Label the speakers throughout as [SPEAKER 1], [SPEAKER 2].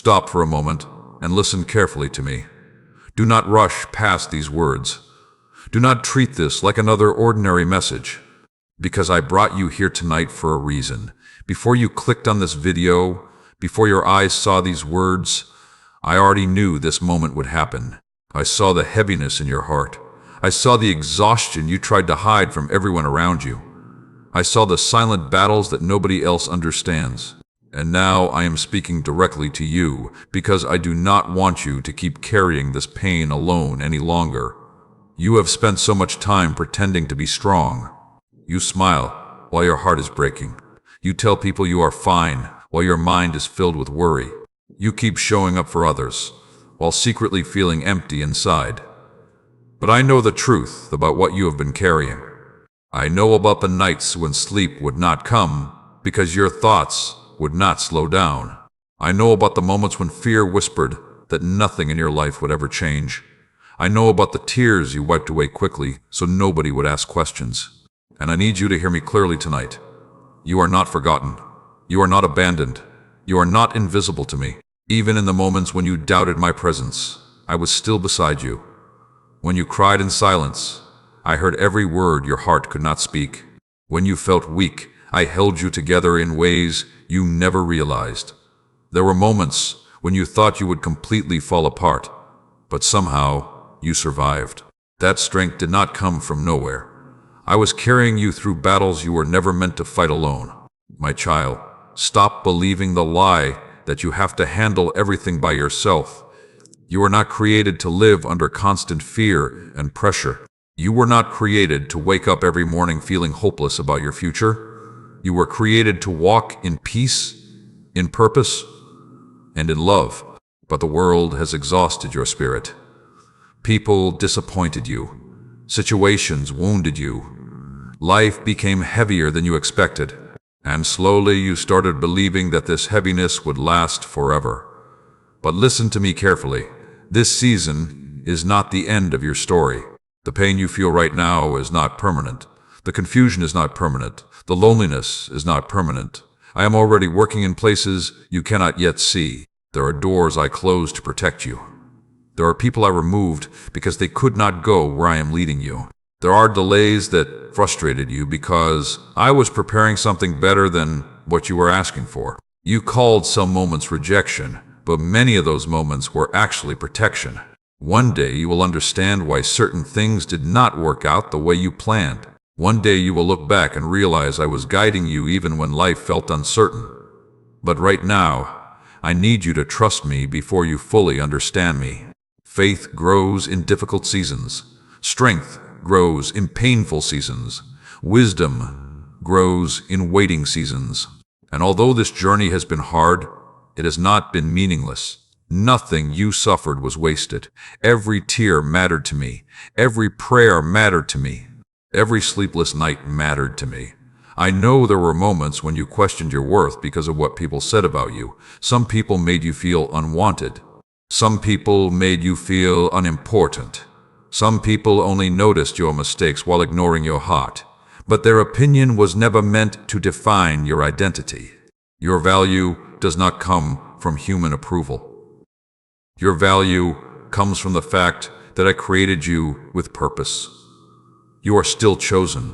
[SPEAKER 1] stop for a moment and listen carefully to me. Do not rush past these words. Do not treat this like another ordinary message, because I brought you here tonight for a reason. Before you clicked on this video, before your eyes saw these words, I already knew this moment would happen. I saw the heaviness in your heart. I saw the exhaustion you tried to hide from everyone around you. I saw the silent battles that nobody else understands. And now I am speaking directly to you because I do not want you to keep carrying this pain alone any longer. You have spent so much time pretending to be strong. You smile while your heart is breaking. You tell people you are fine while your mind is filled with worry. You keep showing up for others while secretly feeling empty inside. But I know the truth about what you have been carrying. I know about the nights when sleep would not come because your thoughts would not slow down. I know about the moments when fear whispered that nothing in your life would ever change. I know about the tears you wiped away quickly so nobody would ask questions. And I need you to hear me clearly tonight. You are not forgotten. You are not abandoned. You are not invisible to me. Even in the moments when you doubted my presence, I was still beside you. When you cried in silence, I heard every word your heart could not speak. When you felt weak, I held you together in ways you never realized. There were moments when you thought you would completely fall apart, but somehow you survived. That strength did not come from nowhere. I was carrying you through battles you were never meant to fight alone. My child, stop believing the lie that you have to handle everything by yourself. You were not created to live under constant fear and pressure. You were not created to wake up every morning feeling hopeless about your future. You were created to walk in peace, in purpose, and in love. But the world has exhausted your spirit. People disappointed you. Situations wounded you. Life became heavier than you expected. And slowly you started believing that this heaviness would last forever. But listen to me carefully. This season is not the end of your story. The pain you feel right now is not permanent. The confusion is not permanent. The loneliness is not permanent. I am already working in places you cannot yet see. There are doors I closed to protect you. There are people I removed because they could not go where I am leading you. There are delays that frustrated you because I was preparing something better than what you were asking for. You called some moments rejection, but many of those moments were actually protection. One day you will understand why certain things did not work out the way you planned. One day you will look back and realize I was guiding you even when life felt uncertain. But right now, I need you to trust me before you fully understand me. Faith grows in difficult seasons. Strength grows in painful seasons. Wisdom grows in waiting seasons. And although this journey has been hard, it has not been meaningless. Nothing you suffered was wasted. Every tear mattered to me. Every prayer mattered to me. Every sleepless night mattered to me. I know there were moments when you questioned your worth because of what people said about you. Some people made you feel unwanted. Some people made you feel unimportant. Some people only noticed your mistakes while ignoring your heart. But their opinion was never meant to define your identity. Your value does not come from human approval. Your value comes from the fact that I created you with purpose. You are still chosen.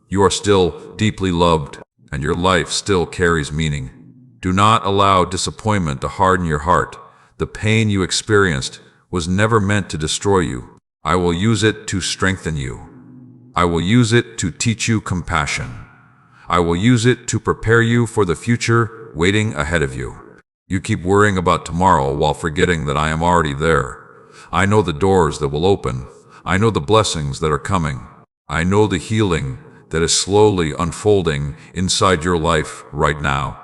[SPEAKER 1] You are still deeply loved, and your life still carries meaning. Do not allow disappointment to harden your heart. The pain you experienced was never meant to destroy you. I will use it to strengthen you. I will use it to teach you compassion. I will use it to prepare you for the future waiting ahead of you. You keep worrying about tomorrow while forgetting that I am already there. I know the doors that will open. I know the blessings that are coming. I know the healing that is slowly unfolding inside your life right now.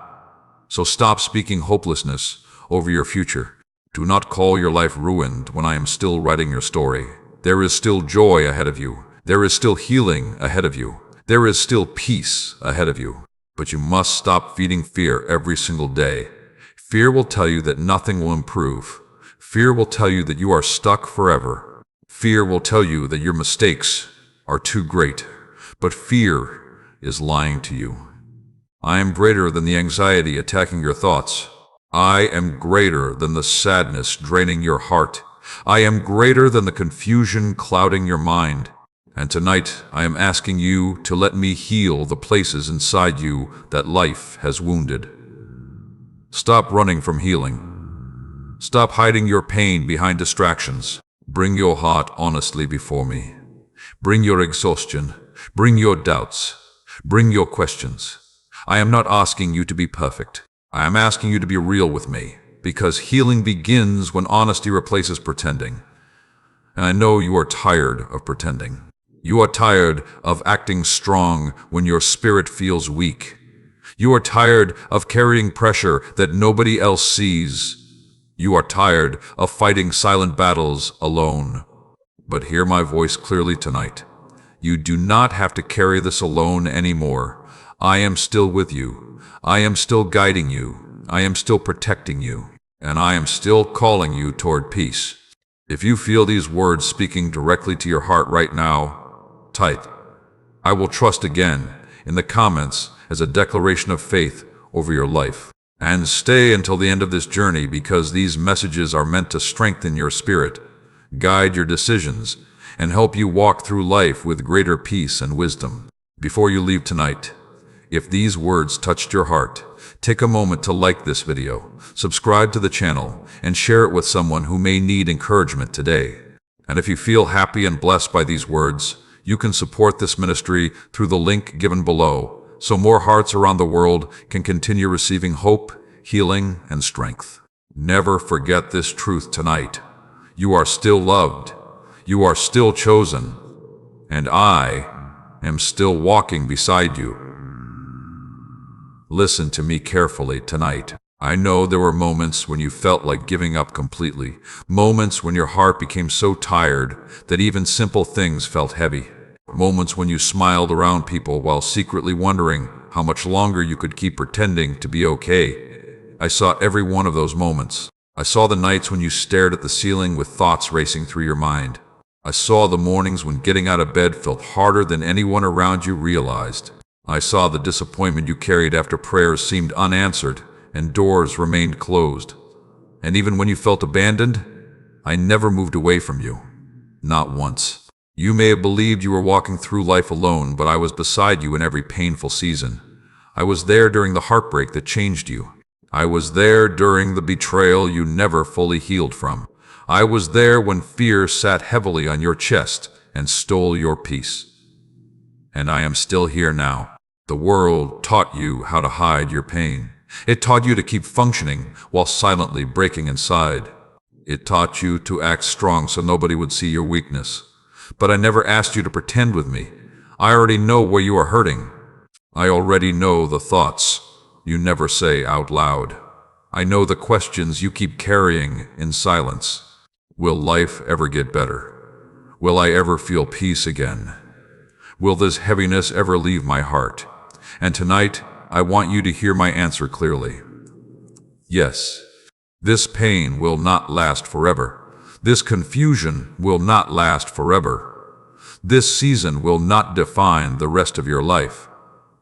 [SPEAKER 1] So stop speaking hopelessness over your future. Do not call your life ruined when I am still writing your story. There is still joy ahead of you. There is still healing ahead of you. There is still peace ahead of you. But you must stop feeding fear every single day. Fear will tell you that nothing will improve. Fear will tell you that you are stuck forever. Fear will tell you that your mistakes are too great. But fear is lying to you. I am greater than the anxiety attacking your thoughts. I am greater than the sadness draining your heart. I am greater than the confusion clouding your mind. And tonight, I am asking you to let me heal the places inside you that life has wounded. Stop running from healing. Stop hiding your pain behind distractions. Bring your heart honestly before me. Bring your exhaustion. Bring your doubts. Bring your questions. I am not asking you to be perfect. I am asking you to be real with me, because healing begins when honesty replaces pretending. And I know you are tired of pretending. You are tired of acting strong when your spirit feels weak. You are tired of carrying pressure that nobody else sees. You are tired of fighting silent battles alone. But hear my voice clearly tonight. You do not have to carry this alone anymore. I am still with you. I am still guiding you. I am still protecting you. And I am still calling you toward peace. If you feel these words speaking directly to your heart right now, type, "I will trust again," in the comments as a declaration of faith over your life. And stay until the end of this journey, because these messages are meant to strengthen your spirit, guide your decisions, and help you walk through life with greater peace and wisdom. Before you leave tonight, if these words touched your heart, take a moment to like this video, subscribe to the channel, and share it with someone who may need encouragement today. And if you feel happy and blessed by these words, you can support this ministry through the link given below, so more hearts around the world can continue receiving hope, healing, and strength. Never forget this truth tonight. You are still loved. You are still chosen. And I am still walking beside you. Listen to me carefully tonight. I know there were moments when you felt like giving up completely, moments when your heart became so tired that even simple things felt heavy, moments when you smiled around people while secretly wondering how much longer you could keep pretending to be okay. I saw every one of those moments. I saw the nights when you stared at the ceiling with thoughts racing through your mind. I saw the mornings when getting out of bed felt harder than anyone around you realized. I saw the disappointment you carried after prayers seemed unanswered and doors remained closed. And even when you felt abandoned, I never moved away from you. Not once. You may have believed you were walking through life alone, but I was beside you in every painful season. I was there during the heartbreak that changed you. I was there during the betrayal you never fully healed from. I was there when fear sat heavily on your chest and stole your peace. And I am still here now. The world taught you how to hide your pain. It taught you to keep functioning while silently breaking inside. It taught you to act strong so nobody would see your weakness. But I never asked you to pretend with me. I already know where you are hurting. I already know the thoughts you never say out loud. I know the questions you keep carrying in silence. Will life ever get better? Will I ever feel peace again? Will this heaviness ever leave my heart? And tonight, I want you to hear my answer clearly. Yes, this pain will not last forever. This confusion will not last forever. This season will not define the rest of your life.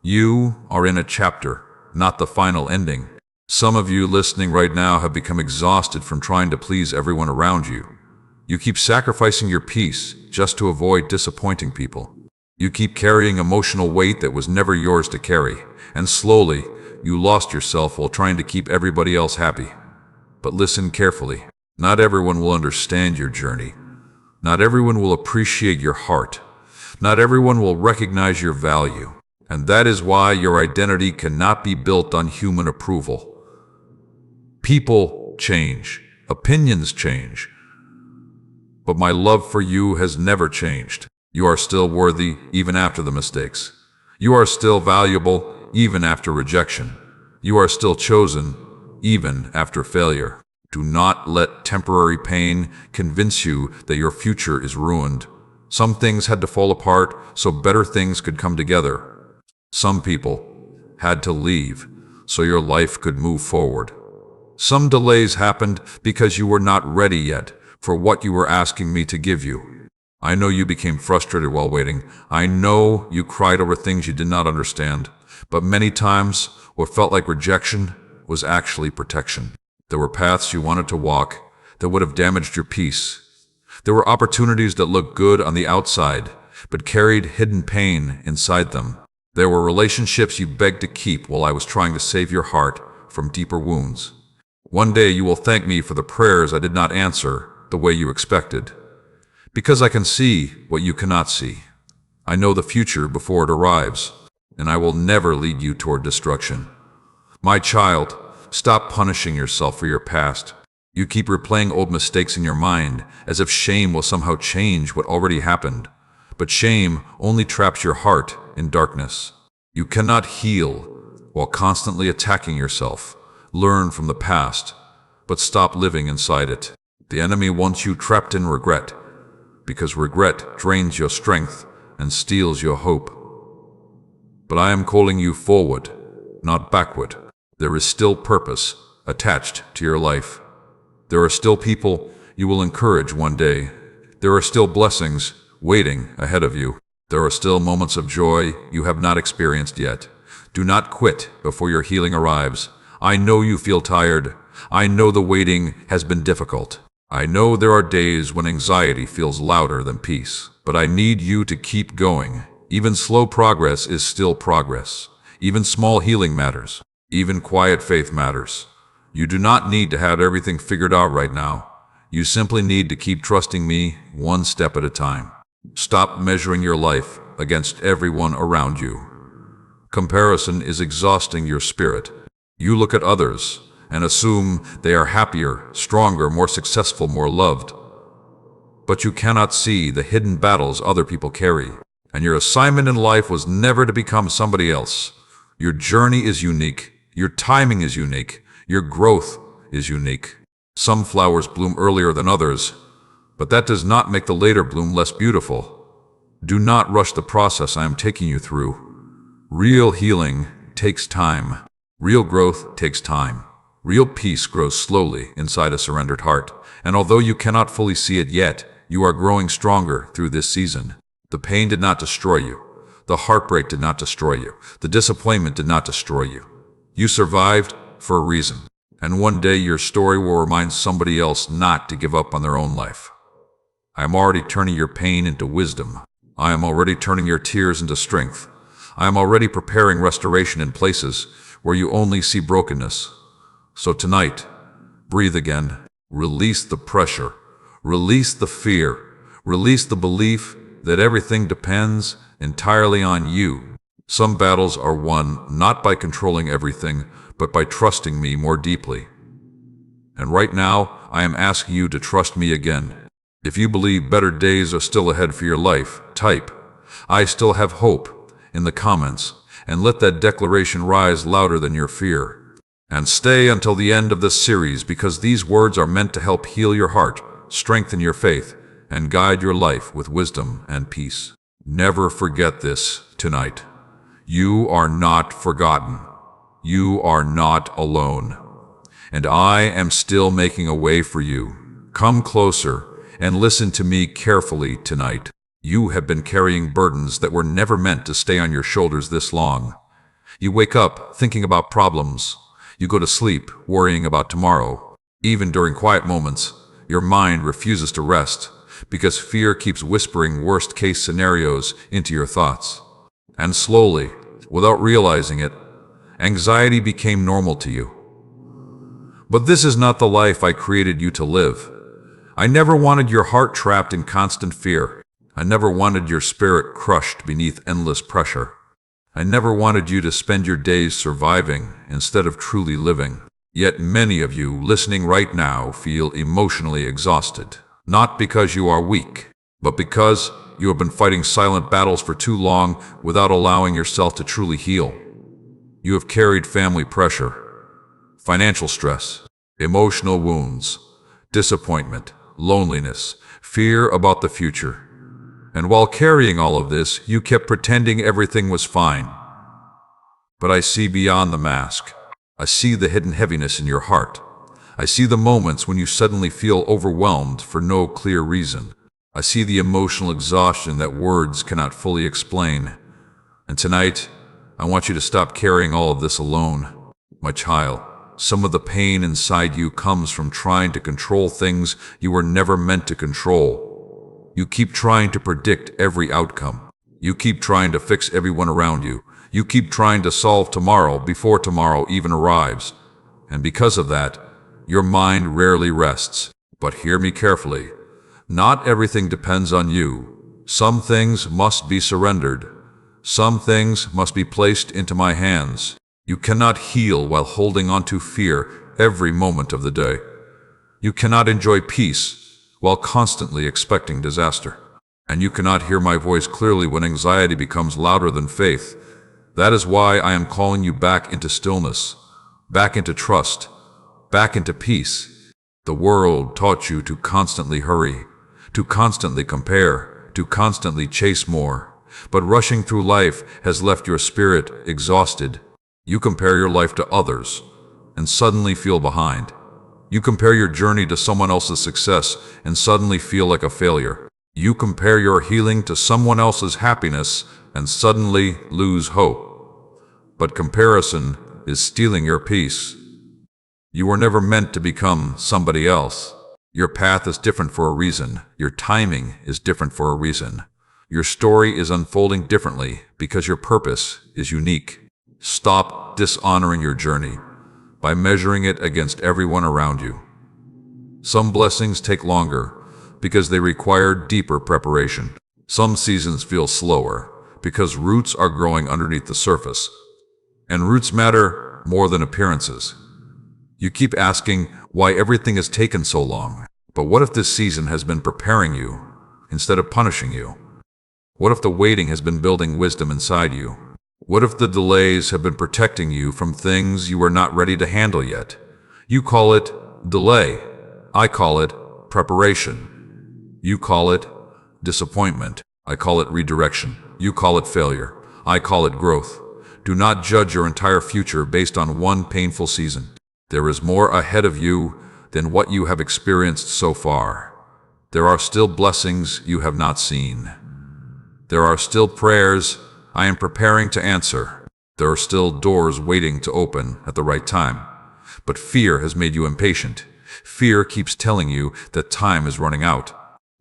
[SPEAKER 1] You are in a chapter, not the final ending. Some of you listening right now have become exhausted from trying to please everyone around you. You keep sacrificing your peace just to avoid disappointing people. You keep carrying emotional weight that was never yours to carry, and slowly, you lost yourself while trying to keep everybody else happy. But listen carefully. Not everyone will understand your journey. Not everyone will appreciate your heart. Not everyone will recognize your value. And that is why your identity cannot be built on human approval. People change. Opinions change. But my love for you has never changed. You are still worthy even after the mistakes. You are still valuable even after rejection. You are still chosen even after failure. Do not let temporary pain convince you that your future is ruined. Some things had to fall apart so better things could come together. Some people had to leave so your life could move forward. Some delays happened because you were not ready yet for what you were asking me to give you. I know you became frustrated while waiting. I know you cried over things you did not understand. But many times, what felt like rejection was actually protection. There were paths you wanted to walk that would have damaged your peace. There were opportunities that looked good on the outside, but carried hidden pain inside them. There were relationships you begged to keep while I was trying to save your heart from deeper wounds. One day you will thank me for the prayers I did not answer the way you expected. Because I can see what you cannot see. I know the future before it arrives, and I will never lead you toward destruction. My child, stop punishing yourself for your past. You keep replaying old mistakes in your mind as if shame will somehow change what already happened. But shame only traps your heart in darkness. You cannot heal while constantly attacking yourself. Learn from the past, but stop living inside it. The enemy wants you trapped in regret, because regret drains your strength and steals your hope. But I am calling you forward, not backward. There is still purpose attached to your life. There are still people you will encourage one day. There are still blessings waiting ahead of you. There are still moments of joy you have not experienced yet. Do not quit before your healing arrives. I know you feel tired. I know the waiting has been difficult. I know there are days when anxiety feels louder than peace. But I need you to keep going. Even slow progress is still progress. Even small healing matters. Even quiet faith matters. You do not need to have everything figured out right now. You simply need to keep trusting me one step at a time. Stop measuring your life against everyone around you. Comparison is exhausting your spirit. You look at others and assume they are happier, stronger, more successful, more loved. But you cannot see the hidden battles other people carry. And your assignment in life was never to become somebody else. Your journey is unique. Your timing is unique. Your growth is unique. Some flowers bloom earlier than others, but that does not make the later bloom less beautiful. Do not rush the process I am taking you through. Real healing takes time. Real growth takes time. Real peace grows slowly inside a surrendered heart. And although you cannot fully see it yet, you are growing stronger through this season. The pain did not destroy you. The heartbreak did not destroy you. The disappointment did not destroy you. You survived for a reason. And one day your story will remind somebody else not to give up on their own life. I am already turning your pain into wisdom. I am already turning your tears into strength. I am already preparing restoration in places where you only see brokenness. So tonight, breathe again. Release the pressure. Release the fear. Release the belief that everything depends entirely on you. Some battles are won not by controlling everything, but by trusting me more deeply. And right now, I am asking you to trust me again. If you believe better days are still ahead for your life, type, "I still have hope," in the comments, and let that declaration rise louder than your fear. And stay until the end of this series, because these words are meant to help heal your heart, strengthen your faith, and guide your life with wisdom and peace. Never forget this tonight. You are not forgotten. You are not alone. And I am still making a way for you. Come closer and listen to me carefully tonight. You have been carrying burdens that were never meant to stay on your shoulders this long. You wake up thinking about problems. You go to sleep worrying about tomorrow. Even during quiet moments, your mind refuses to rest because fear keeps whispering worst-case scenarios into your thoughts. And slowly, without realizing it, anxiety became normal to you. But this is not the life I created you to live. I never wanted your heart trapped in constant fear. I never wanted your spirit crushed beneath endless pressure. I never wanted you to spend your days surviving instead of truly living. Yet many of you listening right now feel emotionally exhausted. Not because you are weak, but because you have been fighting silent battles for too long without allowing yourself to truly heal. You have carried family pressure, financial stress, emotional wounds, disappointment, loneliness, fear about the future. And while carrying all of this, you kept pretending everything was fine. But I see beyond the mask. I see the hidden heaviness in your heart. I see the moments when you suddenly feel overwhelmed for no clear reason. I see the emotional exhaustion that words cannot fully explain. And tonight, I want you to stop carrying all of this alone. My child, some of the pain inside you comes from trying to control things you were never meant to control. You keep trying to predict every outcome. You keep trying to fix everyone around you. You keep trying to solve tomorrow before tomorrow even arrives. And because of that, your mind rarely rests. But hear me carefully. Not everything depends on you. Some things must be surrendered. Some things must be placed into my hands. You cannot heal while holding on to fear every moment of the day. You cannot enjoy peace while constantly expecting disaster. And you cannot hear my voice clearly when anxiety becomes louder than faith. That is why I am calling you back into stillness, back into trust, back into peace. The world taught you to constantly hurry, to constantly compare, to constantly chase more. But rushing through life has left your spirit exhausted. You compare your life to others and suddenly feel behind. You compare your journey to someone else's success and suddenly feel like a failure. You compare your healing to someone else's happiness and suddenly lose hope. But comparison is stealing your peace. You were never meant to become somebody else. Your path is different for a reason. Your timing is different for a reason. Your story is unfolding differently because your purpose is unique. Stop dishonoring your journey by measuring it against everyone around you. Some blessings take longer because they require deeper preparation. Some seasons feel slower because roots are growing underneath the surface. And roots matter more than appearances. You keep asking why everything has taken so long. But what if this season has been preparing you instead of punishing you? What if the waiting has been building wisdom inside you? What if the delays have been protecting you from things you are not ready to handle yet? You call it delay. I call it preparation. You call it disappointment. I call it redirection. You call it failure. I call it growth. Do not judge your entire future based on one painful season. There is more ahead of you than what you have experienced so far. There are still blessings you have not seen. There are still prayers I am preparing to answer. There are still doors waiting to open at the right time. But fear has made you impatient. Fear keeps telling you that time is running out.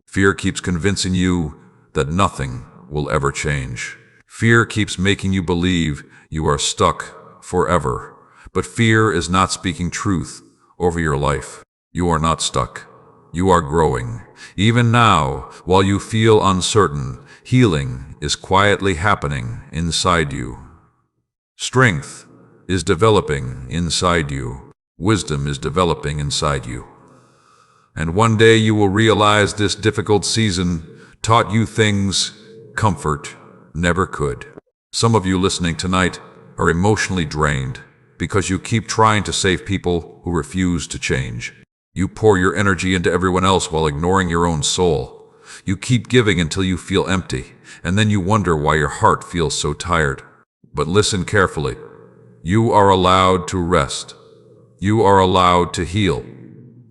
[SPEAKER 1] Fear keeps convincing you that nothing will ever change. Fear keeps making you believe you are stuck forever. But fear is not speaking truth over your life. You are not stuck. You are growing. Even now, while you feel uncertain, healing is quietly happening inside you. Strength is developing inside you. Wisdom is developing inside you. And one day you will realize this difficult season taught you things comfort never could. Some of you listening tonight are emotionally drained because you keep trying to save people who refuse to change. You pour your energy into everyone else while ignoring your own soul. You keep giving until you feel empty, and then you wonder why your heart feels so tired. But listen carefully. You are allowed to rest. You are allowed to heal.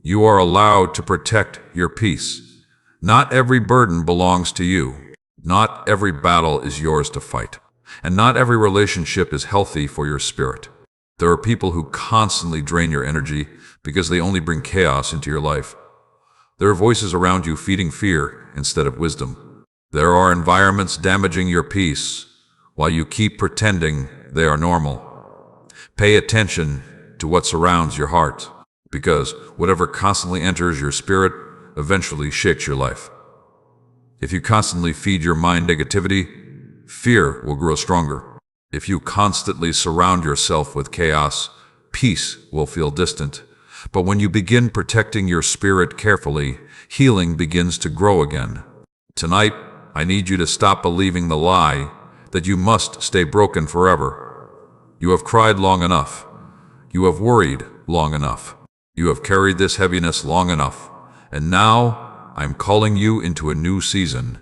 [SPEAKER 1] You are allowed to protect your peace. Not every burden belongs to you. Not every battle is yours to fight. And not every relationship is healthy for your spirit. There are people who constantly drain your energy because they only bring chaos into your life. There are voices around you feeding fear instead of wisdom. There are environments damaging your peace while you keep pretending they are normal. Pay attention to what surrounds your heart, because whatever constantly enters your spirit eventually shakes your life. If you constantly feed your mind negativity, fear will grow stronger. If you constantly surround yourself with chaos, peace will feel distant. But when you begin protecting your spirit carefully, healing begins to grow again. Tonight, I need you to stop believing the lie that you must stay broken forever. You have cried long enough. You have worried long enough. You have carried this heaviness long enough. And now, I'm calling you into a new season.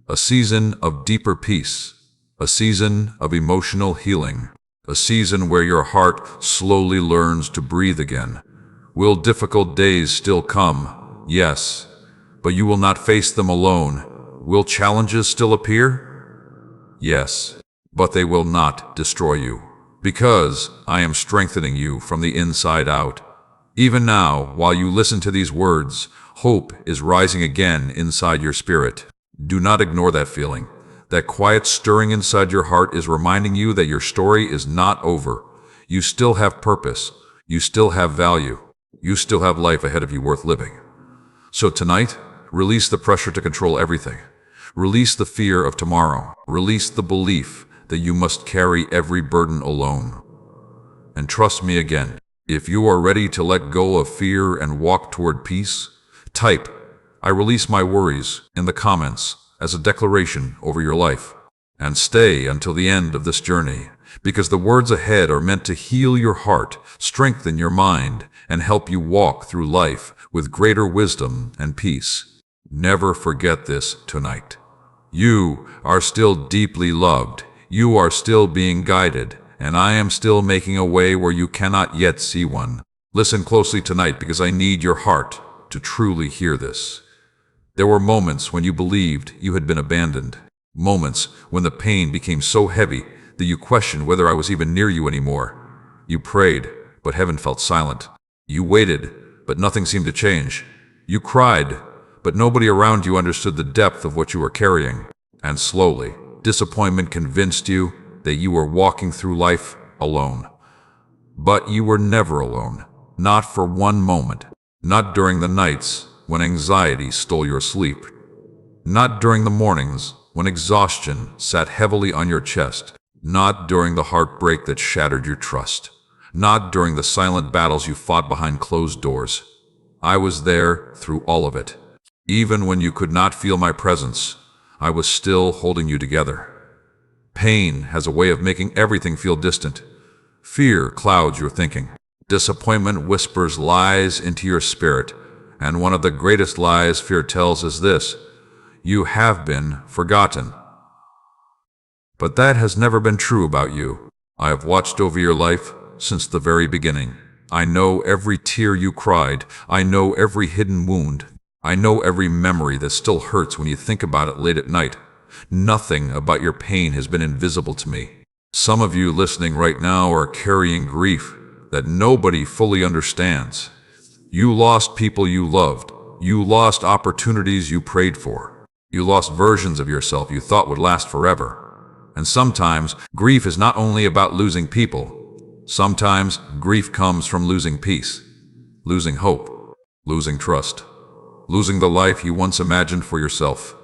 [SPEAKER 1] A season of deeper peace. A season of emotional healing. A season where your heart slowly learns to breathe again. Will difficult days still come? Yes. But you will not face them alone. Will challenges still appear? Yes. But they will not destroy you. Because I am strengthening you from the inside out. Even now, while you listen to these words, hope is rising again inside your spirit. Do not ignore that feeling. That quiet stirring inside your heart is reminding you that your story is not over. You still have purpose. You still have value. You still have life ahead of you worth living. So tonight, release the pressure to control everything. Release the fear of tomorrow. Release the belief that you must carry every burden alone. And trust me again, if you are ready to let go of fear and walk toward peace, type, "I release my worries" in the comments as a declaration over your life. And stay until the end of this journey, because the words ahead are meant to heal your heart, strengthen your mind, and help you walk through life with greater wisdom and peace. Never forget this tonight. You are still deeply loved. You are still being guided, and I am still making a way where you cannot yet see one. Listen closely tonight, because I need your heart to truly hear this. There were moments when you believed you had been abandoned. Moments when the pain became so heavy that you questioned whether I was even near you anymore. You prayed, but heaven felt silent. You waited, but nothing seemed to change. You cried, but nobody around you understood the depth of what you were carrying. And slowly, disappointment convinced you that you were walking through life alone. But you were never alone. Not for one moment. Not during the nights when anxiety stole your sleep. Not during the mornings when exhaustion sat heavily on your chest. Not during the heartbreak that shattered your trust. Not during the silent battles you fought behind closed doors. I was there through all of it. Even when you could not feel my presence, I was still holding you together. Pain has a way of making everything feel distant. Fear clouds your thinking. Disappointment whispers lies into your spirit. And one of the greatest lies fear tells is this: you have been forgotten. But that has never been true about you. I have watched over your life since the very beginning. I know every tear you cried. I know every hidden wound. I know every memory that still hurts when you think about it late at night. Nothing about your pain has been invisible to me. Some of you listening right now are carrying grief that nobody fully understands. You lost people you loved. You lost opportunities you prayed for. You lost versions of yourself you thought would last forever. And sometimes grief is not only about losing people. Sometimes grief comes from losing peace, losing hope, losing trust, losing the life you once imagined for yourself.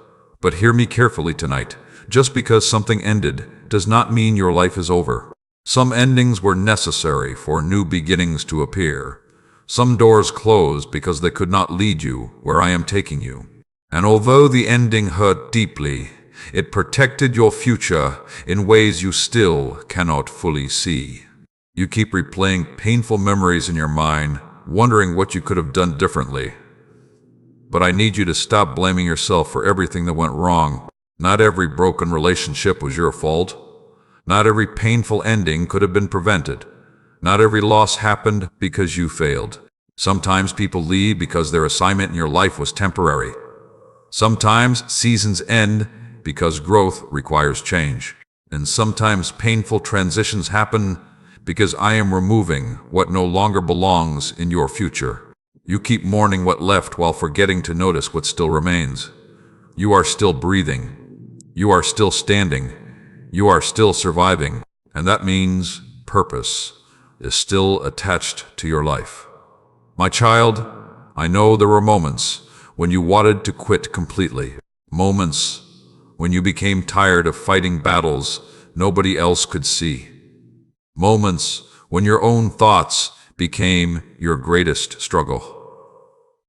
[SPEAKER 1] But hear me carefully tonight. Just because something ended does not mean your life is over. Some endings were necessary for new beginnings to appear. Some doors closed because they could not lead you where I am taking you. And although the ending hurt deeply, it protected your future in ways you still cannot fully see. You keep replaying painful memories in your mind, wondering what you could have done differently. But I need you to stop blaming yourself for everything that went wrong. Not every broken relationship was your fault. Not every painful ending could have been prevented. Not every loss happened because you failed. Sometimes people leave because their assignment in your life was temporary. Sometimes seasons end because growth requires change. And sometimes painful transitions happen because I am removing what no longer belongs in your future. You keep mourning what left while forgetting to notice what still remains. You are still breathing. You are still standing. You are still surviving. And that means purpose is still attached to your life. My child, I know there were moments when you wanted to quit completely. Moments when you became tired of fighting battles nobody else could see. Moments when your own thoughts became your greatest struggle.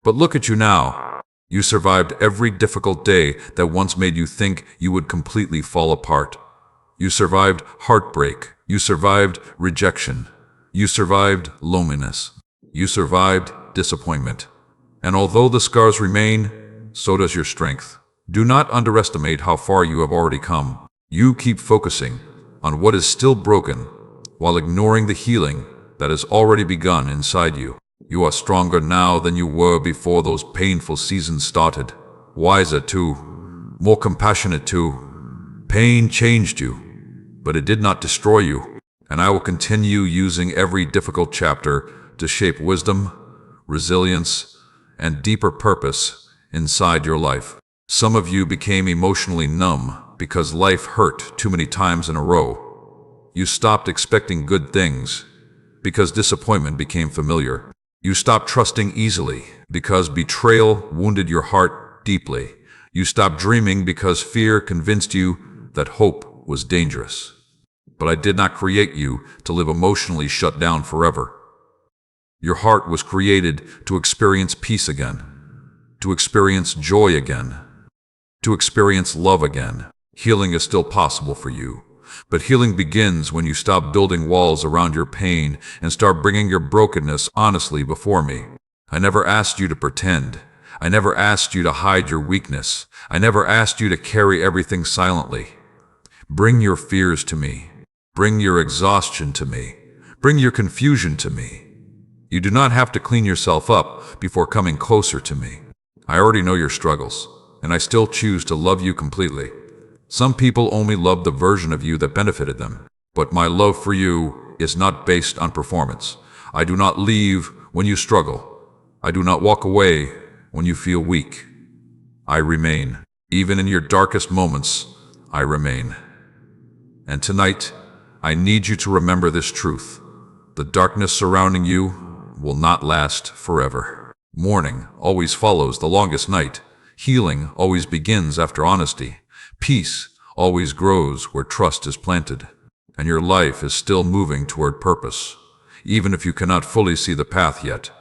[SPEAKER 1] But look at you now. You survived every difficult day that once made you think you would completely fall apart. You survived heartbreak. You survived rejection. You survived loneliness. You survived disappointment. And although the scars remain, so does your strength. Do not underestimate how far you have already come. You keep focusing on what is still broken while ignoring the healing that has already begun inside you. You are stronger now than you were before those painful seasons started. Wiser too, more compassionate too. Pain changed you, but it did not destroy you. And I will continue using every difficult chapter to shape wisdom, resilience, and deeper purpose inside your life. Some of you became emotionally numb because life hurt too many times in a row. You stopped expecting good things because disappointment became familiar. You stopped trusting easily because betrayal wounded your heart deeply. You stopped dreaming because fear convinced you that hope was dangerous. But I did not create you to live emotionally shut down forever. Your heart was created to experience peace again, to experience joy again, to experience love again. Healing is still possible for you, but healing begins when you stop building walls around your pain and start bringing your brokenness honestly before me. I never asked you to pretend. I never asked you to hide your weakness. I never asked you to carry everything silently. Bring your fears to me. Bring your exhaustion to me. Bring your confusion to me. You do not have to clean yourself up before coming closer to me. I already know your struggles, and I still choose to love you completely. Some people only love the version of you that benefited them, but my love for you is not based on performance. I do not leave when you struggle. I do not walk away when you feel weak. I remain. Even in your darkest moments, I remain. And tonight, I need you to remember this truth. The darkness surrounding you will not last forever. Morning always follows the longest night. Healing always begins after honesty. Peace always grows where trust is planted. And your life is still moving toward purpose, even if you cannot fully see the path yet.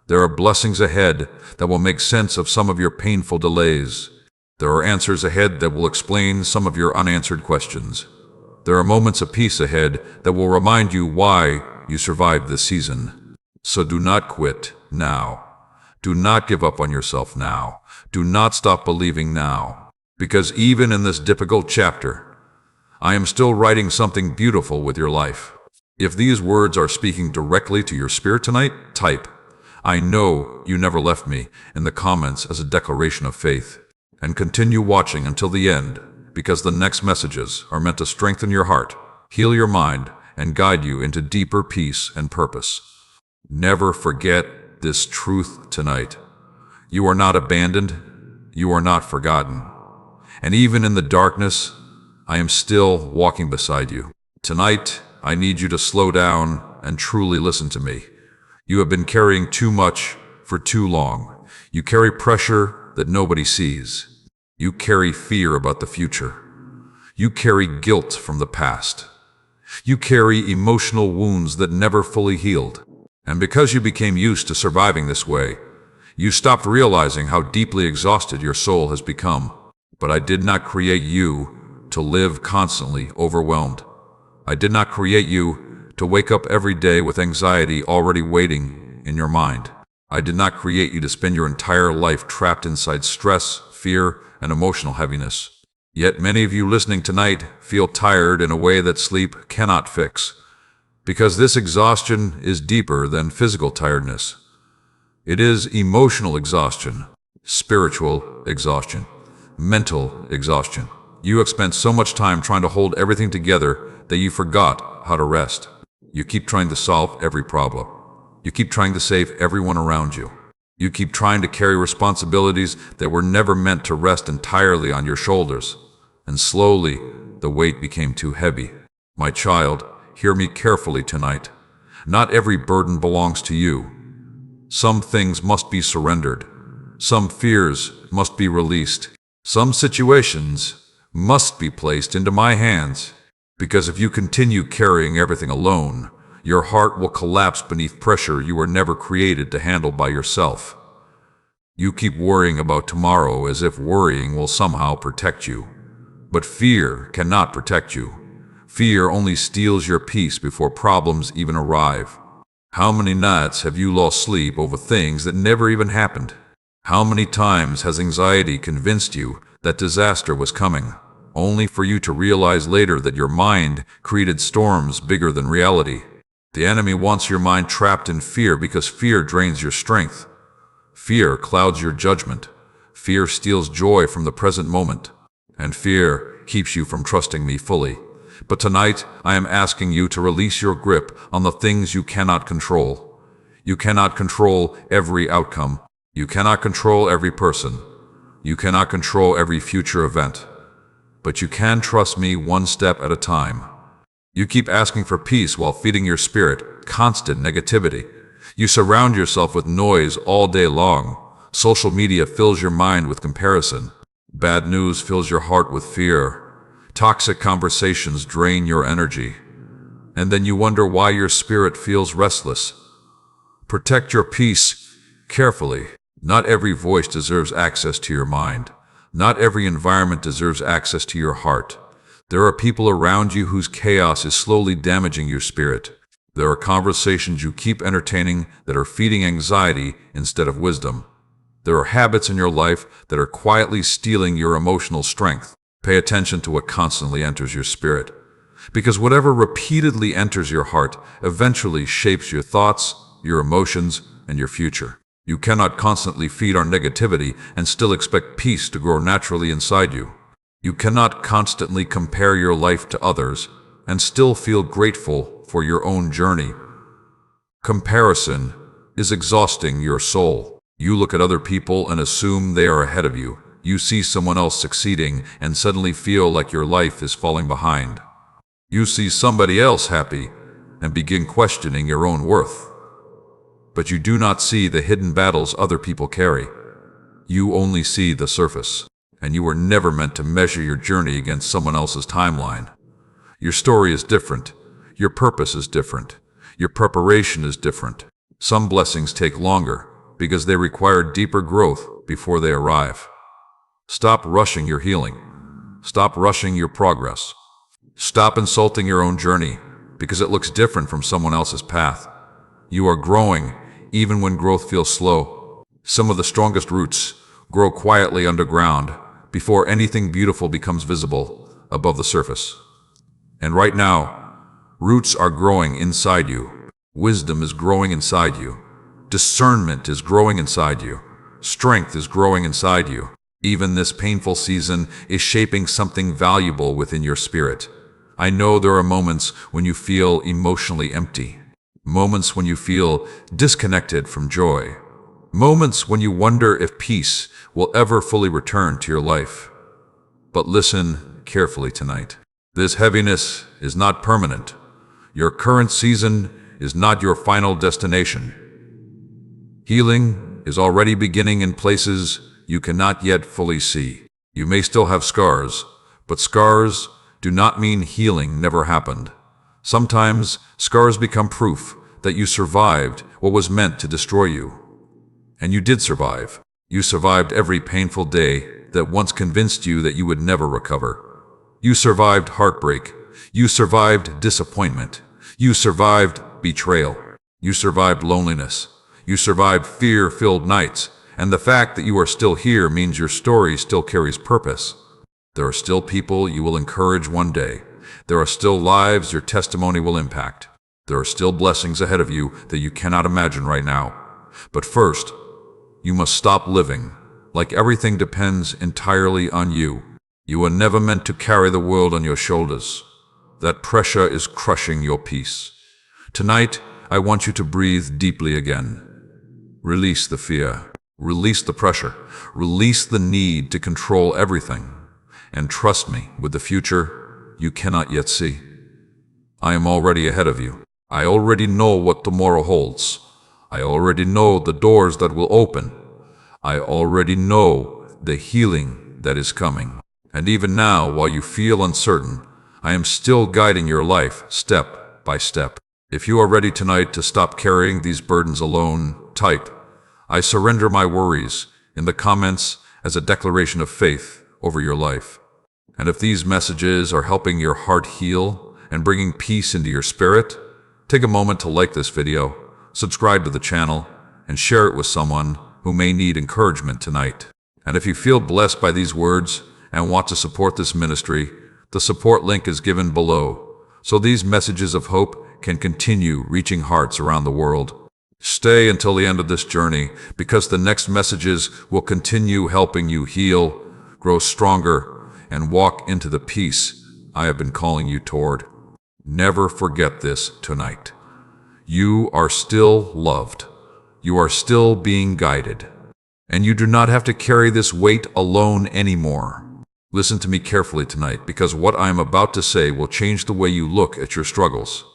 [SPEAKER 1] There are blessings ahead that will make sense of some of your painful delays. There are answers ahead that will explain some of your unanswered questions. There are moments of peace ahead that will remind you why you survived this season. So do not quit now. Do not give up on yourself now. Do not stop believing now. Because even in this difficult chapter, I am still writing something beautiful with your life. If these words are speaking directly to your spirit tonight, type, "I know you never left me," in the comments as a declaration of faith. And continue watching until the end, because the next messages are meant to strengthen your heart, heal your mind, and guide you into deeper peace and purpose. Never forget this truth tonight. You are not abandoned. You are not forgotten. And even in the darkness, I am still walking beside you. Tonight, I need you to slow down and truly listen to me. You have been carrying too much for too long. You carry pressure that nobody sees. You carry fear about the future. You carry guilt from the past. You carry emotional wounds that never fully healed. And because you became used to surviving this way, you stopped realizing how deeply exhausted your soul has become. But I did not create you to live constantly overwhelmed. I did not create you to wake up every day with anxiety already waiting in your mind. I did not create you to spend your entire life trapped inside stress, fear, and emotional heaviness. Yet many of you listening tonight feel tired in a way that sleep cannot fix. Because this exhaustion is deeper than physical tiredness. It is emotional exhaustion, spiritual exhaustion, mental exhaustion. You have spent so much time trying to hold everything together that you forgot how to rest. You keep trying to solve every problem. You keep trying to save everyone around you. You keep trying to carry responsibilities that were never meant to rest entirely on your shoulders. And slowly, the weight became too heavy. My child, hear me carefully tonight. Not every burden belongs to you. Some things must be surrendered. Some fears must be released. Some situations must be placed into my hands. Because if you continue carrying everything alone, your heart will collapse beneath pressure you were never created to handle by yourself. You keep worrying about tomorrow as if worrying will somehow protect you. But fear cannot protect you. Fear only steals your peace before problems even arrive. How many nights have you lost sleep over things that never even happened? How many times has anxiety convinced you that disaster was coming, only for you to realize later that your mind created storms bigger than reality? The enemy wants your mind trapped in fear because fear drains your strength. Fear clouds your judgment. Fear steals joy from the present moment. And fear keeps you from trusting me fully. But tonight, I am asking you to release your grip on the things you cannot control. You cannot control every outcome. You cannot control every person. You cannot control every future event. But you can trust me one step at a time. You keep asking for peace while feeding your spirit constant negativity. You surround yourself with noise all day long. Social media fills your mind with comparison. Bad news fills your heart with fear. Toxic conversations drain your energy. And then you wonder why your spirit feels restless. Protect your peace carefully. Not every voice deserves access to your mind. Not every environment deserves access to your heart. There are people around you whose chaos is slowly damaging your spirit. There are conversations you keep entertaining that are feeding anxiety instead of wisdom. There are habits in your life that are quietly stealing your emotional strength. Pay attention to what constantly enters your spirit. Because whatever repeatedly enters your heart eventually shapes your thoughts, your emotions, and your future. You cannot constantly feed our negativity and still expect peace to grow naturally inside you. You cannot constantly compare your life to others and still feel grateful for your own journey. Comparison is exhausting your soul. You look at other people and assume they are ahead of you. You see someone else succeeding and suddenly feel like your life is falling behind. You see somebody else happy and begin questioning your own worth. But you do not see the hidden battles other people carry. You only see the surface, and you were never meant to measure your journey against someone else's timeline. Your story is different. Your purpose is different. Your preparation is different. Some blessings take longer because they require deeper growth before they arrive. Stop rushing your healing. Stop rushing your progress. Stop insulting your own journey because it looks different from someone else's path. You are growing even when growth feels slow. Some of the strongest roots grow quietly underground before anything beautiful becomes visible above the surface. And right now, roots are growing inside you. Wisdom is growing inside you. Discernment is growing inside you. Strength is growing inside you. Even this painful season is shaping something valuable within your spirit. I know there are moments when you feel emotionally empty. Moments when you feel disconnected from joy. Moments when you wonder if peace will ever fully return to your life. But listen carefully tonight. This heaviness is not permanent. Your current season is not your final destination. Healing is already beginning in places you cannot yet fully see. You may still have scars, but scars do not mean healing never happened. Sometimes scars become proof that you survived what was meant to destroy you. And you did survive. You survived every painful day that once convinced you that you would never recover. You survived heartbreak. You survived disappointment. You survived betrayal. You survived loneliness. You survived fear-filled nights. And the fact that you are still here means your story still carries purpose. There are still people you will encourage one day. There are still lives your testimony will impact. There are still blessings ahead of you that you cannot imagine right now. But first, you must stop living like everything depends entirely on you. You were never meant to carry the world on your shoulders. That pressure is crushing your peace. Tonight, I want you to breathe deeply again. Release the fear. Release the pressure. Release the need to control everything. And trust me, with the future, you cannot yet see. I am already ahead of you. I already know what tomorrow holds. I already know the doors that will open. I already know the healing that is coming. And even now, while you feel uncertain, I am still guiding your life step by step. If you are ready tonight to stop carrying these burdens alone, type, "I surrender my worries," in the comments as a declaration of faith over your life. And if these messages are helping your heart heal and bringing peace into your spirit, take a moment to like this video, subscribe to the channel, and share it with someone who may need encouragement tonight. And if you feel blessed by these words and want to support this ministry, the support link is given below, so these messages of hope can continue reaching hearts around the world. Stay until the end of this journey, because the next messages will continue helping you heal, grow stronger, and walk into the peace I have been calling you toward. Never forget this tonight. You are still loved. You are still being guided. And you do not have to carry this weight alone anymore. Listen to me carefully tonight, because what I am about to say will change the way you look at your struggles.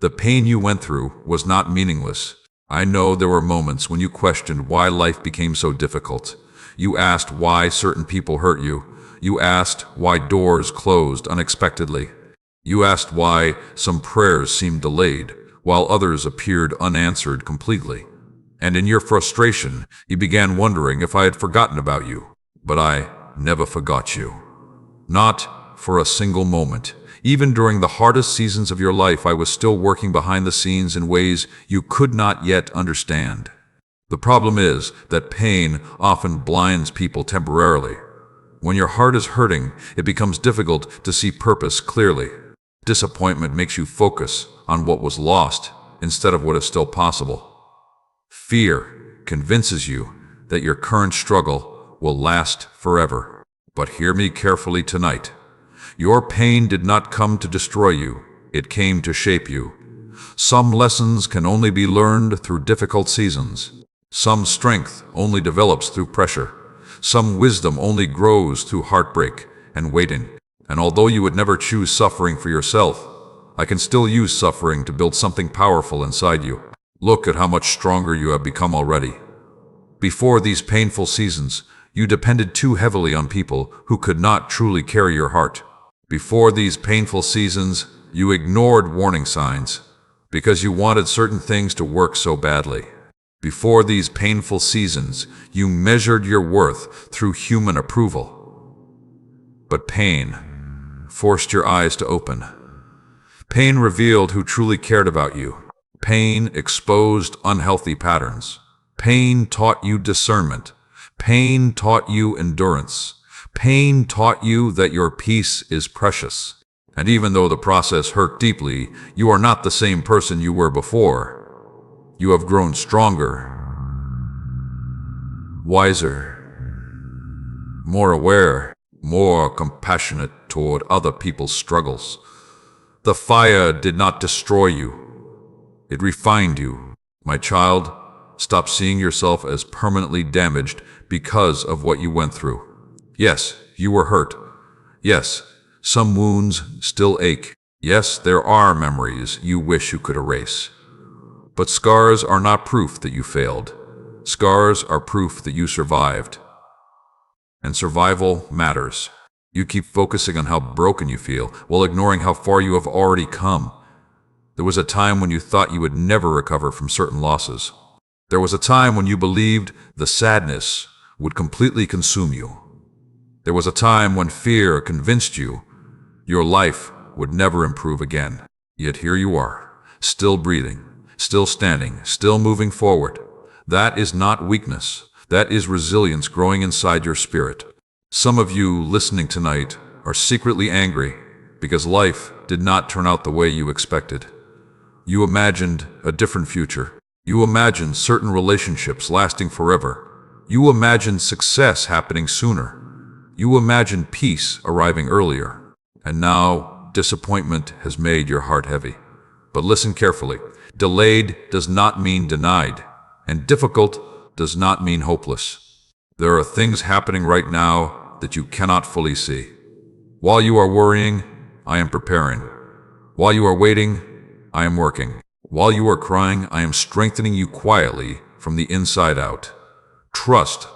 [SPEAKER 1] The pain you went through was not meaningless. I know there were moments when you questioned why life became so difficult. You asked why certain people hurt you. You asked why doors closed unexpectedly. You asked why some prayers seemed delayed, while others appeared unanswered completely. And in your frustration, you began wondering if I had forgotten about you. But I never forgot you. Not for a single moment. Even during the hardest seasons of your life, I was still working behind the scenes in ways you could not yet understand. The problem is that pain often blinds people temporarily. When your heart is hurting, it becomes difficult to see purpose clearly. Disappointment makes you focus on what was lost instead of what is still possible. Fear convinces you that your current struggle will last forever. But hear me carefully tonight. Your pain did not come to destroy you. It came to shape you. Some lessons can only be learned through difficult seasons. Some strength only develops through pressure. Some wisdom only grows through heartbreak and waiting. And although you would never choose suffering for yourself, I can still use suffering to build something powerful inside you. Look at how much stronger you have become already. Before these painful seasons, you depended too heavily on people who could not truly carry your heart. Before these painful seasons, you ignored warning signs because you wanted certain things to work so badly. Before these painful seasons, you measured your worth through human approval. But pain forced your eyes to open. Pain revealed who truly cared about you. Pain exposed unhealthy patterns. Pain taught you discernment. Pain taught you endurance. Pain taught you that your peace is precious. And even though the process hurt deeply, you are not the same person you were before. You have grown stronger, wiser, more aware, more compassionate toward other people's struggles. The fire did not destroy you. It refined you. My child, stop seeing yourself as permanently damaged because of what you went through. Yes, you were hurt. Yes, some wounds still ache. Yes, there are memories you wish you could erase. But scars are not proof that you failed. Scars are proof that you survived. And survival matters. You keep focusing on how broken you feel while ignoring how far you have already come. There was a time when you thought you would never recover from certain losses. There was a time when you believed the sadness would completely consume you. There was a time when fear convinced you your life would never improve again. Yet here you are, still breathing, still standing, still moving forward. That is not weakness. That is resilience growing inside your spirit. Some of you listening tonight are secretly angry because life did not turn out the way you expected. You imagined a different future. You imagined certain relationships lasting forever. You imagined success happening sooner. You imagined peace arriving earlier. And now disappointment has made your heart heavy. But listen carefully. Delayed does not mean denied, and difficult does not mean hopeless. There are things happening right now that you cannot fully see. While you are worrying, I am preparing. While you are waiting, I am working. While you are crying, I am strengthening you quietly from the inside out. Trust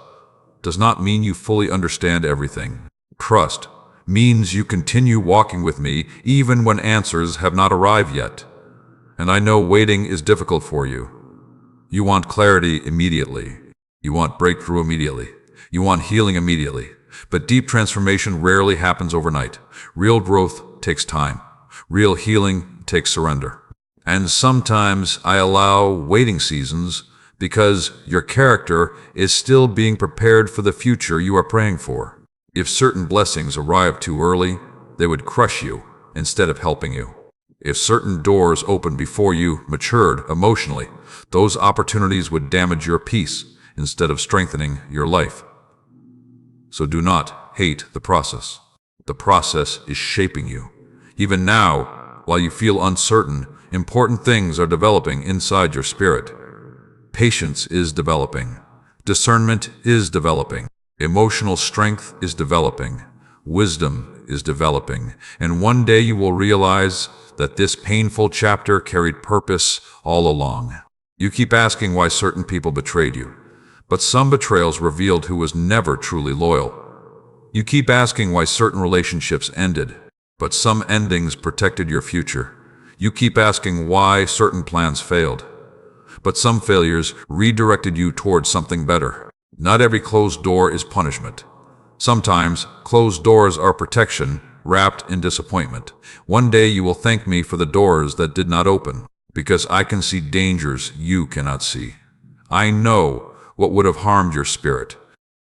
[SPEAKER 1] does not mean you fully understand everything. Trust means you continue walking with me even when answers have not arrived yet. And I know waiting is difficult for you. You want clarity immediately. You want breakthrough immediately. You want healing immediately. But deep transformation rarely happens overnight. Real growth takes time. Real healing takes surrender. And sometimes I allow waiting seasons because your character is still being prepared for the future you are praying for. If certain blessings arrive too early, they would crush you instead of helping you. If certain doors opened before you matured emotionally, those opportunities would damage your peace instead of strengthening your life. So do not hate the process. The process is shaping you. Even now, while you feel uncertain, important things are developing inside your spirit. Patience is developing. Discernment is developing. Emotional strength is developing. Wisdom is developing. And one day you will realize that this painful chapter carried purpose all along. You keep asking why certain people betrayed you, but some betrayals revealed who was never truly loyal. You keep asking why certain relationships ended, but some endings protected your future. You keep asking why certain plans failed, but some failures redirected you towards something better. Not every closed door is punishment. Sometimes closed doors are protection wrapped in disappointment. One day you will thank me for the doors that did not open, because I can see dangers you cannot see. I know what would have harmed your spirit.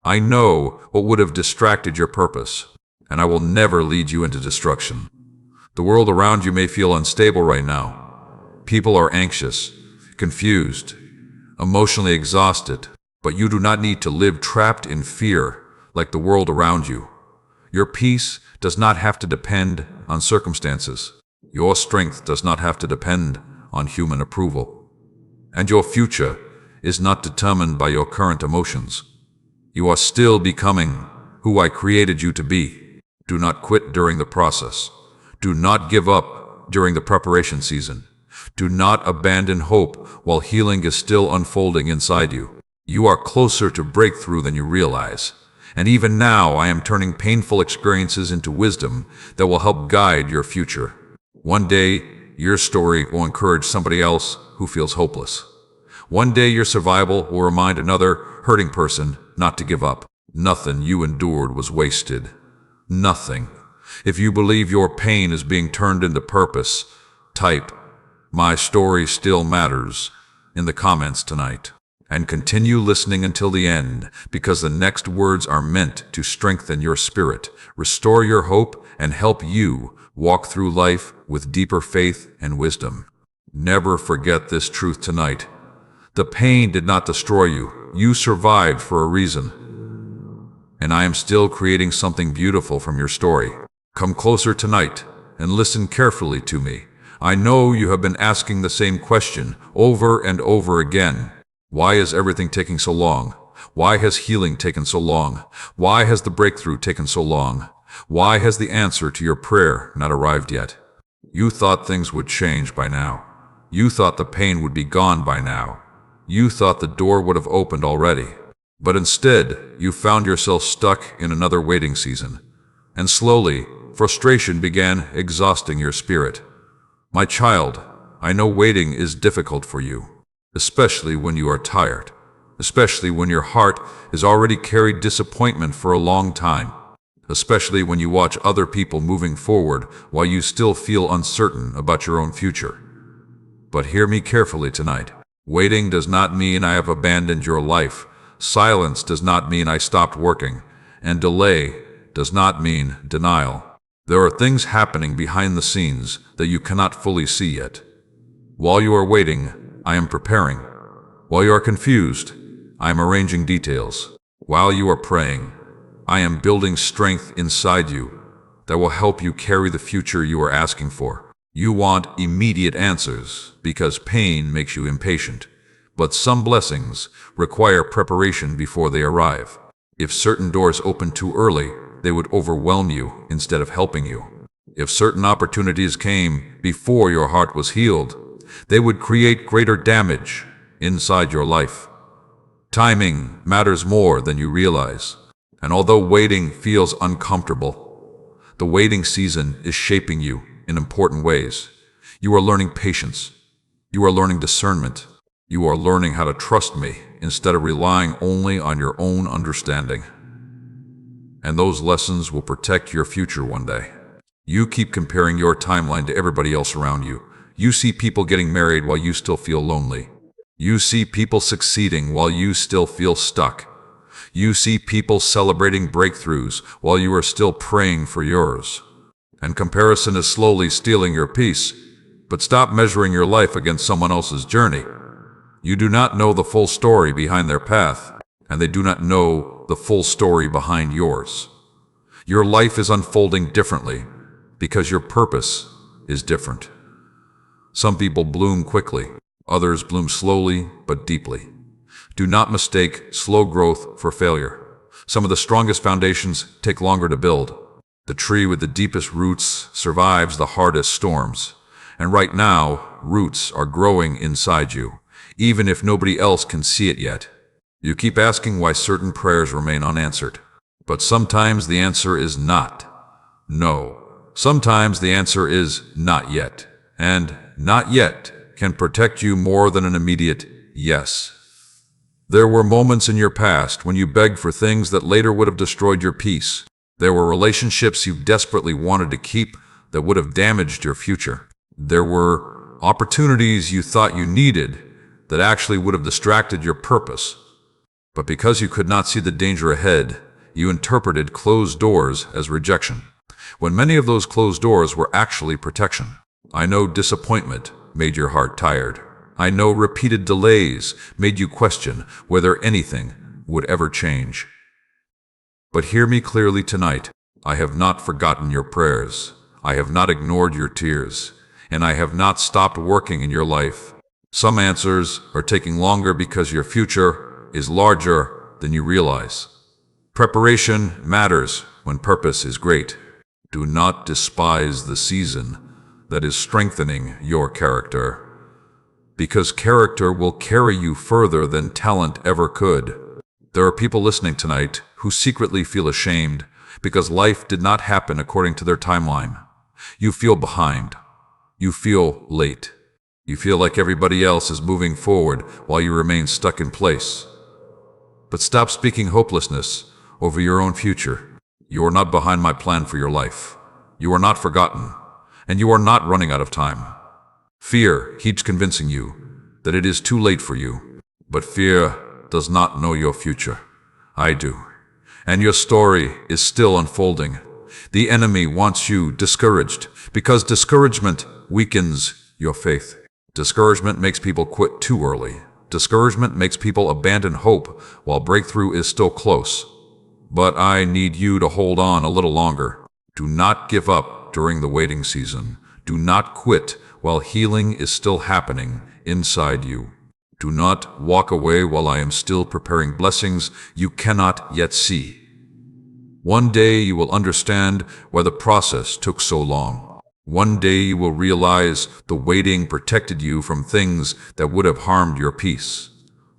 [SPEAKER 1] I know what would have distracted your purpose, and I will never lead you into destruction. The world around you may feel unstable right now. People are anxious, confused, emotionally exhausted, but you do not need to live trapped in fear like the world around you. Your peace does not have to depend on circumstances. Your strength does not have to depend on human approval. And your future is not determined by your current emotions. You are still becoming who I created you to be. Do not quit during the process. Do not give up during the preparation season. Do not abandon hope while healing is still unfolding inside you. You are closer to breakthrough than you realize. And even now, I am turning painful experiences into wisdom that will help guide your future. One day, your story will encourage somebody else who feels hopeless. One day, your survival will remind another hurting person not to give up. Nothing you endured was wasted. Nothing. If you believe your pain is being turned into purpose, type, "My story still matters," in the comments tonight. And continue listening until the end, because the next words are meant to strengthen your spirit, restore your hope, and help you walk through life with deeper faith and wisdom. Never forget this truth tonight. The pain did not destroy you. You survived for a reason. And I am still creating something beautiful from your story. Come closer tonight and listen carefully to me. I know you have been asking the same question over and over again. Why is everything taking so long? Why has healing taken so long? Why has the breakthrough taken so long? Why has the answer to your prayer not arrived yet? You thought things would change by now. You thought the pain would be gone by now. You thought the door would have opened already. But instead, you found yourself stuck in another waiting season. And slowly, frustration began exhausting your spirit. My child, I know waiting is difficult for you. Especially when you are tired, especially when your heart has already carried disappointment for a long time, especially when you watch other people moving forward while you still feel uncertain about your own future. But hear me carefully tonight. Waiting does not mean I have abandoned your life. Silence does not mean I stopped working. And delay does not mean denial. There are things happening behind the scenes that you cannot fully see yet. While you are waiting, I am preparing. While you are confused, I am arranging details. While you are praying, I am building strength inside you that will help you carry the future you are asking for. You want immediate answers because pain makes you impatient. But some blessings require preparation before they arrive. If certain doors open too early, they would overwhelm you instead of helping you. If certain opportunities came before your heart was healed, they would create greater damage inside your life. Timing matters more than you realize. And although waiting feels uncomfortable, the waiting season is shaping you in important ways. You are learning patience. You are learning discernment. You are learning how to trust me instead of relying only on your own understanding. And those lessons will protect your future one day. You keep comparing your timeline to everybody else around you. You see people getting married while you still feel lonely. You see people succeeding while you still feel stuck. You see people celebrating breakthroughs while you are still praying for yours. And comparison is slowly stealing your peace. But stop measuring your life against someone else's journey. You do not know the full story behind their path, and they do not know the full story behind yours. Your life is unfolding differently, because your purpose is different. Some people bloom quickly, others bloom slowly but deeply. Do not mistake slow growth for failure. Some of the strongest foundations take longer to build. The tree with the deepest roots survives the hardest storms. And right now, roots are growing inside you, even if nobody else can see it yet. You keep asking why certain prayers remain unanswered. But sometimes the answer is not. No. Sometimes the answer is not yet. And not yet can protect you more than an immediate yes. There were moments in your past when you begged for things that later would have destroyed your peace. There were relationships you desperately wanted to keep that would have damaged your future. There were opportunities you thought you needed that actually would have distracted your purpose. But because you could not see the danger ahead, you interpreted closed doors as rejection, when many of those closed doors were actually protection. I know disappointment made your heart tired. I know repeated delays made you question whether anything would ever change. But hear me clearly tonight. I have not forgotten your prayers. I have not ignored your tears. And I have not stopped working in your life. Some answers are taking longer because your future is larger than you realize. Preparation matters when purpose is great. Do not despise the season that is strengthening your character, because character will carry you further than talent ever could. There are people listening tonight who secretly feel ashamed because life did not happen according to their timeline. You feel behind. You feel late. You feel like everybody else is moving forward while you remain stuck in place. But stop speaking hopelessness over your own future. You are not behind my plan for your life. You are not forgotten, and you are not running out of time. Fear keeps convincing you that it is too late for you, but fear does not know your future. I do. And your story is still unfolding. The enemy wants you discouraged because discouragement weakens your faith. Discouragement makes people quit too early. Discouragement makes people abandon hope while breakthrough is still close. But I need you to hold on a little longer. Do not give up during the waiting season. Do not quit while healing is still happening inside you. Do not walk away while I am still preparing blessings you cannot yet see. One day you will understand why the process took so long. One day you will realize the waiting protected you from things that would have harmed your peace.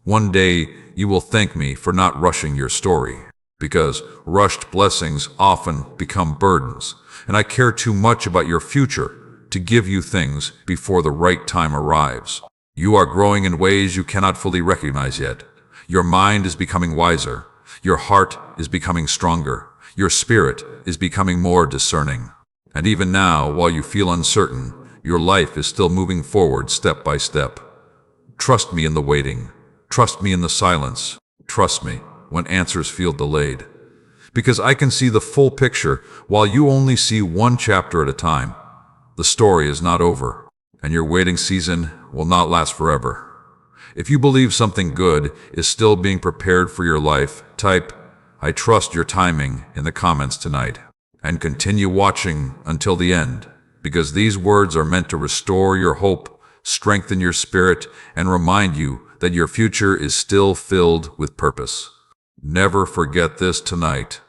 [SPEAKER 1] One day you will thank me for not rushing your story, because rushed blessings often become burdens, and I care too much about your future to give you things before the right time arrives. You are growing in ways you cannot fully recognize yet. Your mind is becoming wiser. Your heart is becoming stronger. Your spirit is becoming more discerning. And even now, while you feel uncertain, your life is still moving forward step by step. Trust me in the waiting. Trust me in the silence. Trust me when answers feel delayed. Because I can see the full picture while you only see one chapter at a time. The story is not over, and your waiting season will not last forever. If you believe something good is still being prepared for your life, type, "I trust your timing" in the comments tonight. And continue watching until the end, because these words are meant to restore your hope, strengthen your spirit, and remind you that your future is still filled with purpose. Never forget this tonight.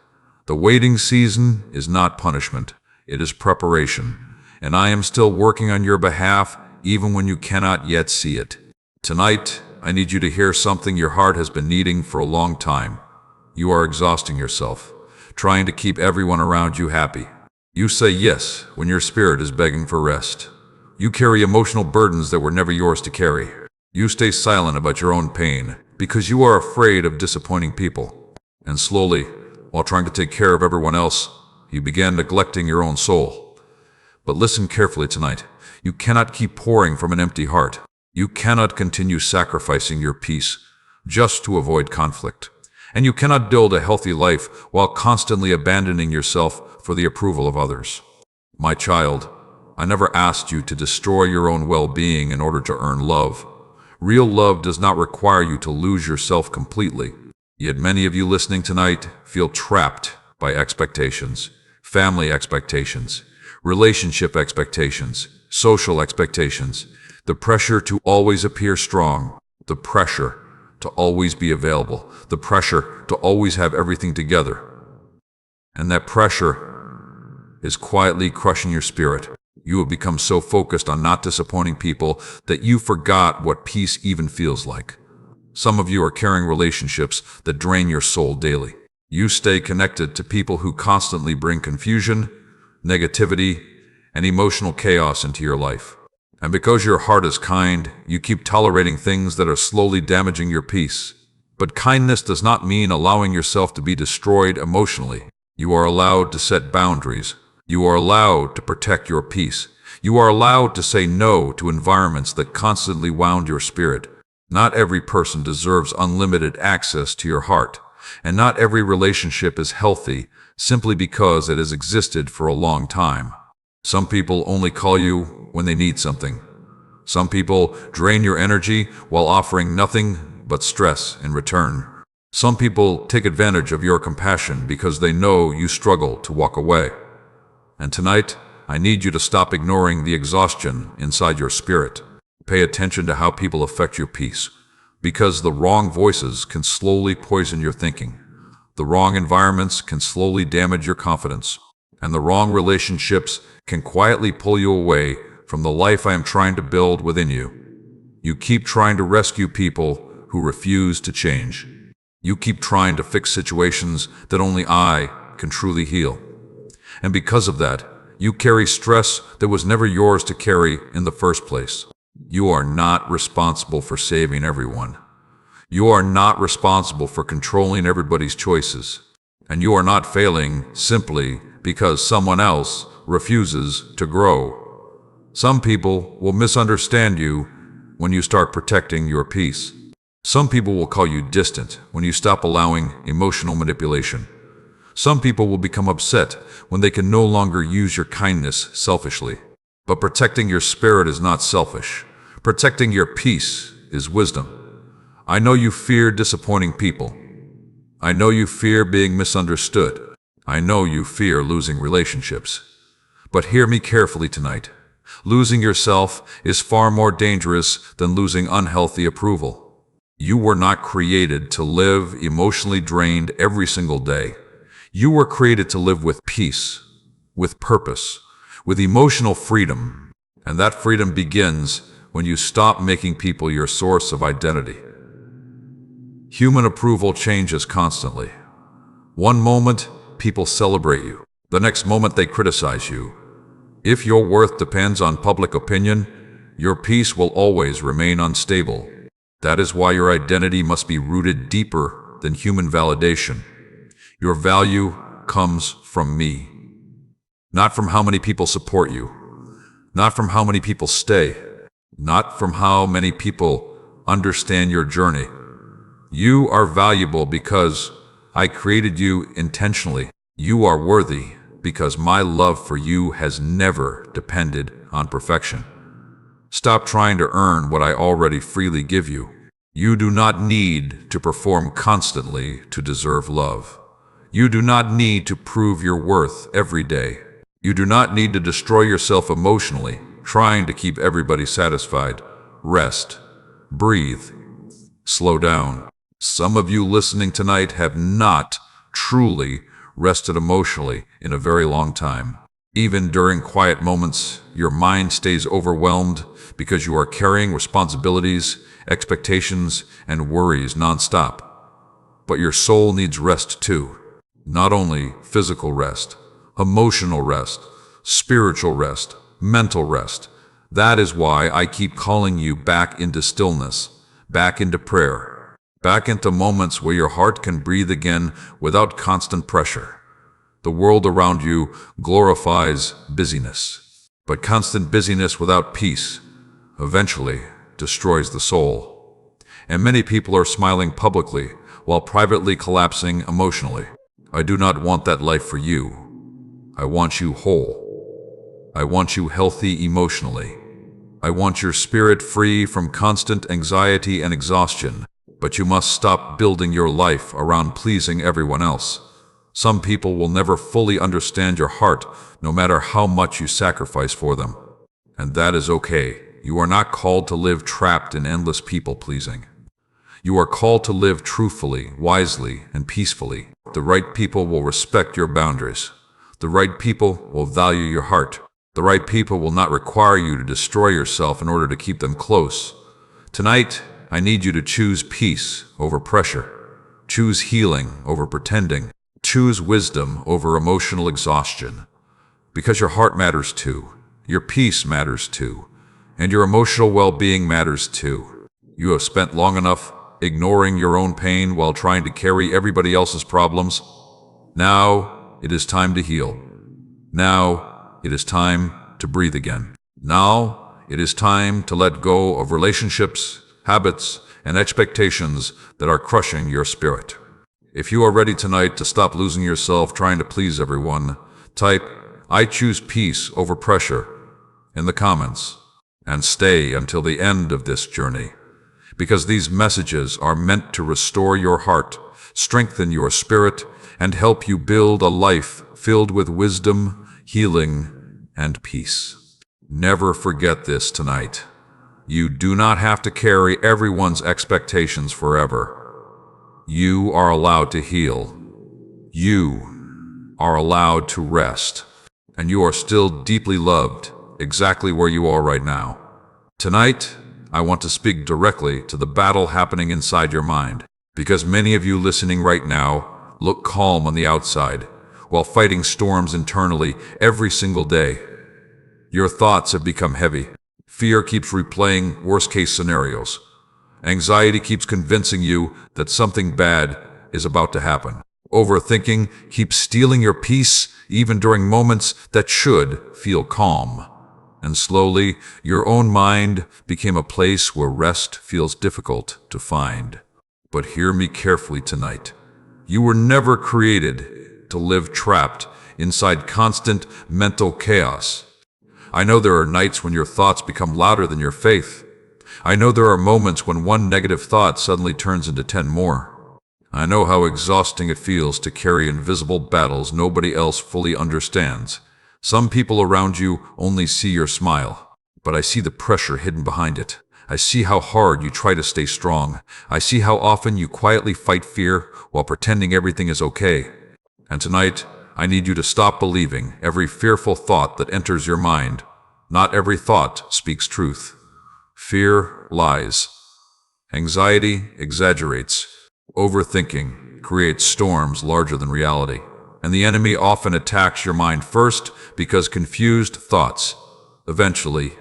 [SPEAKER 1] The waiting season is not punishment, it is preparation. And I am still working on your behalf even when you cannot yet see it. Tonight, I need you to hear something your heart has been needing for a long time. You are exhausting yourself, trying to keep everyone around you happy. You say yes when your spirit is begging for rest. You carry emotional burdens that were never yours to carry. You stay silent about your own pain because you are afraid of disappointing people. And slowly, while trying to take care of everyone else, you began neglecting your own soul. But listen carefully tonight. You cannot keep pouring from an empty heart. You cannot continue sacrificing your peace just to avoid conflict. And you cannot build a healthy life while constantly abandoning yourself for the approval of others. My child, I never asked you to destroy your own well-being in order to earn love. Real love does not require you to lose yourself completely. Yet many of you listening tonight feel trapped by expectations, family expectations, Relationship expectations, social expectations, the pressure to always appear strong, the pressure to always be available, the pressure to always have everything together. And that pressure is quietly crushing your spirit. You have become so focused on not disappointing people that you forgot what peace even feels like. Some of you are carrying relationships that drain your soul daily. You stay connected to people who constantly bring confusion, negativity, and emotional chaos into your life. And because your heart is kind, you keep tolerating things that are slowly damaging your peace. But kindness does not mean allowing yourself to be destroyed emotionally. You are allowed to set boundaries. You are allowed to protect your peace. You are allowed to say no to environments that constantly wound your spirit. Not every person deserves unlimited access to your heart, and not every relationship is healthy simply because it has existed for a long time. Some people only call you when they need something. Some people drain your energy while offering nothing but stress in return. Some people take advantage of your compassion because they know you struggle to walk away. And tonight, I need you to stop ignoring the exhaustion inside your spirit. Pay attention to how people affect your peace, because the wrong voices can slowly poison your thinking. The wrong environments can slowly damage your confidence, and the wrong relationships can quietly pull you away from the life I am trying to build within you. You keep trying to rescue people who refuse to change. You keep trying to fix situations that only I can truly heal. And because of that, you carry stress that was never yours to carry in the first place. You are not responsible for saving everyone. You are not responsible for controlling everybody's choices. And you are not failing simply because someone else refuses to grow. Some people will misunderstand you when you start protecting your peace. Some people will call you distant when you stop allowing emotional manipulation. Some people will become upset when they can no longer use your kindness selfishly. But protecting your spirit is not selfish. Protecting your peace is wisdom. I know you fear disappointing people. I know you fear being misunderstood. I know you fear losing relationships. But hear me carefully tonight. Losing yourself is far more dangerous than losing unhealthy approval. You were not created to live emotionally drained every single day. You were created to live with peace, with purpose, with emotional freedom. And that freedom begins when you stop making people your source of identity. Human approval changes constantly. One moment, people celebrate you. The next moment, they criticize you. If your worth depends on public opinion, your peace will always remain unstable. That is why your identity must be rooted deeper than human validation. Your value comes from me, not from how many people support you, not from how many people stay, not from how many people understand your journey. You are valuable because I created you intentionally. You are worthy because my love for you has never depended on perfection. Stop trying to earn what I already freely give you. You do not need to perform constantly to deserve love. You do not need to prove your worth every day. You do not need to destroy yourself emotionally, trying to keep everybody satisfied. Rest. Breathe. Slow down. Some of you listening tonight have not truly rested emotionally in a very long time. Even during quiet moments, your mind stays overwhelmed because you are carrying responsibilities, expectations, and worries nonstop. But your soul needs rest too. Not only physical rest, emotional rest, spiritual rest, mental rest. That is why I keep calling you back into stillness, back into prayer, back into moments where your heart can breathe again without constant pressure. The world around you glorifies busyness, but constant busyness without peace eventually destroys the soul. And many people are smiling publicly while privately collapsing emotionally. I do not want that life for you. I want you whole. I want you healthy emotionally. I want your spirit free from constant anxiety and exhaustion. But you must stop building your life around pleasing everyone else. Some people will never fully understand your heart, no matter how much you sacrifice for them. And that is okay. You are not called to live trapped in endless people-pleasing. You are called to live truthfully, wisely, and peacefully. The right people will respect your boundaries. The right people will value your heart. The right people will not require you to destroy yourself in order to keep them close. Tonight, I need you to choose peace over pressure. Choose healing over pretending. Choose wisdom over emotional exhaustion. Because your heart matters too. Your peace matters too. And your emotional well-being matters too. You have spent long enough ignoring your own pain while trying to carry everybody else's problems. Now it is time to heal. Now it is time to breathe again. Now it is time to let go of relationships, habits, and expectations that are crushing your spirit. If you are ready tonight to stop losing yourself trying to please everyone, type "I choose peace over pressure" in the comments and stay until the end of this journey. Because these messages are meant to restore your heart, strengthen your spirit, and help you build a life filled with wisdom, healing, and peace. Never forget this tonight. You do not have to carry everyone's expectations forever. You are allowed to heal. You are allowed to rest. And you are still deeply loved, exactly where you are right now. Tonight, I want to speak directly to the battle happening inside your mind, because many of you listening right now look calm on the outside, while fighting storms internally every single day. Your thoughts have become heavy. Fear keeps replaying worst-case scenarios. Anxiety keeps convincing you that something bad is about to happen. Overthinking keeps stealing your peace even during moments that should feel calm. And slowly, your own mind became a place where rest feels difficult to find. But hear me carefully tonight. You were never created to live trapped inside constant mental chaos. I know there are nights when your thoughts become louder than your faith. I know there are moments when one negative thought suddenly turns into 10 more. I know how exhausting it feels to carry invisible battles nobody else fully understands. Some people around you only see your smile, but I see the pressure hidden behind it. I see how hard you try to stay strong. I see how often you quietly fight fear while pretending everything is okay. And tonight, I need you to stop believing every fearful thought that enters your mind. Not every thought speaks truth. Fear lies. Anxiety exaggerates. Overthinking creates storms larger than reality. And the enemy often attacks your mind first because confused thoughts eventually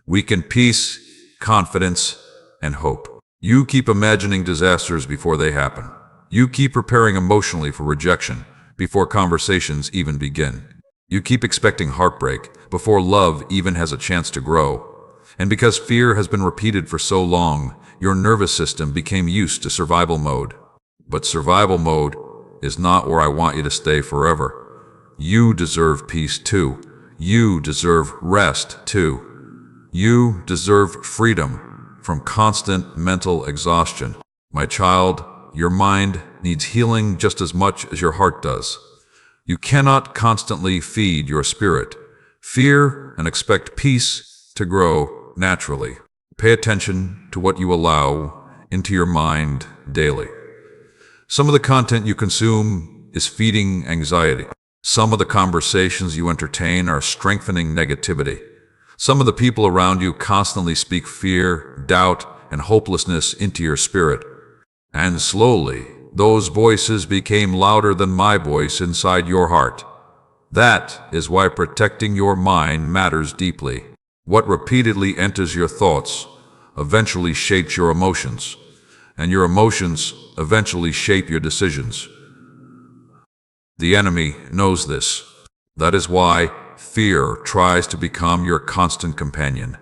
[SPEAKER 1] weaken peace, confidence, and hope. You keep imagining disasters before they happen. You keep preparing emotionally for rejection before conversations even begin. You keep expecting heartbreak before love even has a chance to grow. And because fear has been repeated for so long, your nervous system became used to survival mode. But survival mode is not where I want you to stay forever. You deserve peace too. You deserve rest too. You deserve freedom from constant mental exhaustion. My child, your mind needs healing just as much as your heart does. You cannot constantly feed your spirit fear and expect peace to grow naturally. Pay attention to what you allow into your mind daily. Some of the content you consume is feeding anxiety. Some of the conversations you entertain are strengthening negativity. Some of the people around you constantly speak fear, doubt, and hopelessness into your spirit. And slowly, those voices became louder than my voice inside your heart. That is why protecting your mind matters deeply. What repeatedly enters your thoughts eventually shapes your emotions, and your emotions eventually shape your decisions. The enemy knows this. That is why fear tries to become your constant companion,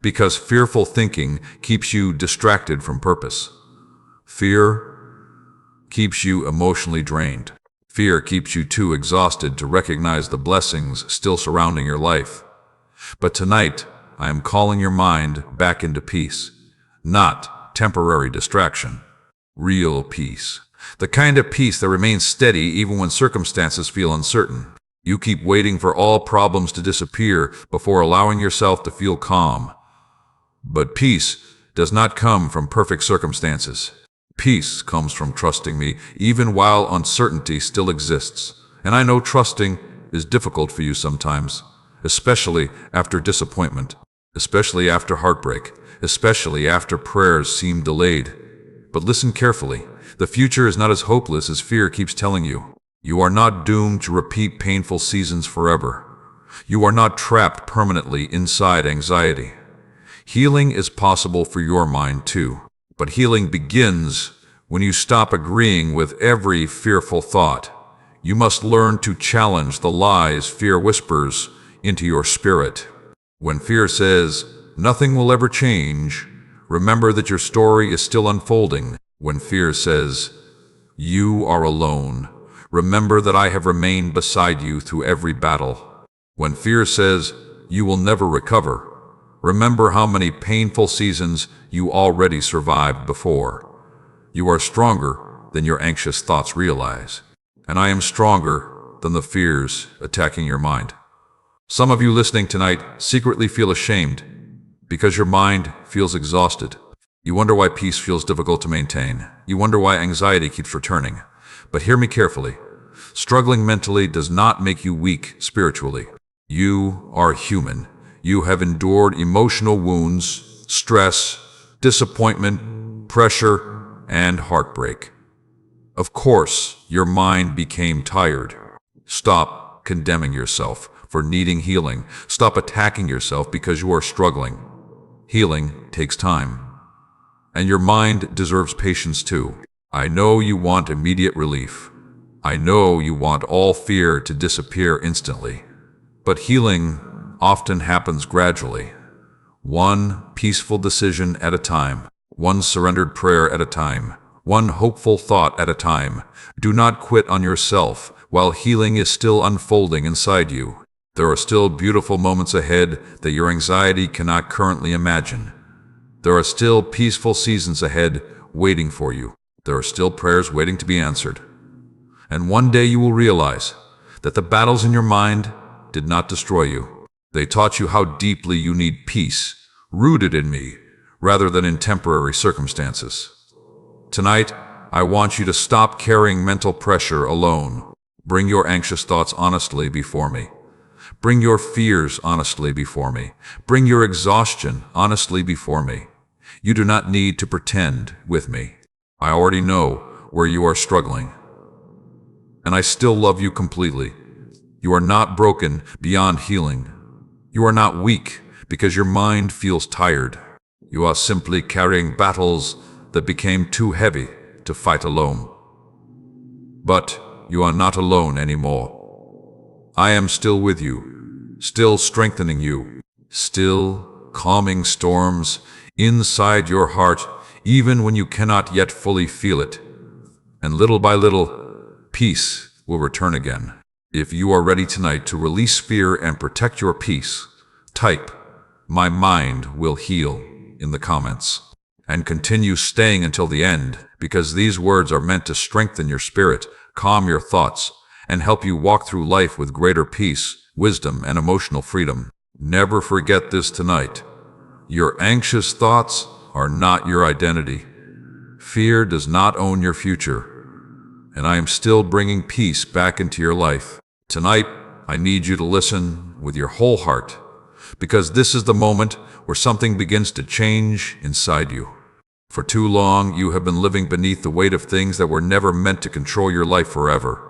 [SPEAKER 1] because fearful thinking keeps you distracted from purpose. Fear keeps you emotionally drained. Fear keeps you too exhausted to recognize the blessings still surrounding your life. But tonight, I am calling your mind back into peace, not temporary distraction, real peace. The kind of peace that remains steady even when circumstances feel uncertain. You keep waiting for all problems to disappear before allowing yourself to feel calm. But peace does not come from perfect circumstances. Peace comes from trusting me even while uncertainty still exists. And I know trusting is difficult for you sometimes, especially after disappointment, especially after heartbreak, especially after prayers seem delayed. But listen carefully. The future is not as hopeless as fear keeps telling you. You are not doomed to repeat painful seasons forever. You are not trapped permanently inside anxiety. Healing is possible for your mind too. But healing begins when you stop agreeing with every fearful thought. You must learn to challenge the lies fear whispers into your spirit. When fear says, "Nothing will ever change," remember that your story is still unfolding. When fear says, "You are alone," remember that I have remained beside you through every battle. When fear says, "You will never recover," remember how many painful seasons you already survived before. You are stronger than your anxious thoughts realize. And I am stronger than the fears attacking your mind. Some of you listening tonight secretly feel ashamed because your mind feels exhausted. You wonder why peace feels difficult to maintain. You wonder why anxiety keeps returning. But hear me carefully. Struggling mentally does not make you weak spiritually. You are human. You have endured emotional wounds, stress, disappointment, pressure, and heartbreak. Of course, your mind became tired. Stop condemning yourself for needing healing. Stop attacking yourself because you are struggling. Healing takes time. And your mind deserves patience too. I know you want immediate relief. I know you want all fear to disappear instantly. But healing often happens gradually. One peaceful decision at a time. One surrendered prayer at a time. One hopeful thought at a time. Do not quit on yourself while healing is still unfolding inside you. There are still beautiful moments ahead that your anxiety cannot currently imagine. There are still peaceful seasons ahead waiting for you. There are still prayers waiting to be answered. And one day you will realize that the battles in your mind did not destroy you. They taught you how deeply you need peace, rooted in me, rather than in temporary circumstances. Tonight, I want you to stop carrying mental pressure alone. Bring your anxious thoughts honestly before me. Bring your fears honestly before me. Bring your exhaustion honestly before me. You do not need to pretend with me. I already know where you are struggling. And I still love you completely. You are not broken beyond healing. You are not weak because your mind feels tired. You are simply carrying battles that became too heavy to fight alone. But you are not alone anymore. I am still with you, still strengthening you, still calming storms inside your heart, even when you cannot yet fully feel it. And little by little, peace will return again. If you are ready tonight to release fear and protect your peace, type, "My mind will heal," in the comments. And continue staying until the end, because these words are meant to strengthen your spirit, calm your thoughts, and help you walk through life with greater peace, wisdom, and emotional freedom. Never forget this tonight. Your anxious thoughts are not your identity. Fear does not own your future. And I am still bringing peace back into your life. Tonight, I need you to listen with your whole heart, because this is the moment where something begins to change inside you. For too long, you have been living beneath the weight of things that were never meant to control your life forever.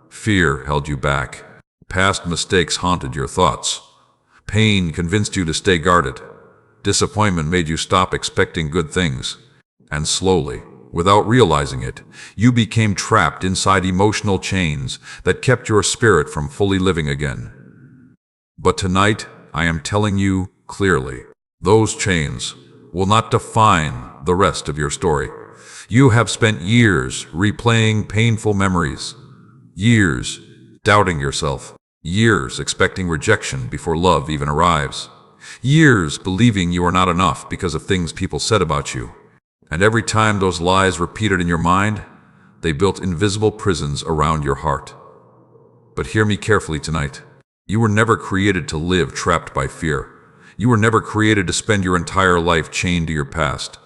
[SPEAKER 1] Fear held you back. Past mistakes haunted your thoughts. Pain convinced you to stay guarded. Disappointment made you stop expecting good things. And slowly, without realizing it, you became trapped inside emotional chains that kept your spirit from fully living again. But tonight, I am telling you clearly, those chains will not define the rest of your story. You have spent years replaying painful memories, years doubting yourself, years expecting rejection before love even arrives, years believing you are not enough because of things people said about you. And every time those lies repeated in your mind, They built invisible prisons around your heart. But hear me carefully tonight. You were never created to live trapped by fear. You were never created to spend your entire life chained to your past.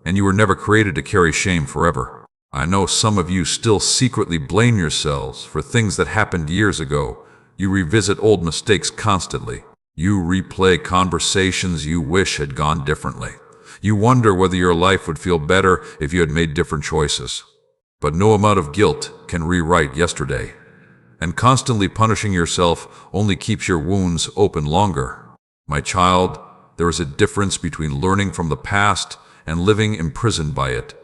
[SPEAKER 1] And you were never created to carry shame forever. I know some of you still secretly blame yourselves for things that happened years ago. You revisit old mistakes constantly. You replay conversations you wish had gone differently. You wonder whether your life would feel better if you had made different choices. But no amount of guilt can rewrite yesterday. And constantly punishing yourself only keeps your wounds open longer. My child, there is a difference between learning from the past and living imprisoned by it.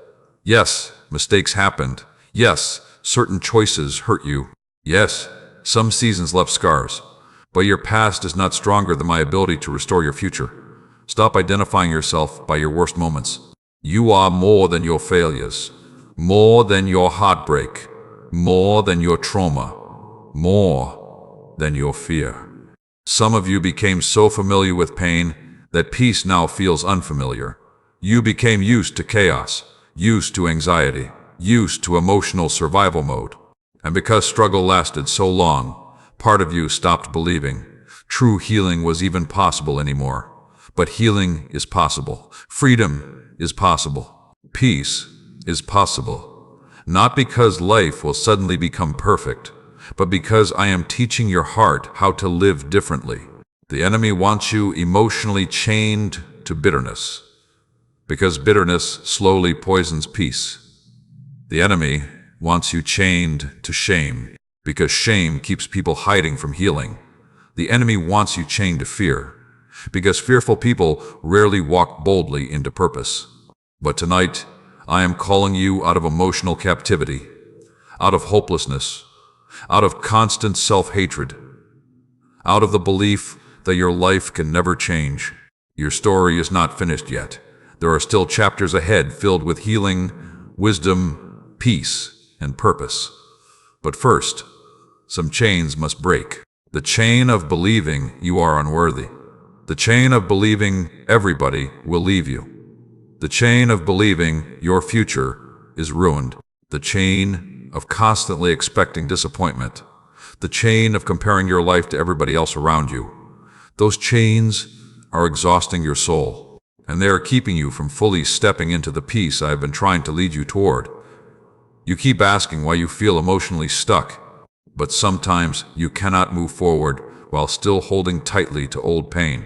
[SPEAKER 1] Yes, mistakes happened. Yes, certain choices hurt you. Yes, some seasons left scars. But your past is not stronger than my ability to restore your future. Stop identifying yourself by your worst moments. You are more than your failures, more than your heartbreak, more than your trauma, more than your fear. Some of you became so familiar with pain that peace now feels unfamiliar. You became used to chaos, used to anxiety, used to emotional survival mode. And because struggle lasted so long, part of you stopped believing true healing was even possible anymore. But healing is possible. Freedom is possible. Peace is possible. Not because life will suddenly become perfect, but because I am teaching your heart how to live differently. The enemy wants you emotionally chained to bitterness, because bitterness slowly poisons peace. The enemy wants you chained to shame, because shame keeps people hiding from healing. The enemy wants you chained to fear, because fearful people rarely walk boldly into purpose. But tonight, I am calling you out of emotional captivity, out of hopelessness, out of constant self-hatred, out of the belief that your life can never change. Your story is not finished yet. There are still chapters ahead filled with healing, wisdom, peace, and purpose. But first, some chains must break. The chain of believing you are unworthy. The chain of believing everybody will leave you. The chain of believing your future is ruined. The chain of constantly expecting disappointment. The chain of comparing your life to everybody else around you. Those chains are exhausting your soul, and they are keeping you from fully stepping into the peace I have been trying to lead you toward. You keep asking why you feel emotionally stuck, but sometimes you cannot move forward while still holding tightly to old pain.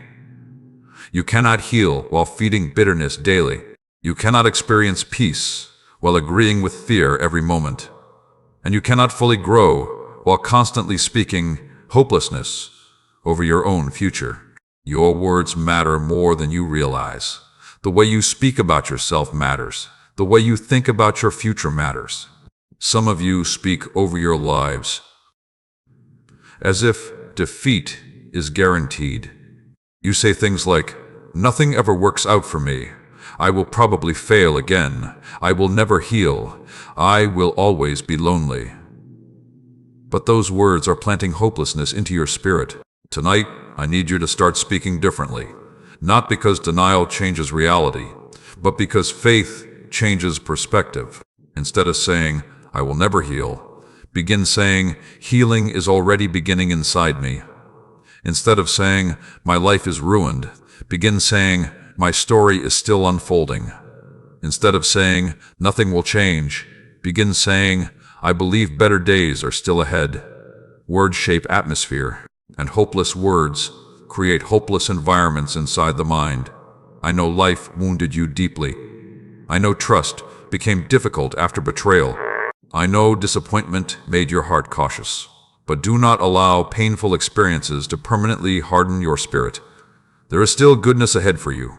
[SPEAKER 1] You cannot heal while feeding bitterness daily. You cannot experience peace while agreeing with fear every moment. And you cannot fully grow while constantly speaking hopelessness over your own future. Your words matter more than you realize. The way you speak about yourself matters. The way you think about your future matters. Some of you speak over your lives as if defeat is guaranteed. You say things like, "Nothing ever works out for me. I will probably fail again. I will never heal. I will always be lonely." But those words are planting hopelessness into your spirit. Tonight, I need you to start speaking differently. Not because denial changes reality, but because faith changes perspective. Instead of saying, "I will never heal," begin saying, "Healing is already beginning inside me." Instead of saying, "My life is ruined," begin saying, "My story is still unfolding." Instead of saying, "Nothing will change," begin saying, "I believe better days are still ahead." Words shape atmosphere, and hopeless words create hopeless environments inside the mind. I know life wounded you deeply. I know trust became difficult after betrayal. I know disappointment made your heart cautious. But do not allow painful experiences to permanently harden your spirit. There is still goodness ahead for you.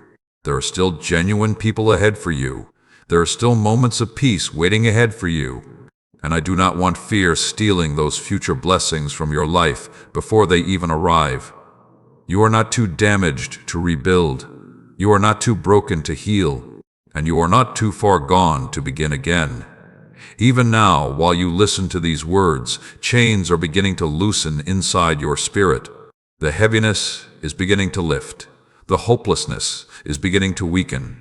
[SPEAKER 1] There are still genuine people ahead for you. There are still moments of peace waiting ahead for you. And I do not want fear stealing those future blessings from your life before they even arrive. You are not too damaged to rebuild. You are not too broken to heal. And you are not too far gone to begin again. Even now, while you listen to these words, chains are beginning to loosen inside your spirit. The heaviness is beginning to lift. The hopelessness is beginning to weaken.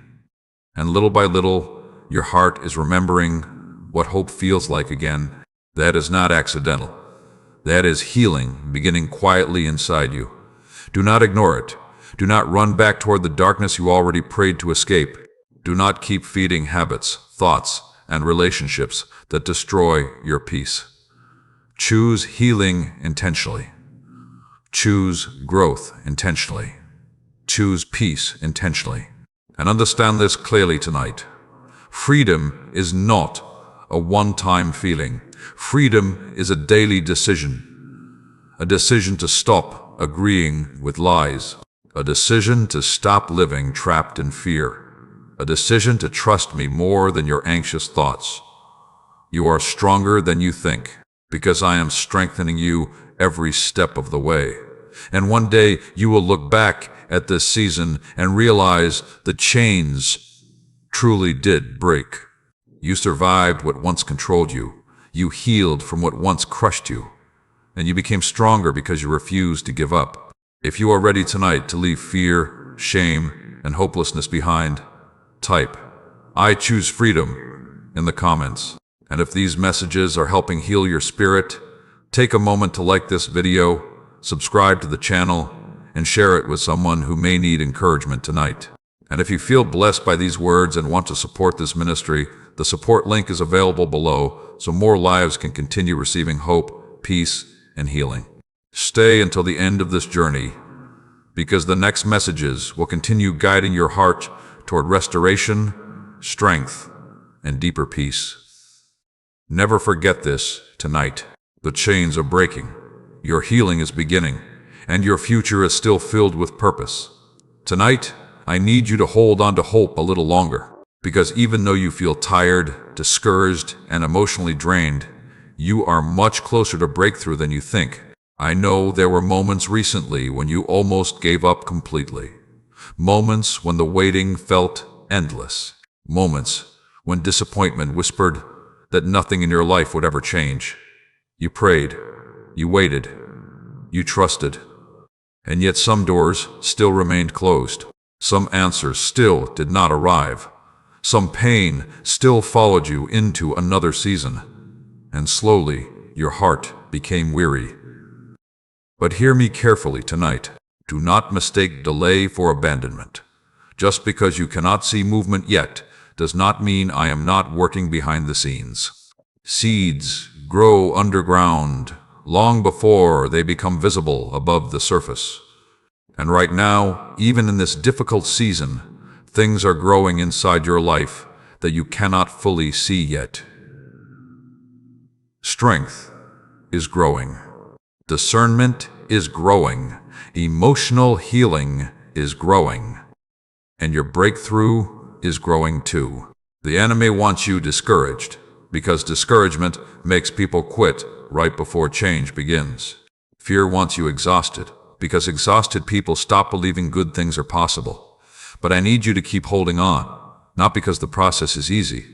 [SPEAKER 1] And little by little, your heart is remembering what hope feels like again. That is not accidental. That is healing beginning quietly inside you. Do not ignore it. Do not run back toward the darkness you already prayed to escape. Do not keep feeding habits, thoughts, and relationships that destroy your peace. Choose healing intentionally. Choose growth intentionally. Choose peace intentionally. And understand this clearly tonight. Freedom is not a one-time feeling. Freedom is a daily decision. A decision to stop agreeing with lies. A decision to stop living trapped in fear. A decision to trust me more than your anxious thoughts. You are stronger than you think, because I am strengthening you every step of the way. And one day you will look back at this season and realize the chains truly did break. You survived what once controlled you. You healed from what once crushed you. And you became stronger because you refused to give up. If you are ready tonight to leave fear, shame, and hopelessness behind, type, "I choose freedom," in the comments. And if these messages are helping heal your spirit, take a moment to like this video, subscribe to the channel, and share it with someone who may need encouragement tonight. And if you feel blessed by these words and want to support this ministry, the support link is available below so more lives can continue receiving hope, peace, and healing. Stay until the end of this journey, because the next messages will continue guiding your heart toward restoration, strength, and deeper peace. Never forget this tonight. The chains are breaking, your healing is beginning, and your future is still filled with purpose. Tonight, I need you to hold on to hope a little longer, because even though you feel tired, discouraged, and emotionally drained, you are much closer to breakthrough than you think. I know there were moments recently when you almost gave up completely. Moments when the waiting felt endless. Moments when disappointment whispered that nothing in your life would ever change. You prayed, you waited, you trusted, and yet some doors still remained closed. Some answers still did not arrive. Some pain still followed you into another season. And slowly, your heart became weary. But hear me carefully tonight. Do not mistake delay for abandonment. Just because you cannot see movement yet does not mean I am not working behind the scenes. Seeds grow underground long before they become visible above the surface. And right now, even in this difficult season, things are growing inside your life that you cannot fully see yet. Strength is growing. Discernment is growing. Emotional healing is growing. And your breakthrough is growing too. The enemy wants you discouraged, because discouragement makes people quit right before change begins. Fear wants you exhausted, because exhausted people stop believing good things are possible. But I need you to keep holding on, not because the process is easy,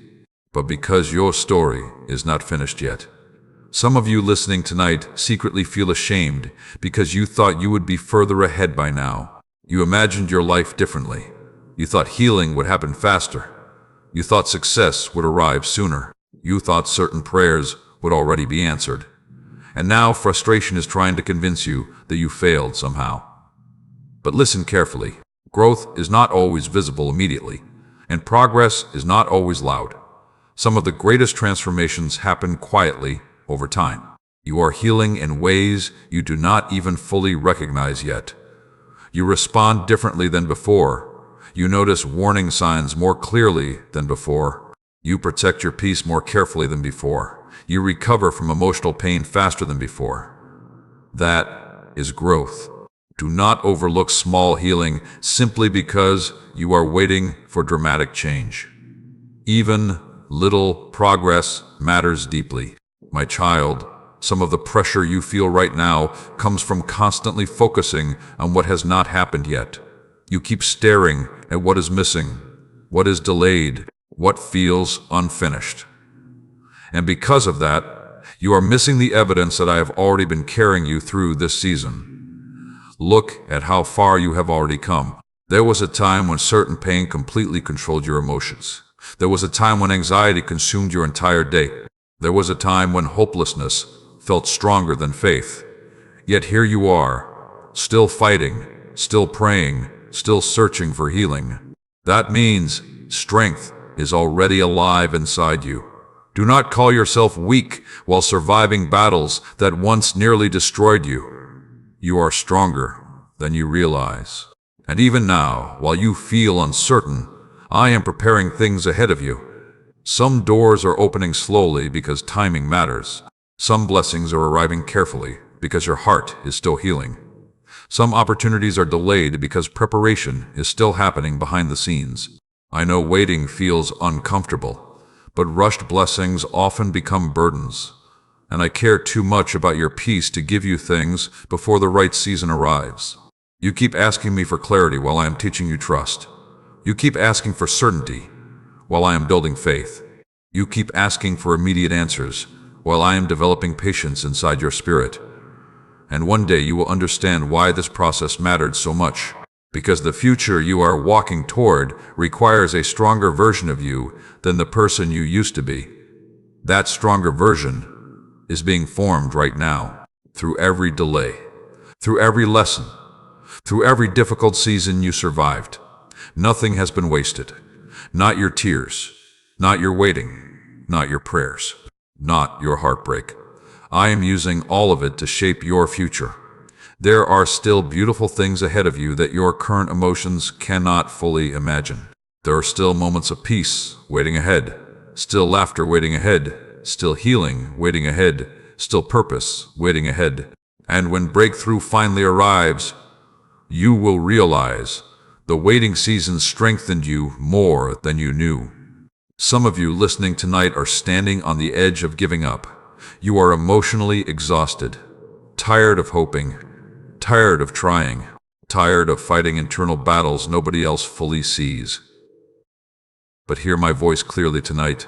[SPEAKER 1] but because your story is not finished yet. Some of you listening tonight secretly feel ashamed because you thought you would be further ahead by now. You imagined your life differently. You thought healing would happen faster. You thought success would arrive sooner. You thought certain prayers would already be answered. And now frustration is trying to convince you that you failed somehow. But listen carefully. Growth is not always visible immediately, and progress is not always loud. Some of the greatest transformations happen quietly over time. You are healing in ways you do not even fully recognize yet. You respond differently than before. You notice warning signs more clearly than before. You protect your peace more carefully than before. You recover from emotional pain faster than before. That is growth. Do not overlook small healing simply because you are waiting for dramatic change. Even little progress matters deeply. My child, some of the pressure you feel right now comes from constantly focusing on what has not happened yet. You keep staring at what is missing, what is delayed, what feels unfinished. And because of that, you are missing the evidence that I have already been carrying you through this season. Look at how far you have already come. There was a time when certain pain completely controlled your emotions. There was a time when anxiety consumed your entire day. There was a time when hopelessness felt stronger than faith. Yet here you are, still fighting, still praying, still searching for healing. That means strength is already alive inside you. Do not call yourself weak while surviving battles that once nearly destroyed you. You are stronger than you realize. And even now, while you feel uncertain, I am preparing things ahead of you. Some doors are opening slowly because timing matters. Some blessings are arriving carefully because your heart is still healing. Some opportunities are delayed because preparation is still happening behind the scenes. I know waiting feels uncomfortable, but rushed blessings often become burdens. And I care too much about your peace to give you things before the right season arrives. You keep asking me for clarity while I am teaching you trust. You keep asking for certainty while I am building faith. You keep asking for immediate answers while I am developing patience inside your spirit. And one day you will understand why this process mattered so much. Because the future you are walking toward requires a stronger version of you than the person you used to be. That stronger version is being formed right now, through every delay, through every lesson, through every difficult season you survived. Nothing has been wasted. Not your tears, not your waiting, not your prayers, not your heartbreak. I am using all of it to shape your future. There are still beautiful things ahead of you that your current emotions cannot fully imagine. There are still moments of peace waiting ahead, still laughter waiting ahead, still healing waiting ahead, still purpose waiting ahead. And when breakthrough finally arrives, you will realize the waiting season strengthened you more than you knew. Some of you listening tonight are standing on the edge of giving up. You are emotionally exhausted, tired of hoping, tired of trying, tired of fighting internal battles nobody else fully sees. But hear my voice clearly tonight.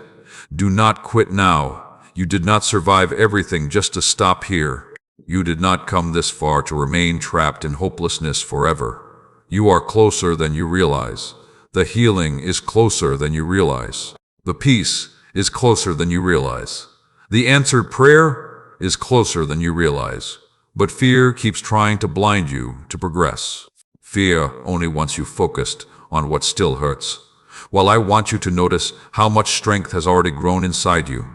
[SPEAKER 1] Do not quit now. You did not survive everything just to stop here. You did not come this far to remain trapped in hopelessness forever. You are closer than you realize. The healing is closer than you realize. The peace is closer than you realize. The answered prayer is closer than you realize. But fear keeps trying to blind you to progress. Fear only wants you focused on what still hurts. While I want you to notice how much strength has already grown inside you.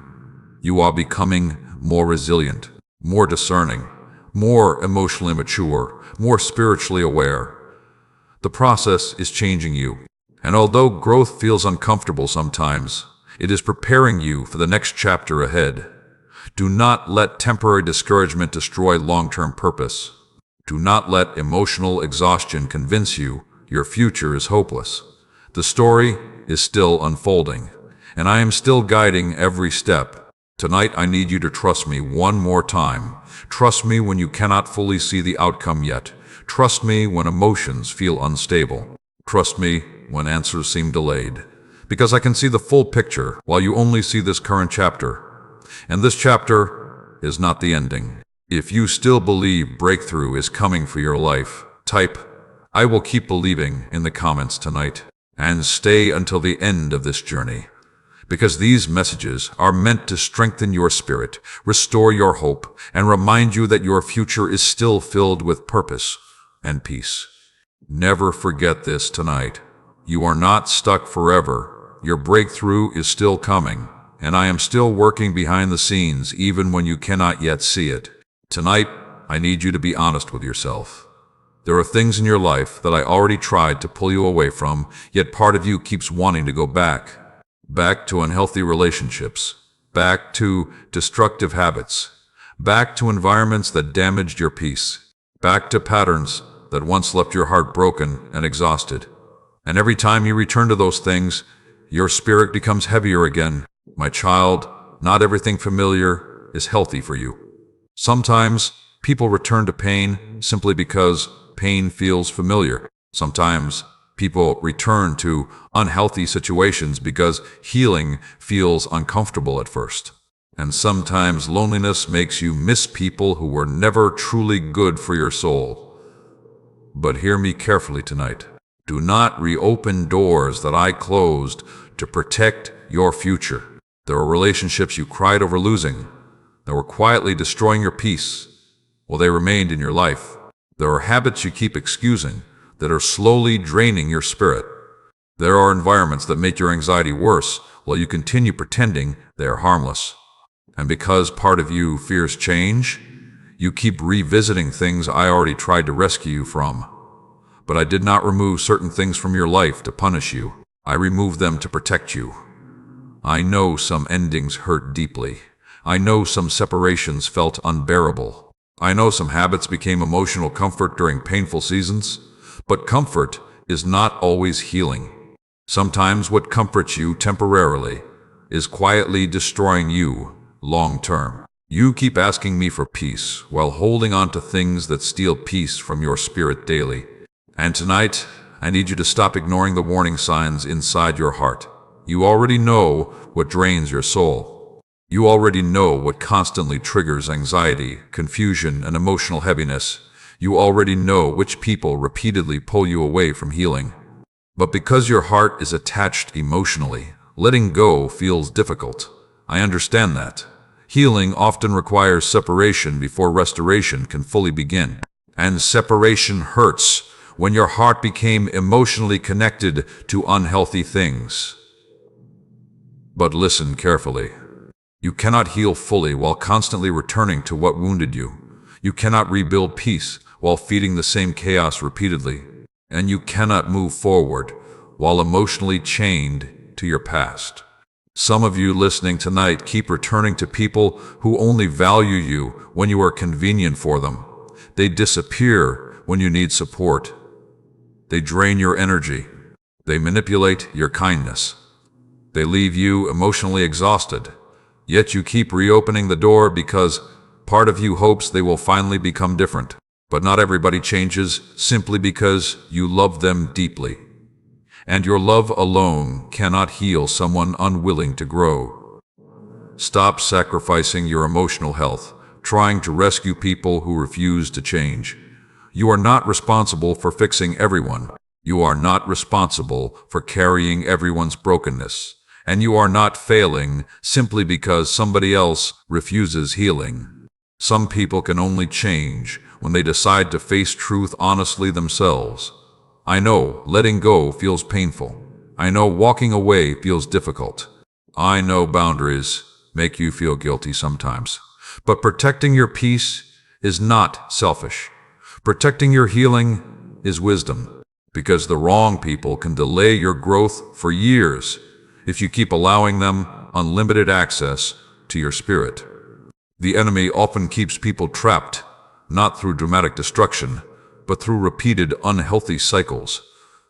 [SPEAKER 1] You are becoming more resilient, more discerning, more emotionally mature, more spiritually aware. The process is changing you. And although growth feels uncomfortable sometimes, it is preparing you for the next chapter ahead. Do not let temporary discouragement destroy long-term purpose. Do not let emotional exhaustion convince you your future is hopeless. The story is still unfolding, and I am still guiding every step. Tonight I need you to trust me one more time. Trust me when you cannot fully see the outcome yet. Trust me when emotions feel unstable. Trust me when answers seem delayed. Because I can see the full picture while you only see this current chapter. And this chapter is not the ending. If you still believe breakthrough is coming for your life, type, "I will keep believing" in the comments tonight. And stay until the end of this journey. Because these messages are meant to strengthen your spirit, restore your hope, and remind you that your future is still filled with purpose and peace. Never forget this tonight. You are not stuck forever. Your breakthrough is still coming, and I am still working behind the scenes even when you cannot yet see it. Tonight, I need you to be honest with yourself. There are things in your life that I already tried to pull you away from, yet part of you keeps wanting to go back. Back to unhealthy relationships, back to destructive habits, back to environments that damaged your peace, back to patterns that once left your heart broken and exhausted. And every time you return to those things, your spirit becomes heavier again. My child, not everything familiar is healthy for you. Sometimes people return to pain simply because pain feels familiar. Sometimes people return to unhealthy situations because healing feels uncomfortable at first. And sometimes loneliness makes you miss people who were never truly good for your soul. But hear me carefully tonight. Do not reopen doors that I closed. to protect your future. There are relationships you cried over losing that were quietly destroying your peace while they remained in your life. There are habits you keep excusing that are slowly draining your spirit. There are environments that make your anxiety worse while you continue pretending they are harmless. And because part of you fears change, you keep revisiting things I already tried to rescue you from. But I did not remove certain things from your life to punish you. I removed them to protect you. I know some endings hurt deeply. I know some separations felt unbearable. I know some habits became emotional comfort during painful seasons, but comfort is not always healing. Sometimes what comforts you temporarily is quietly destroying you long term. You keep asking me for peace while holding on to things that steal peace from your spirit daily. And tonight, I need you to stop ignoring the warning signs inside your heart. You already know what drains your soul. You already know what constantly triggers anxiety, confusion, and emotional heaviness. You already know which people repeatedly pull you away from healing. But because your heart is attached emotionally, letting go feels difficult. I understand that. Healing often requires separation before restoration can fully begin. And separation hurts when your heart became emotionally connected to unhealthy things. But listen carefully. You cannot heal fully while constantly returning to what wounded you. You cannot rebuild peace while feeding the same chaos repeatedly. And you cannot move forward while emotionally chained to your past. Some of you listening tonight keep returning to people who only value you when you are convenient for them. They disappear when you need support. They drain your energy. They manipulate your kindness. They leave you emotionally exhausted. Yet you keep reopening the door because part of you hopes they will finally become different. But not everybody changes simply because you love them deeply. And your love alone cannot heal someone unwilling to grow. Stop sacrificing your emotional health, trying to rescue people who refuse to change. You are not responsible for fixing everyone. You are not responsible for carrying everyone's brokenness. And you are not failing simply because somebody else refuses healing. Some people can only change when they decide to face truth honestly themselves. I know letting go feels painful. I know walking away feels difficult. I know boundaries make you feel guilty sometimes. But protecting your peace is not selfish. Protecting your healing is wisdom, because the wrong people can delay your growth for years if you keep allowing them unlimited access to your spirit. The enemy often keeps people trapped, not through dramatic destruction, but through repeated unhealthy cycles.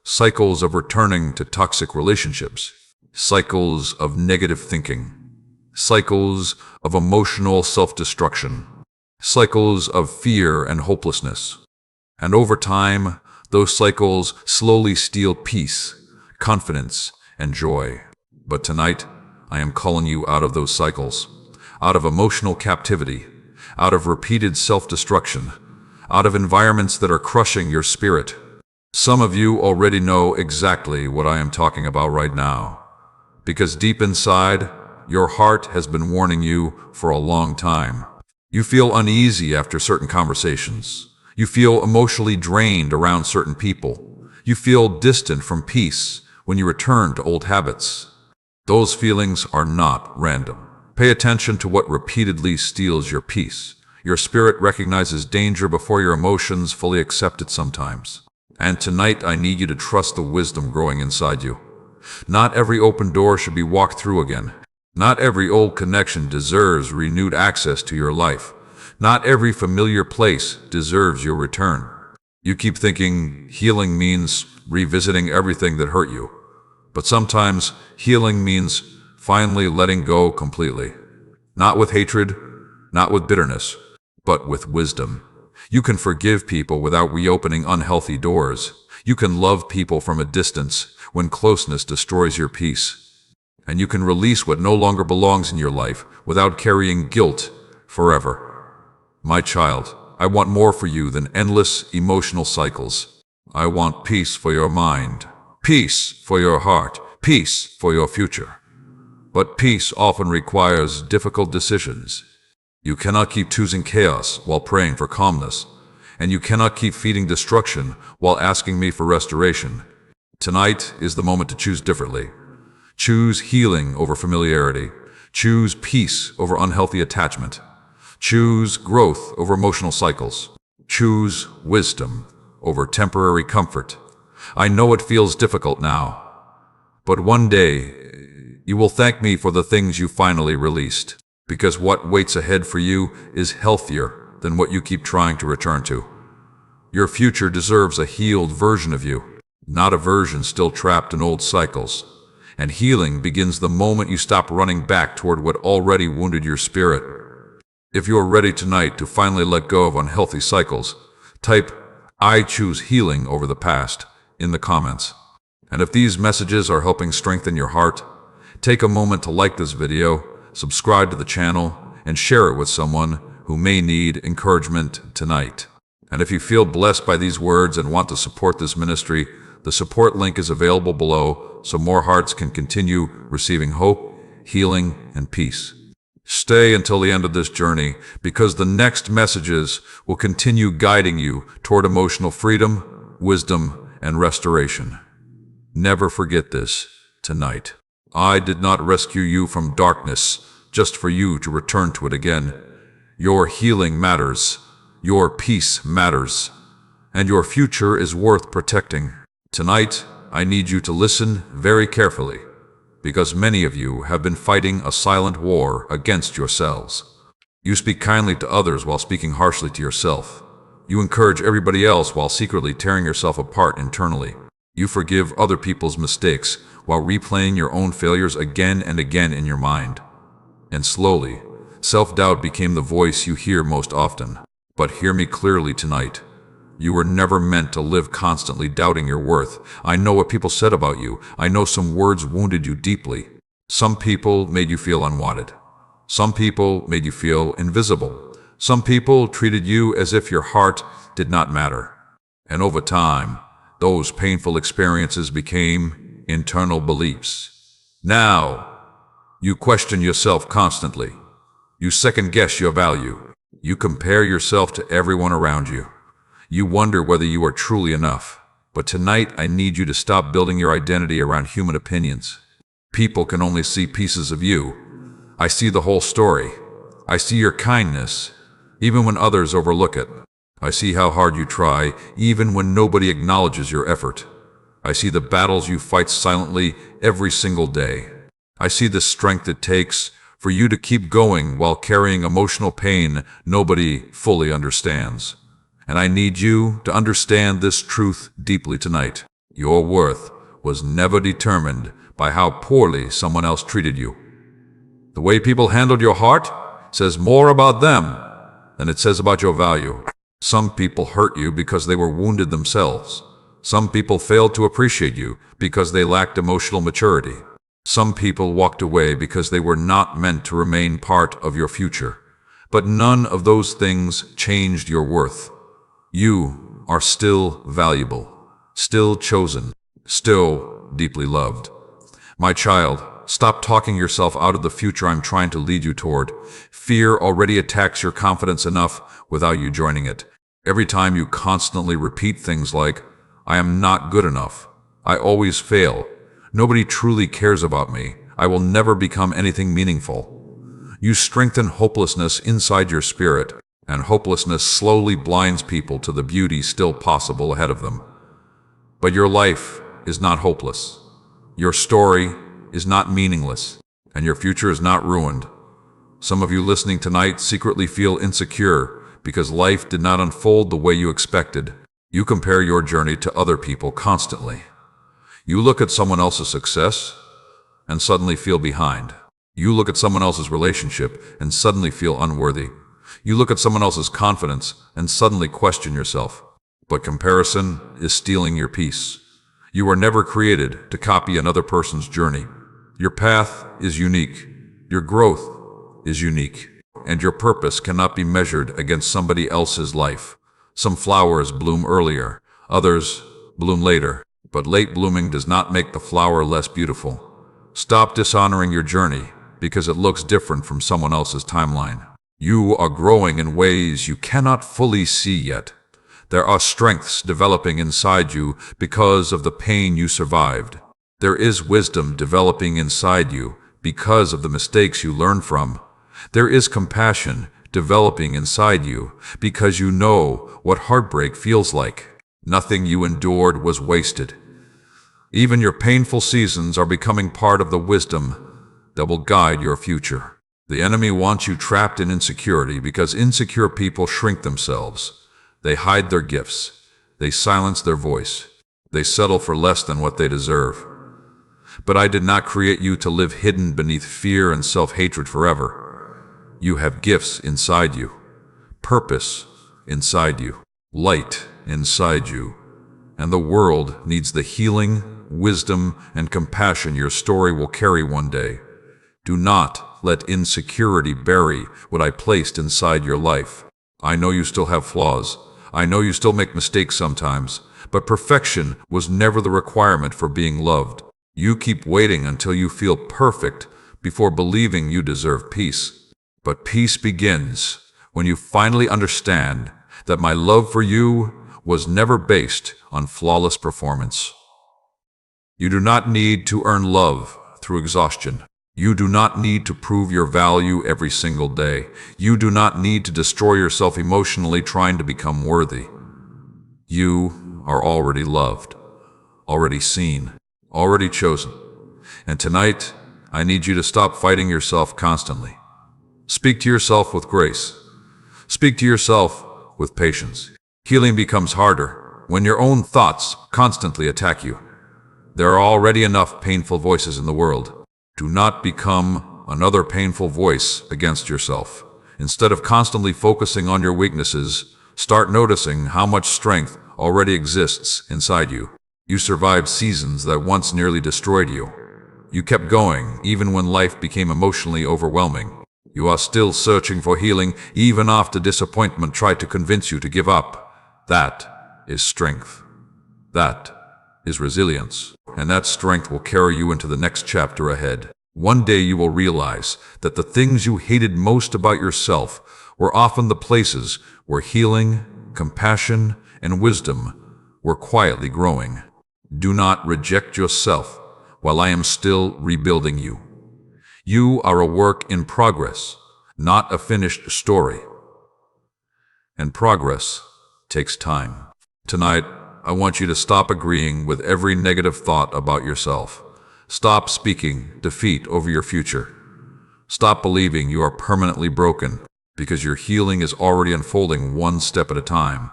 [SPEAKER 1] Cycles of returning to toxic relationships. Cycles of negative thinking. Cycles of emotional self-destruction. Cycles of fear and hopelessness. And over time, those cycles slowly steal peace, confidence, and joy. But tonight, I am calling you out of those cycles, out of emotional captivity, out of repeated self-destruction, out of environments that are crushing your spirit. Some of you already know exactly what I am talking about right now, because deep inside, your heart has been warning you for a long time. You feel uneasy after certain conversations. You feel emotionally drained around certain people. You feel distant from peace when you return to old habits. Those feelings are not random. Pay attention to what repeatedly steals your peace. Your spirit recognizes danger before your emotions fully accept it sometimes. And tonight I need you to trust the wisdom growing inside you. Not every open door should be walked through again. Not every old connection deserves renewed access to your life. Not every familiar place deserves your return. You keep thinking healing means revisiting everything that hurt you. But sometimes healing means finally letting go completely. Not with hatred, not with bitterness, but with wisdom. You can forgive people without reopening unhealthy doors. You can love people from a distance when closeness destroys your peace. And you can release what no longer belongs in your life without carrying guilt forever. My child, I want more for you than endless emotional cycles. I want peace for your mind, peace for your heart, peace for your future. But peace often requires difficult decisions. You cannot keep choosing chaos while praying for calmness, and you cannot keep feeding destruction while asking me for restoration. Tonight is the moment to choose differently. Choose healing over familiarity. Choose peace over unhealthy attachment. Choose growth over emotional cycles. Choose wisdom over temporary comfort. I know it feels difficult now, but one day you will thank me for the things you finally released, because what waits ahead for you is healthier than what you keep trying to return to. Your future deserves a healed version of you, not a version still trapped in old cycles. And healing begins the moment you stop running back toward what already wounded your spirit. If you're ready tonight to finally let go of unhealthy cycles, type "I choose healing over the past" in the comments. And if these messages are helping strengthen your heart, take a moment to like this video, subscribe to the channel, and share it with someone who may need encouragement tonight. And if you feel blessed by these words and want to support this ministry, the support link is available below so more hearts can continue receiving hope, healing, and peace. Stay until the end of this journey, because the next messages will continue guiding you toward emotional freedom, wisdom, and restoration. Never forget this tonight. I did not rescue you from darkness just for you to return to it again. Your healing matters, your peace matters, and your future is worth protecting. Tonight, I need you to listen very carefully, because many of you have been fighting a silent war against yourselves. You speak kindly to others while speaking harshly to yourself. You encourage everybody else while secretly tearing yourself apart internally. You forgive other people's mistakes while replaying your own failures again and again in your mind. And slowly, self-doubt became the voice you hear most often. But hear me clearly tonight. You were never meant to live constantly doubting your worth. I know what people said about you. I know some words wounded you deeply. Some people made you feel unwanted. Some people made you feel invisible. Some people treated you as if your heart did not matter. And over time, those painful experiences became internal beliefs. Now, you question yourself constantly. You second-guess your value. You compare yourself to everyone around you. You wonder whether you are truly enough. But tonight, I need you to stop building your identity around human opinions. People can only see pieces of you. I see the whole story. I see your kindness, even when others overlook it. I see how hard you try, even when nobody acknowledges your effort. I see the battles you fight silently every single day. I see the strength it takes for you to keep going while carrying emotional pain nobody fully understands. And I need you to understand this truth deeply tonight. Your worth was never determined by how poorly someone else treated you. The way people handled your heart says more about them than it says about your value. Some people hurt you because they were wounded themselves. Some people failed to appreciate you because they lacked emotional maturity. Some people walked away because they were not meant to remain part of your future. But none of those things changed your worth. You are still valuable, still chosen, still deeply loved. My child, stop talking yourself out of the future I'm trying to lead you toward. Fear already attacks your confidence enough without you joining it. Every time you constantly repeat things like, "I am not good enough. I always fail. Nobody truly cares about me. I will never become anything meaningful." You strengthen hopelessness inside your spirit, and hopelessness slowly blinds people to the beauty still possible ahead of them. But your life is not hopeless. Your story is not meaningless, and your future is not ruined. Some of you listening tonight secretly feel insecure because life did not unfold the way you expected. You compare your journey to other people constantly. You look at someone else's success and suddenly feel behind. You look at someone else's relationship and suddenly feel unworthy. You look at someone else's confidence and suddenly question yourself. But comparison is stealing your peace. You were never created to copy another person's journey. Your path is unique. Your growth is unique. And your purpose cannot be measured against somebody else's life. Some flowers bloom earlier, others bloom later. But late blooming does not make the flower less beautiful. Stop dishonoring your journey because it looks different from someone else's timeline. You are growing in ways you cannot fully see yet. There are strengths developing inside you because of the pain you survived. There is wisdom developing inside you because of the mistakes you learned from. There is compassion developing inside you because you know what heartbreak feels like. Nothing you endured was wasted. Even your painful seasons are becoming part of the wisdom that will guide your future. The enemy wants you trapped in insecurity because insecure people shrink themselves. They hide their gifts. They silence their voice. They settle for less than what they deserve. But I did not create you to live hidden beneath fear and self-hatred forever. You have gifts inside you, purpose inside you, light inside you, and the world needs the healing, wisdom, and compassion your story will carry one day. Do not let insecurity bury what I placed inside your life. I know you still have flaws. I know you still make mistakes sometimes, but perfection was never the requirement for being loved. You keep waiting until you feel perfect before believing you deserve peace. But peace begins when you finally understand that my love for you was never based on flawless performance. You do not need to earn love through exhaustion. You do not need to prove your value every single day. You do not need to destroy yourself emotionally trying to become worthy. You are already loved, already seen, already chosen. And tonight, I need you to stop fighting yourself constantly. Speak to yourself with grace. Speak to yourself with patience. Healing becomes harder when your own thoughts constantly attack you. There are already enough painful voices in the world. Do not become another painful voice against yourself. Instead of constantly focusing on your weaknesses, start noticing how much strength already exists inside you. You survived seasons that once nearly destroyed you. You kept going even when life became emotionally overwhelming. You are still searching for healing even after disappointment tried to convince you to give up. That is strength. That is resilience. And that strength will carry you into the next chapter ahead. One day you will realize that the things you hated most about yourself were often the places where healing, compassion, and wisdom were quietly growing. Do not reject yourself while I am still rebuilding you. You are a work in progress, not a finished story. And progress takes time. Tonight, I want you to stop agreeing with every negative thought about yourself. Stop speaking defeat over your future. Stop believing you are permanently broken because your healing is already unfolding one step at a time.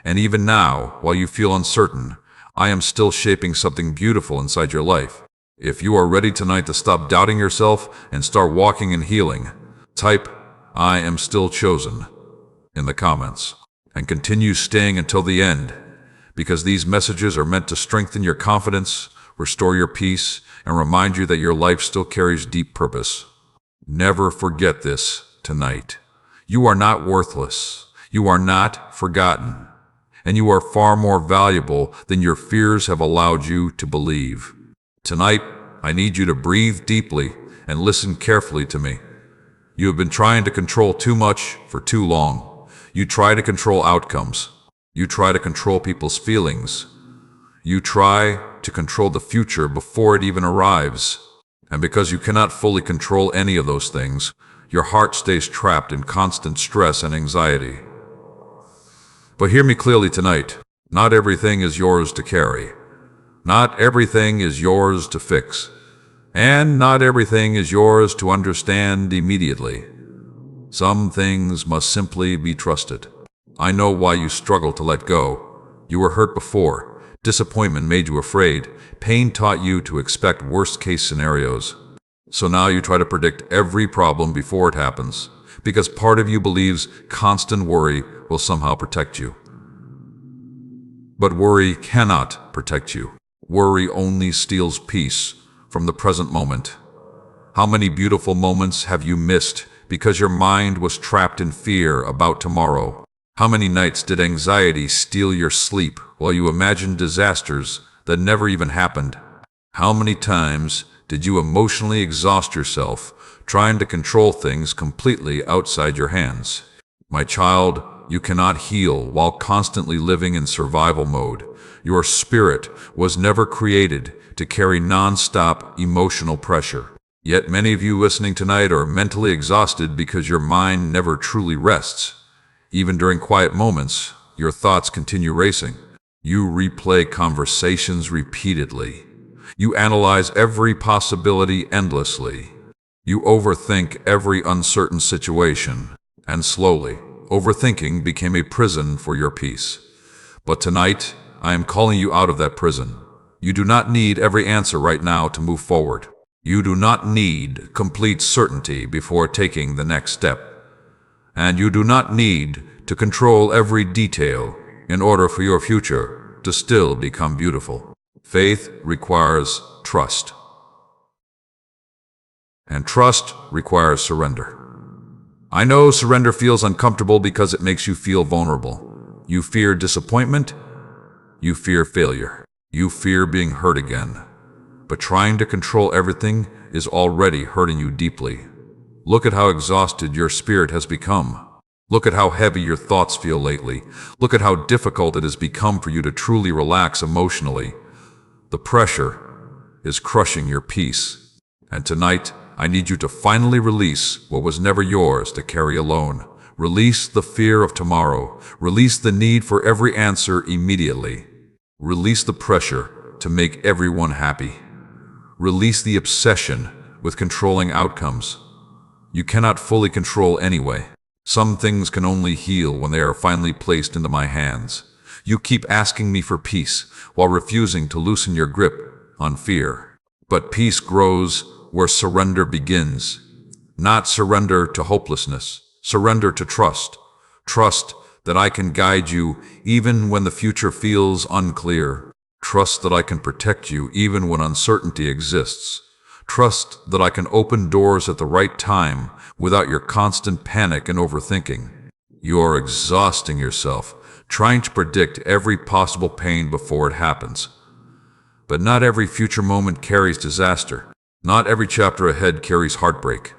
[SPEAKER 1] And even now, while you feel uncertain, I am still shaping something beautiful inside your life. If you are ready tonight to stop doubting yourself and start walking in healing, type "I am still chosen" in the comments and continue staying until the end. Because these messages are meant to strengthen your confidence, restore your peace, and remind you that your life still carries deep purpose. Never forget this tonight. You are not worthless. You are not forgotten. And you are far more valuable than your fears have allowed you to believe. Tonight, I need you to breathe deeply and listen carefully to me. You have been trying to control too much for too long. You try to control outcomes. You try to control people's feelings. You try to control the future before it even arrives. And because you cannot fully control any of those things, your heart stays trapped in constant stress and anxiety. But hear me clearly tonight. Not everything is yours to carry. Not everything is yours to fix. And not everything is yours to understand immediately. Some things must simply be trusted. I know why you struggle to let go. You were hurt before. Disappointment made you afraid. Pain taught you to expect worst-case scenarios. So now you try to predict every problem before it happens, because part of you believes constant worry will somehow protect you. But worry cannot protect you. Worry only steals peace from the present moment. How many beautiful moments have you missed because your mind was trapped in fear about tomorrow? How many nights did anxiety steal your sleep while you imagined disasters that never even happened? How many times did you emotionally exhaust yourself trying to control things completely outside your hands? My child, you cannot heal while constantly living in survival mode. Your spirit was never created to carry non-stop emotional pressure. Yet many of you listening tonight are mentally exhausted because your mind never truly rests. Even during quiet moments, your thoughts continue racing. You replay conversations repeatedly. You analyze every possibility endlessly. You overthink every uncertain situation. And slowly, overthinking became a prison for your peace. But tonight, I am calling you out of that prison. You do not need every answer right now to move forward. You do not need complete certainty before taking the next step. And you do not need to control every detail in order for your future to still become beautiful. Faith requires trust. And trust requires surrender. I know surrender feels uncomfortable because it makes you feel vulnerable. You fear disappointment. You fear failure. You fear being hurt again. But trying to control everything is already hurting you deeply. Look at how exhausted your spirit has become. Look at how heavy your thoughts feel lately. Look at how difficult it has become for you to truly relax emotionally. The pressure is crushing your peace. And tonight, I need you to finally release what was never yours to carry alone. Release the fear of tomorrow. Release the need for every answer immediately. Release the pressure to make everyone happy. Release the obsession with controlling outcomes. You cannot fully control anyway. Some things can only heal when they are finally placed into my hands. You keep asking me for peace while refusing to loosen your grip on fear. But peace grows where surrender begins. Not surrender to hopelessness. Surrender to trust. Trust that I can guide you even when the future feels unclear. Trust that I can protect you even when uncertainty exists. Trust that I can open doors at the right time without your constant panic and overthinking. You are exhausting yourself, trying to predict every possible pain before it happens. But not every future moment carries disaster. Not every chapter ahead carries heartbreak.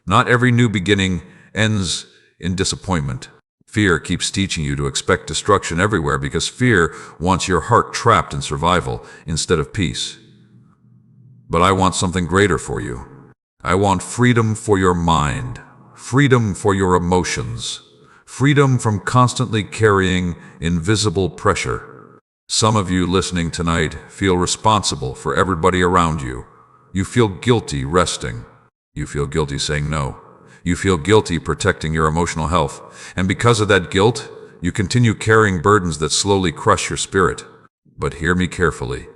[SPEAKER 1] Not every new beginning ends in disappointment. Fear keeps teaching you to expect destruction everywhere because fear wants your heart trapped in survival instead of peace. But I want something greater for you. I want freedom for your mind, freedom for your emotions, freedom from constantly carrying invisible pressure. Some of you listening tonight feel responsible for everybody around you. You feel guilty resting. You feel guilty saying no. You feel guilty protecting your emotional health. And because of that guilt, you continue carrying burdens that slowly crush your spirit. But hear me carefully.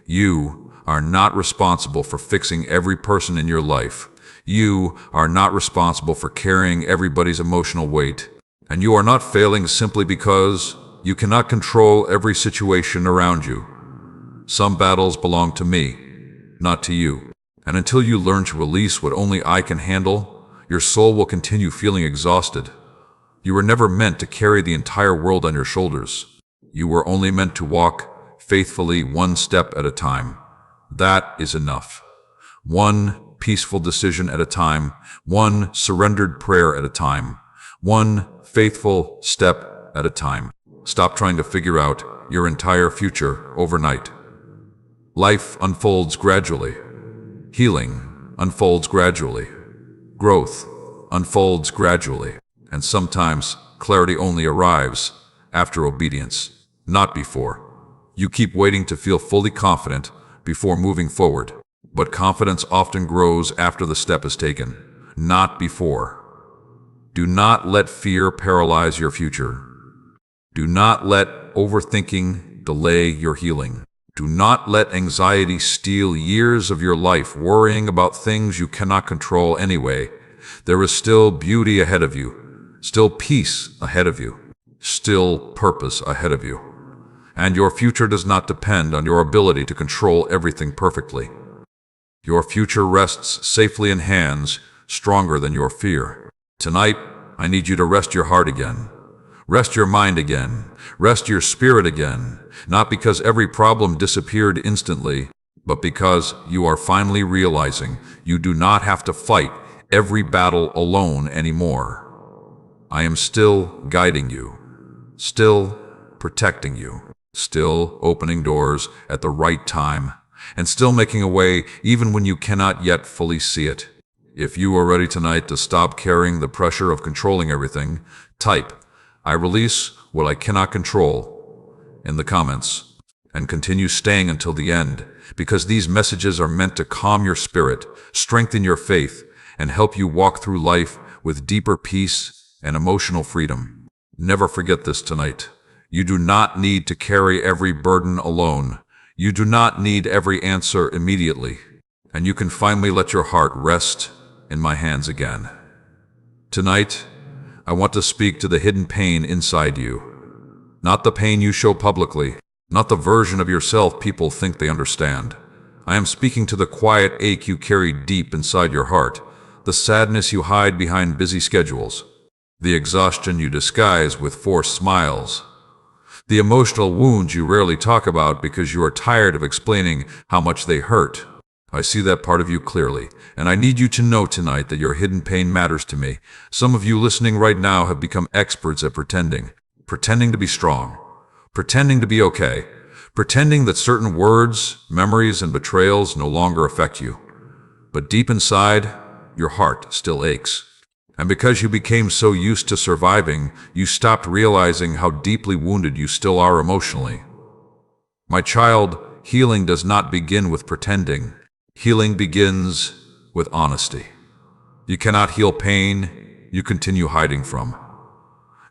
[SPEAKER 1] You are not responsible for fixing every person in your life. You are not responsible for carrying everybody's emotional weight. And you are not failing simply because you cannot control every situation around you. Some battles belong to me, not to you. And until you learn to release what only I can handle, your soul will continue feeling exhausted. You were never meant to carry the entire world on your shoulders. You were only meant to walk faithfully one step at a time. That is enough. One peaceful decision at a time, one surrendered prayer at a time, one faithful step at a time. Stop trying to figure out your entire future overnight. Life unfolds gradually. Healing unfolds gradually. Growth unfolds gradually. And sometimes clarity only arrives after obedience, not before. You keep waiting to feel fully confident before moving forward. But confidence often grows after the step is taken, not before. Do not let fear paralyze your future. Do not let overthinking delay your healing. Do not let anxiety steal years of your life worrying about things you cannot control anyway. There is still beauty ahead of you, still peace ahead of you, still purpose ahead of you. And your future does not depend on your ability to control everything perfectly. Your future rests safely in hands stronger than your fear. Tonight, I need you to rest your heart again. Rest your mind again. Rest your spirit again. Not because every problem disappeared instantly, but because you are finally realizing you do not have to fight every battle alone anymore. I am still guiding you, still protecting you, still opening doors at the right time, and still making a way even when you cannot yet fully see it. If you are ready tonight to stop carrying the pressure of controlling everything, type, "I release what I cannot control," in the comments, and continue staying until the end, because these messages are meant to calm your spirit, strengthen your faith, and help you walk through life with deeper peace and emotional freedom. Never forget this tonight. You do not need to carry every burden alone. You do not need every answer immediately, and you can finally let your heart rest in my hands again. Tonight, I want to speak to the hidden pain inside you. Not the pain you show publicly, not the version of yourself people think they understand. I am speaking to the quiet ache you carry deep inside your heart, the sadness you hide behind busy schedules, the exhaustion you disguise with forced smiles, the emotional wounds you rarely talk about because you are tired of explaining how much they hurt. I see that part of you clearly, and I need you to know tonight that your hidden pain matters to me. Some of you listening right now have become experts at pretending to be strong, pretending to be okay, pretending that certain words, memories, and betrayals no longer affect you. But deep inside, your heart still aches. And because you became so used to surviving, you stopped realizing how deeply wounded you still are emotionally. My child, healing does not begin with pretending. Healing begins with honesty. You cannot heal pain you continue hiding from.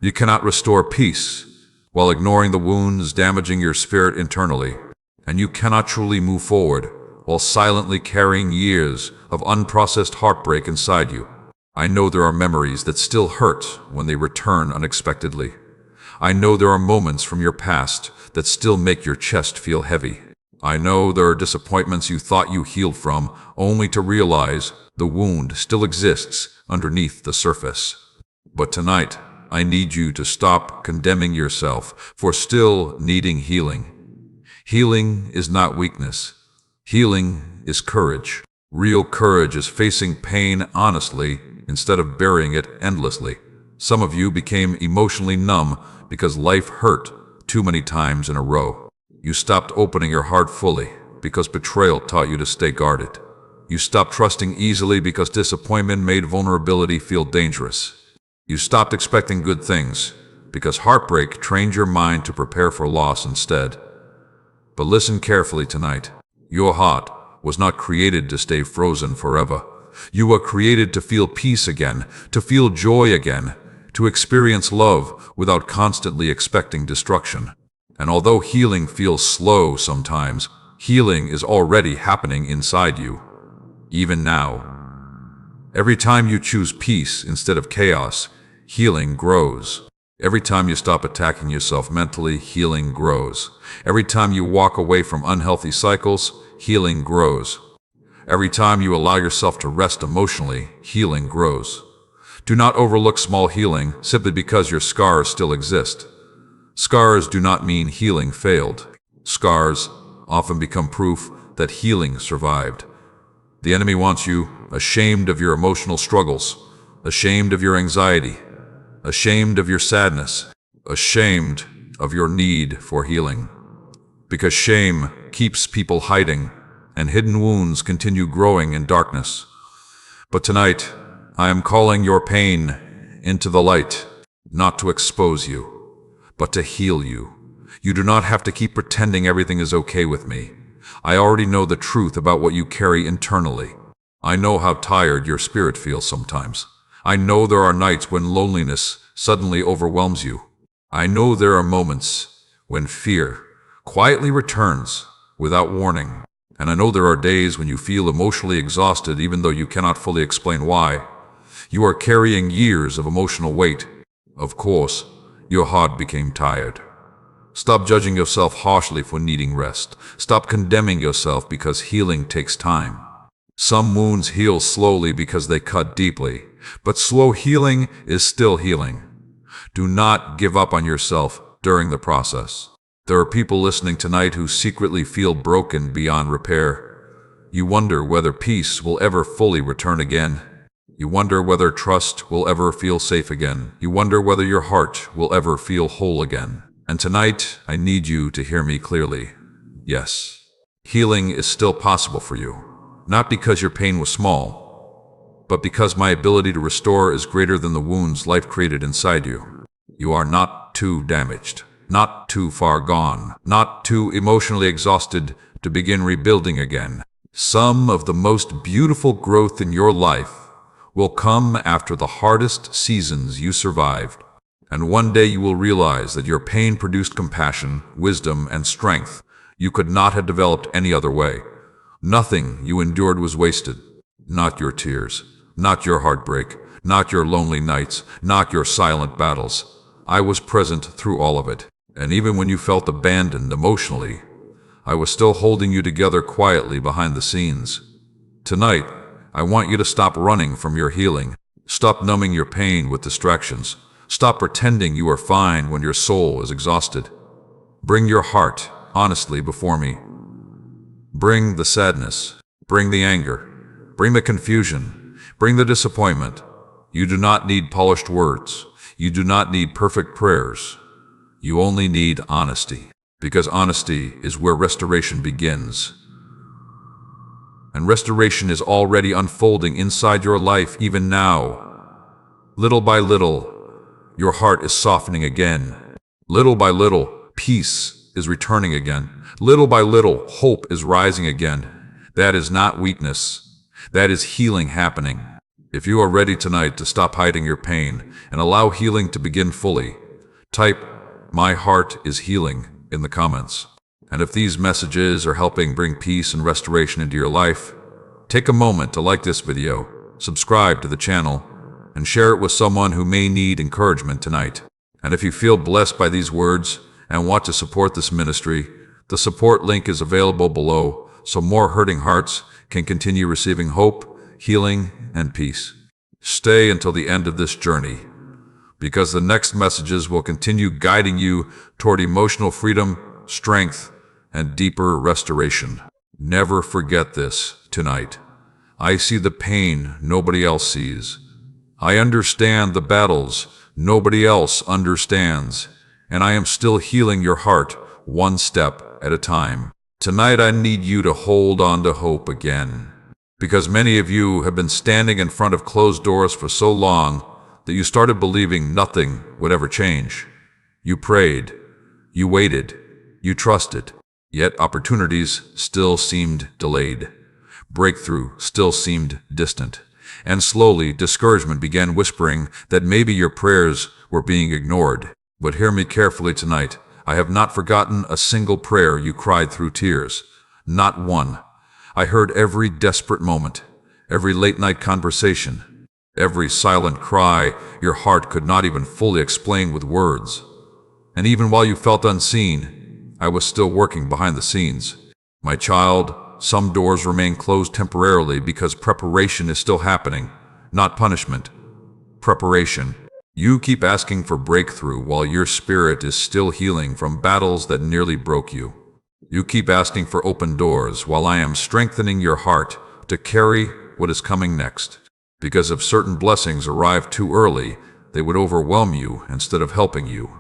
[SPEAKER 1] You cannot restore peace while ignoring the wounds damaging your spirit internally. And you cannot truly move forward while silently carrying years of unprocessed heartbreak inside you. I know there are memories that still hurt when they return unexpectedly. I know there are moments from your past that still make your chest feel heavy. I know there are disappointments you thought you healed from, only to realize the wound still exists underneath the surface. But tonight, I need you to stop condemning yourself for still needing healing. Healing is not weakness. Healing is courage. Real courage is facing pain honestly instead of burying it endlessly. Some of you became emotionally numb because life hurt too many times in a row. You stopped opening your heart fully because betrayal taught you to stay guarded. You stopped trusting easily because disappointment made vulnerability feel dangerous. You stopped expecting good things because heartbreak trained your mind to prepare for loss instead. But listen carefully tonight. Your heart was not created to stay frozen forever. You were created to feel peace again, to feel joy again, to experience love without constantly expecting destruction. And although healing feels slow sometimes, healing is already happening inside you, even now. Every time you choose peace instead of chaos, healing grows. Every time you stop attacking yourself mentally, healing grows. Every time you walk away from unhealthy cycles, healing grows. Every time you allow yourself to rest emotionally, healing grows. Do not overlook small healing simply because your scars still exist. Scars do not mean healing failed. Scars often become proof that healing survived. The enemy wants you ashamed of your emotional struggles, ashamed of your anxiety, ashamed of your sadness, ashamed of your need for healing. Because shame keeps people hiding, and hidden wounds continue growing in darkness. But tonight, I am calling your pain into the light, not to expose you, but to heal you. You do not have to keep pretending everything is okay with me. I already know the truth about what you carry internally. I know how tired your spirit feels sometimes. I know there are nights when loneliness suddenly overwhelms you. I know there are moments when fear quietly returns without warning. And I know there are days when you feel emotionally exhausted even though you cannot fully explain why. You are carrying years of emotional weight. Of course, your heart became tired. Stop judging yourself harshly for needing rest. Stop condemning yourself because healing takes time. Some wounds heal slowly because they cut deeply, but slow healing is still healing. Do not give up on yourself during the process. There are people listening tonight who secretly feel broken beyond repair. You wonder whether peace will ever fully return again. You wonder whether trust will ever feel safe again. You wonder whether your heart will ever feel whole again. And tonight, I need you to hear me clearly. Yes, healing is still possible for you. Not because your pain was small, but because my ability to restore is greater than the wounds life created inside you. You are not too damaged, not too far gone, not too emotionally exhausted to begin rebuilding again. Some of the most beautiful growth in your life will come after the hardest seasons you survived. And one day you will realize that your pain produced compassion, wisdom, and strength you could not have developed any other way. Nothing you endured was wasted. Not your tears, not your heartbreak, not your lonely nights, not your silent battles. I was present through all of it. And even when you felt abandoned emotionally, I was still holding you together quietly behind the scenes. Tonight, I want you to stop running from your healing. Stop numbing your pain with distractions. Stop pretending you are fine when your soul is exhausted. Bring your heart honestly before me. Bring the sadness. Bring the anger. Bring the confusion. Bring the disappointment. You do not need polished words. You do not need perfect prayers. You only need honesty. Because honesty is where restoration begins. And restoration is already unfolding inside your life even now. Little by little, your heart is softening again. Little by little, peace is returning again. Little by little, hope is rising again. That is not weakness. That is healing happening. If you are ready tonight to stop hiding your pain and allow healing to begin fully, type, "My heart is healing," in the comments. And if these messages are helping bring peace and restoration into your life, take a moment to like this video, subscribe to the channel, and share it with someone who may need encouragement tonight. And if you feel blessed by these words and want to support this ministry, the support link is available below so more hurting hearts can continue receiving hope, healing, and peace. Stay until the end of this journey, because the next messages will continue guiding you toward emotional freedom, strength, and deeper restoration. Never forget this tonight. I see the pain nobody else sees. I understand the battles nobody else understands, and I am still healing your heart one step at a time. Tonight I need you to hold on to hope again, because many of you have been standing in front of closed doors for so long that you started believing nothing would ever change. You prayed, you waited, you trusted, yet opportunities still seemed delayed. Breakthrough still seemed distant. And slowly, discouragement began whispering that maybe your prayers were being ignored. But hear me carefully tonight. I have not forgotten a single prayer you cried through tears. Not one. I heard every desperate moment, every late-night conversation, every silent cry your heart could not even fully explain with words. And even while you felt unseen, I was still working behind the scenes. My child, some doors remain closed temporarily because preparation is still happening, not punishment. Preparation. You keep asking for breakthrough while your spirit is still healing from battles that nearly broke you. You keep asking for open doors while I am strengthening your heart to carry what is coming next. Because if certain blessings arrive too early, they would overwhelm you instead of helping you.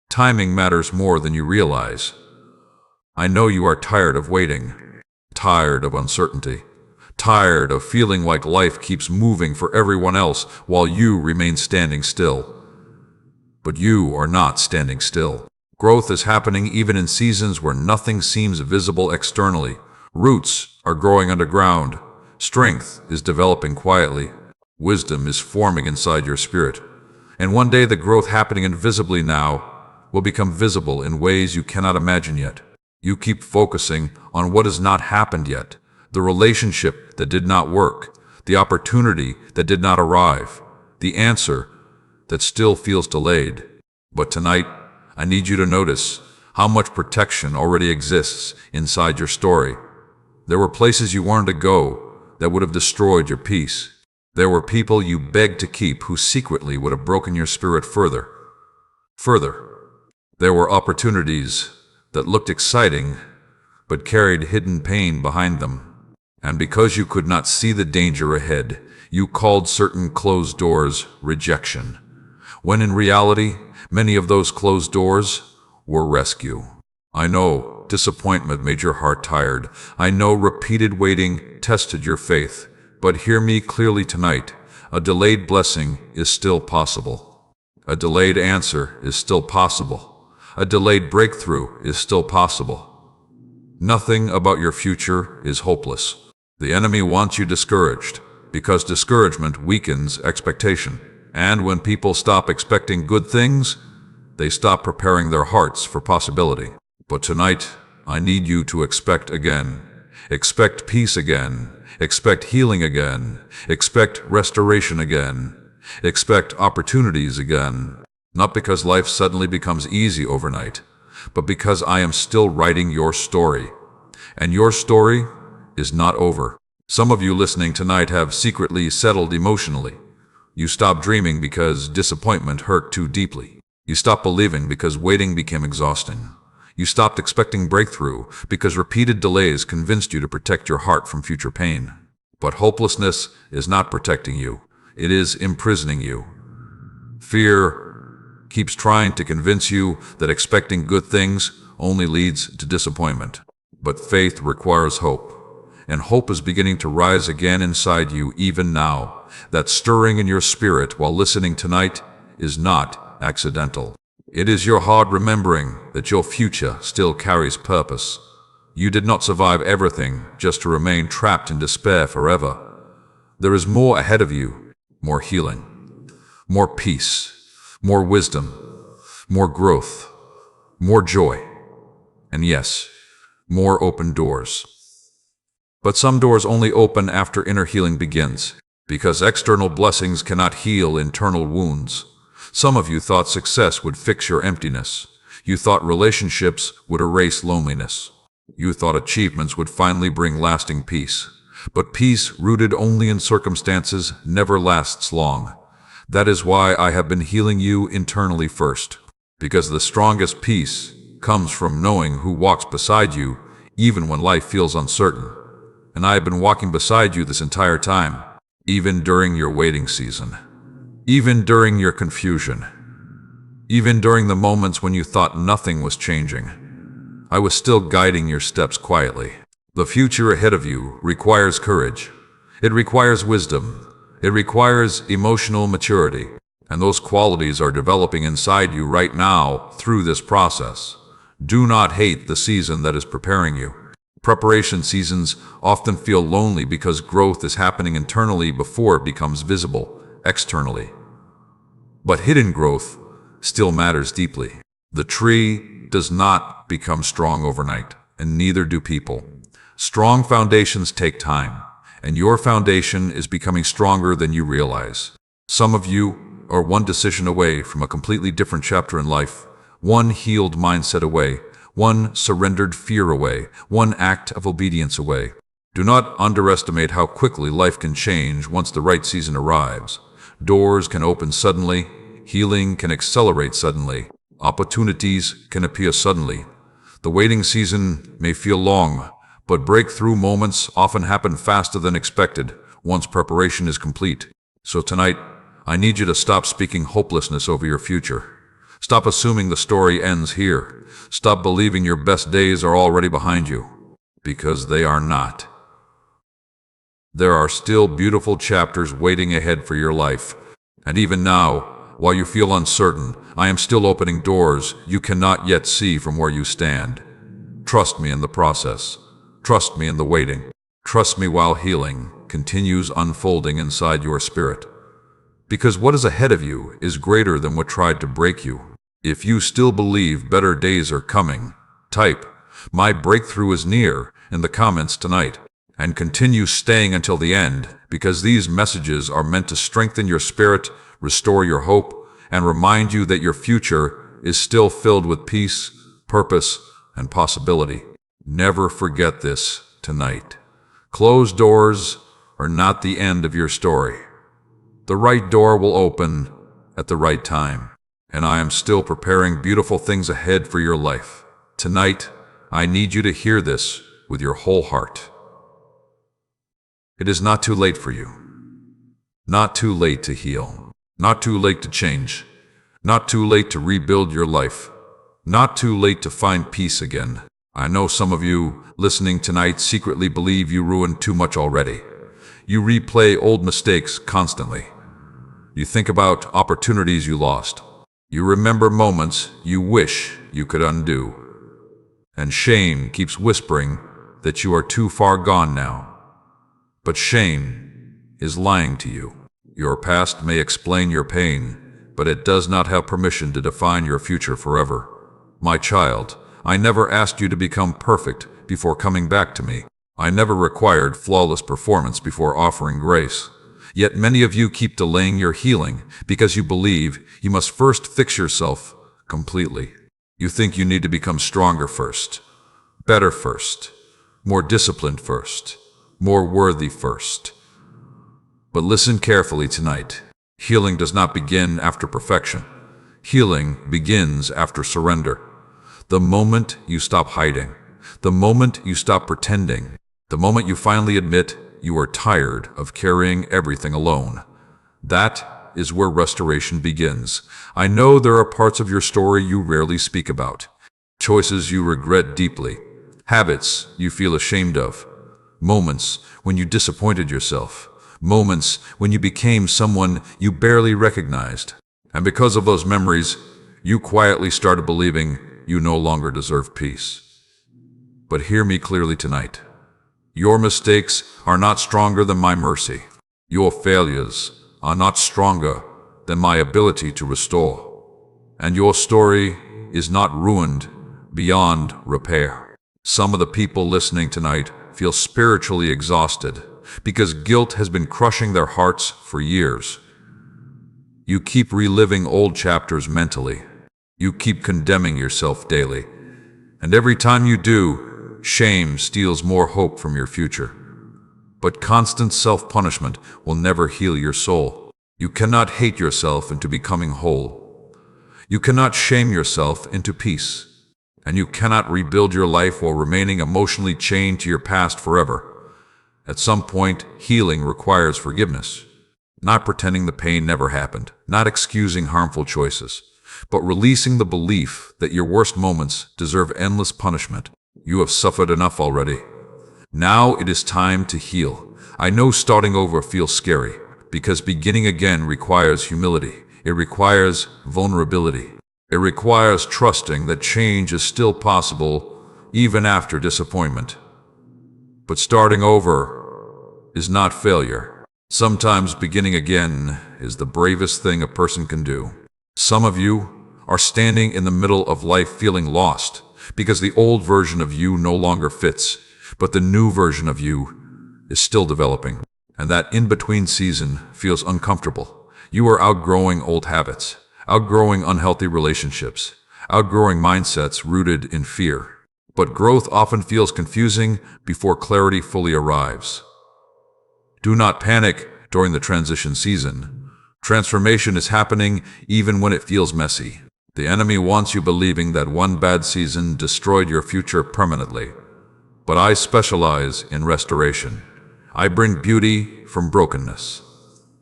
[SPEAKER 1] Timing matters more than you realize. I know you are tired of waiting, tired of uncertainty, tired of feeling like life keeps moving for everyone else while you remain standing still. But you are not standing still. Growth is happening even in seasons where nothing seems visible externally. Roots are growing underground. Strength is developing quietly. Wisdom is forming inside your spirit. And one day the growth happening invisibly now will become visible in ways you cannot imagine yet. You keep focusing on what has not happened yet, the relationship that did not work, the opportunity that did not arrive, the answer that still feels delayed. But tonight, I need you to notice how much protection already exists inside your story. There were places you wanted to go that would have destroyed your peace. There were people you begged to keep who secretly would have broken your spirit further. There were opportunities that looked exciting but carried hidden pain behind them. And because you could not see the danger ahead, you called certain closed doors rejection, when in reality, many of those closed doors were rescue. I know disappointment made your heart tired. I know repeated waiting tested your faith. But hear me clearly tonight. A delayed blessing is still possible. A delayed answer is still possible. A delayed breakthrough is still possible. Nothing about your future is hopeless. The enemy wants you discouraged, because discouragement weakens expectation. And when people stop expecting good things, they stop preparing their hearts for possibility. But tonight, I need you to expect again. Expect peace again. Expect healing again. Expect restoration again. Expect opportunities again. Not because life suddenly becomes easy overnight, but because I am still writing your story. And your story is not over. Some of you listening tonight have secretly settled emotionally. You stopped dreaming because disappointment hurt too deeply. You stopped believing because waiting became exhausting. You stopped expecting breakthrough because repeated delays convinced you to protect your heart from future pain. But hopelessness is not protecting you. It is imprisoning you. Fear keeps trying to convince you that expecting good things only leads to disappointment. But faith requires hope. And hope is beginning to rise again inside you even now. That stirring in your spirit while listening tonight is not accidental. It is your heart remembering that your future still carries purpose. You did not survive everything just to remain trapped in despair forever. There is more ahead of you, more healing, more peace, more wisdom, more growth, more joy, and yes, more open doors. But some doors only open after inner healing begins, because external blessings cannot heal internal wounds. Some of you thought success would fix your emptiness. You thought relationships would erase loneliness. You thought achievements would finally bring lasting peace. But peace rooted only in circumstances never lasts long. That is why I have been healing you internally first. Because the strongest peace comes from knowing who walks beside you, even when life feels uncertain. And I have been walking beside you this entire time, even during your waiting season. Even during your confusion. Even during the moments when you thought nothing was changing. I was still guiding your steps quietly. The future ahead of you requires courage. It requires wisdom. It requires emotional maturity. And those qualities are developing inside you right now through this process. Do not hate the season that is preparing you. Preparation seasons often feel lonely because growth is happening internally before it becomes visible externally. But hidden growth still matters deeply. The tree does not become strong overnight, and neither do people. Strong foundations take time, and your foundation is becoming stronger than you realize. Some of you are one decision away from a completely different chapter in life, one healed mindset away, one surrendered fear away, one act of obedience away. Do not underestimate how quickly life can change once the right season arrives. Doors can open suddenly, healing can accelerate suddenly, opportunities can appear suddenly. The waiting season may feel long, but breakthrough moments often happen faster than expected once preparation is complete. So tonight, I need you to stop speaking hopelessness over your future. Stop assuming the story ends here. Stop believing your best days are already behind you, because they are not. There are still beautiful chapters waiting ahead for your life. And even now, while you feel uncertain, I am still opening doors you cannot yet see from where you stand. Trust me in the process. Trust me in the waiting. Trust me while healing continues unfolding inside your spirit. Because what is ahead of you is greater than what tried to break you. If you still believe better days are coming, type, "My breakthrough is near," in the comments tonight. And continue staying until the end, because these messages are meant to strengthen your spirit, restore your hope, and remind you that your future is still filled with peace, purpose, and possibility. Never forget this tonight. Closed doors are not the end of your story. The right door will open at the right time, and I am still preparing beautiful things ahead for your life. Tonight, I need you to hear this with your whole heart. It is not too late for you. Not too late to heal. Not too late to change. Not too late to rebuild your life. Not too late to find peace again. I know some of you listening tonight secretly believe you ruined too much already. You replay old mistakes constantly. You think about opportunities you lost. You remember moments you wish you could undo. And shame keeps whispering that you are too far gone now. But shame is lying to you. Your past may explain your pain, but it does not have permission to define your future forever. My child, I never asked you to become perfect before coming back to me. I never required flawless performance before offering grace. Yet many of you keep delaying your healing because you believe you must first fix yourself completely. You think you need to become stronger first, better first, more disciplined first, more worthy first. But listen carefully tonight. Healing does not begin after perfection. Healing begins after surrender. The moment you stop hiding, the moment you stop pretending, the moment you finally admit you are tired of carrying everything alone. That is where restoration begins. I know there are parts of your story you rarely speak about. Choices you regret deeply. Habits you feel ashamed of. Moments when you disappointed yourself. Moments when you became someone you barely recognized. And because of those memories, you quietly started believing you no longer deserve peace. But hear me clearly tonight. Your mistakes are not stronger than my mercy. Your failures are not stronger than my ability to restore. And your story is not ruined beyond repair. Some of the people listening tonight feel spiritually exhausted because guilt has been crushing their hearts for years. You keep reliving old chapters mentally. You keep condemning yourself daily. And every time you do, shame steals more hope from your future. But constant self-punishment will never heal your soul. You cannot hate yourself into becoming whole. You cannot shame yourself into peace. And you cannot rebuild your life while remaining emotionally chained to your past forever. At some point, healing requires forgiveness. Not pretending the pain never happened, not excusing harmful choices, but releasing the belief that your worst moments deserve endless punishment. You have suffered enough already. Now it is time to heal. I know starting over feels scary, because beginning again requires humility. It requires vulnerability. It requires trusting that change is still possible, even after disappointment. But starting over is not failure. Sometimes beginning again is the bravest thing a person can do. Some of you are standing in the middle of life feeling lost, because the old version of you no longer fits, but the new version of you is still developing. And that in-between season feels uncomfortable. You are outgrowing old habits, outgrowing unhealthy relationships, outgrowing mindsets rooted in fear. But growth often feels confusing before clarity fully arrives. Do not panic during the transition season. Transformation is happening even when it feels messy. The enemy wants you believing that one bad season destroyed your future permanently. But I specialize in restoration. I bring beauty from brokenness,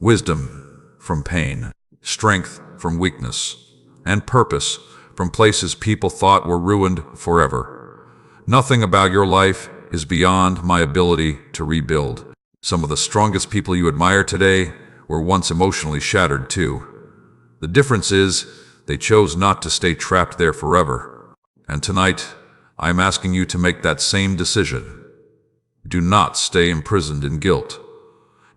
[SPEAKER 1] wisdom from pain, strength from weakness, and purpose from places people thought were ruined forever. Nothing about your life is beyond my ability to rebuild. Some of the strongest people you admire today were once emotionally shattered too. The difference is, they chose not to stay trapped there forever. And tonight, I'm asking you to make that same decision. Do not stay imprisoned in guilt.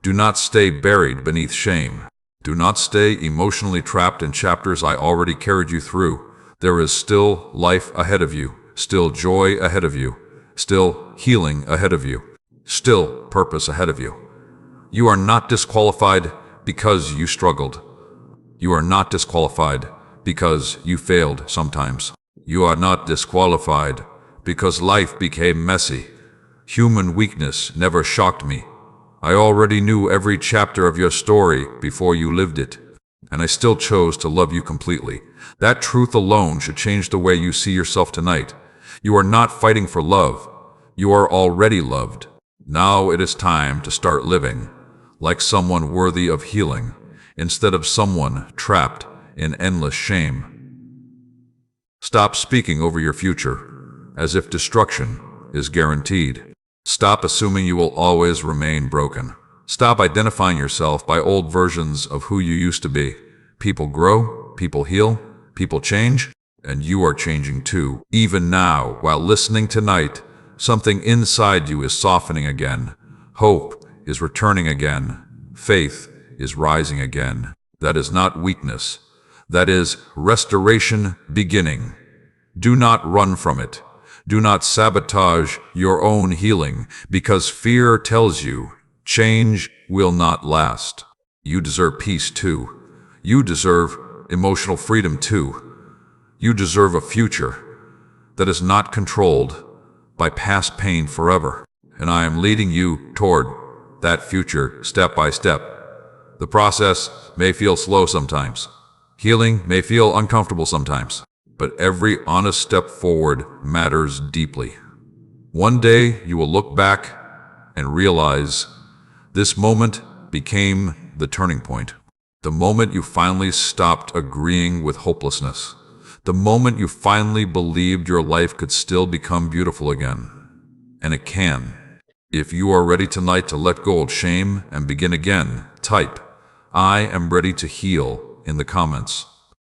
[SPEAKER 1] Do not stay buried beneath shame. Do not stay emotionally trapped in chapters I already carried you through. There is still life ahead of you, still joy ahead of you, still healing ahead of you, still purpose ahead of you. You are not disqualified because you struggled. You are not disqualified because you failed sometimes. You are not disqualified because life became messy. Human weakness never shocked me. I already knew every chapter of your story before you lived it, and I still chose to love you completely. That truth alone should change the way you see yourself tonight. You are not fighting for love. You are already loved. Now it is time to start living like someone worthy of healing, instead of someone trapped in endless shame. Stop speaking over your future as if destruction is guaranteed. Stop assuming you will always remain broken. Stop identifying yourself by old versions of who you used to be. People grow, people heal, people change, and you are changing too. Even now, while listening tonight, something inside you is softening again. Hope is returning again. Faith is rising again. That is not weakness. That is restoration beginning. Do not run from it. Do not sabotage your own healing, because fear tells you change will not last. You deserve peace too. You deserve emotional freedom too. You deserve a future that is not controlled by past pain forever. And I am leading you toward that future step by step. The process may feel slow sometimes. Healing may feel uncomfortable sometimes. But every honest step forward matters deeply. One day you will look back and realize this moment became the turning point. The moment you finally stopped agreeing with hopelessness. The moment you finally believed your life could still become beautiful again. And it can. If you are ready tonight to let go of shame and begin again, type, "I am ready to heal" in the comments.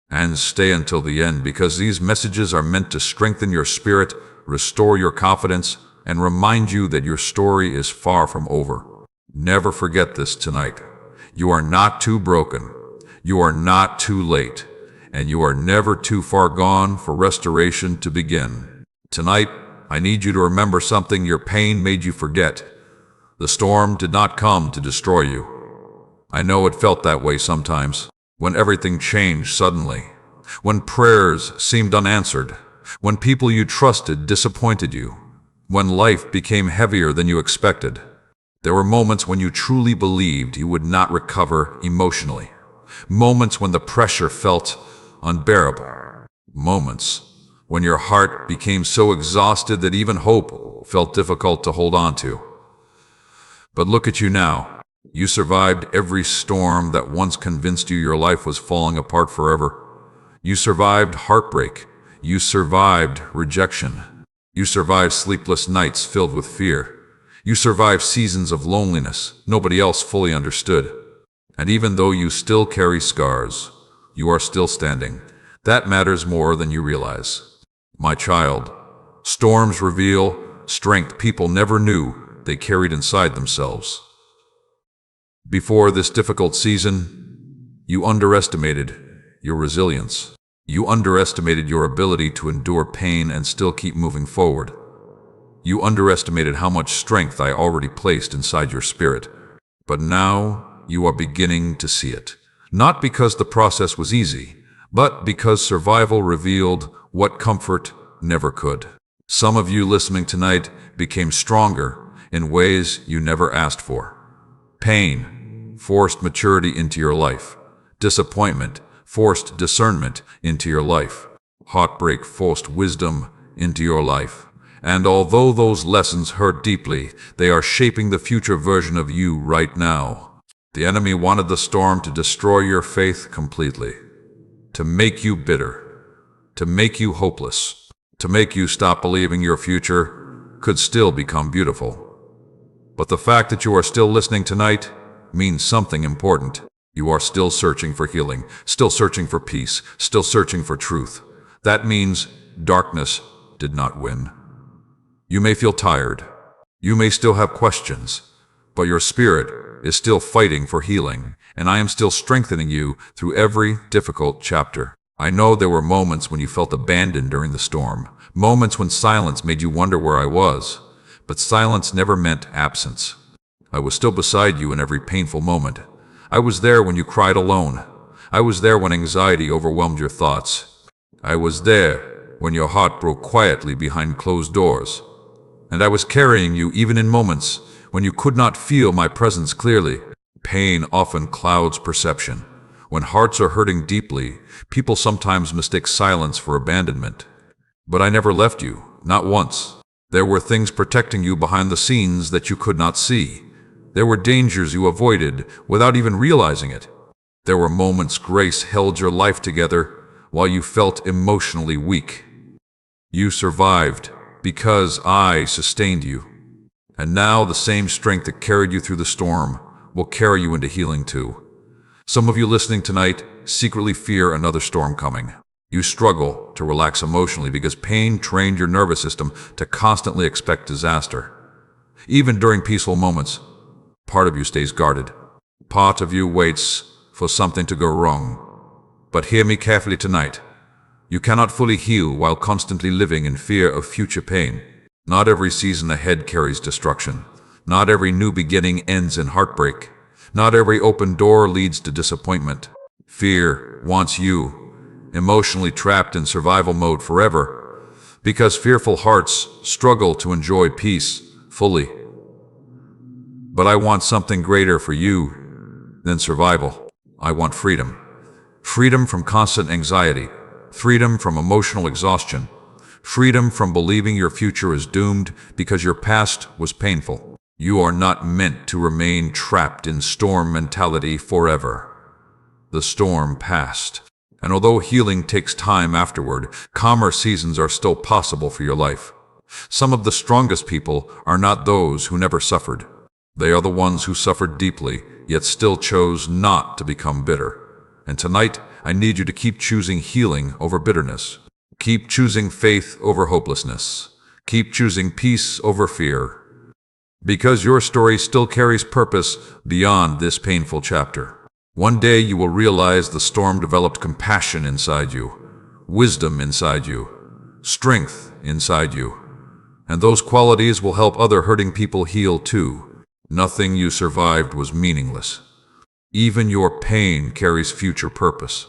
[SPEAKER 1] And stay until the end, because these messages are meant to strengthen your spirit, restore your confidence, and remind you that your story is far from over. Never forget this tonight. You are not too broken. You are not too late. And you are never too far gone for restoration to begin. Tonight, I need you to remember something your pain made you forget. The storm did not come to destroy you. I know it felt that way sometimes. When everything changed suddenly, when prayers seemed unanswered, when people you trusted disappointed you, when life became heavier than you expected. There were moments when you truly believed you would not recover emotionally. Moments when the pressure felt unbearable. Moments when your heart became so exhausted that even hope felt difficult to hold on to. But look at you now. You survived every storm that once convinced you your life was falling apart forever. You survived heartbreak. You survived rejection. You survived sleepless nights filled with fear. You survived seasons of loneliness nobody else fully understood. And even though you still carry scars, you are still standing. That matters more than you realize. My child, storms reveal strength people never knew they carried inside themselves. Before this difficult season, you underestimated your resilience. You underestimated your ability to endure pain and still keep moving forward. You underestimated how much strength I already placed inside your spirit. But now you are beginning to see it. Not because the process was easy, but because survival revealed what comfort never could. Some of you listening tonight became stronger in ways you never asked for. Pain forced maturity into your life. Disappointment forced discernment into your life. Heartbreak forced wisdom into your life. And although those lessons hurt deeply, they are shaping the future version of you right now. The enemy wanted the storm to destroy your faith completely, to make you bitter, to make you hopeless, to make you stop believing your future could still become beautiful. But the fact that you are still listening tonight means something important. You are still searching for healing, still searching for peace, still searching for truth. That means darkness did not win. You may feel tired. You may still have questions, but your spirit is still fighting for healing, and I am still strengthening you through every difficult chapter. I know there were moments when you felt abandoned during the storm, moments when silence made you wonder where I was, but silence never meant absence. I was still beside you in every painful moment. I was there when you cried alone. I was there when anxiety overwhelmed your thoughts. I was there when your heart broke quietly behind closed doors. And I was carrying you even in moments when you could not feel my presence clearly. Pain often clouds perception. When hearts are hurting deeply, people sometimes mistake silence for abandonment. But I never left you, not once. There were things protecting you behind the scenes that you could not see. There were dangers you avoided without even realizing it. There were moments grace held your life together while you felt emotionally weak. You survived because I sustained you. And now the same strength that carried you through the storm will carry you into healing too. Some of you listening tonight secretly fear another storm coming. You struggle to relax emotionally because pain trained your nervous system to constantly expect disaster. Even during peaceful moments, part of you stays guarded. Part of you waits for something to go wrong. But hear me carefully tonight. You cannot fully heal while constantly living in fear of future pain. Not every season ahead carries destruction. Not every new beginning ends in heartbreak. Not every open door leads to disappointment. Fear wants you emotionally trapped in survival mode forever, because fearful hearts struggle to enjoy peace fully. But I want something greater for you than survival. I want freedom. Freedom from constant anxiety. Freedom from emotional exhaustion. Freedom from believing your future is doomed because your past was painful. You are not meant to remain trapped in storm mentality forever. The storm passed. And although healing takes time afterward, calmer seasons are still possible for your life. Some of the strongest people are not those who never suffered. They are the ones who suffered deeply, yet still chose not to become bitter. And tonight, I need you to keep choosing healing over bitterness. Keep choosing faith over hopelessness. Keep choosing peace over fear. Because your story still carries purpose beyond this painful chapter. One day you will realize the storm developed compassion inside you, wisdom inside you, strength inside you. And those qualities will help other hurting people heal too. Nothing you survived was meaningless. Even your pain carries future purpose.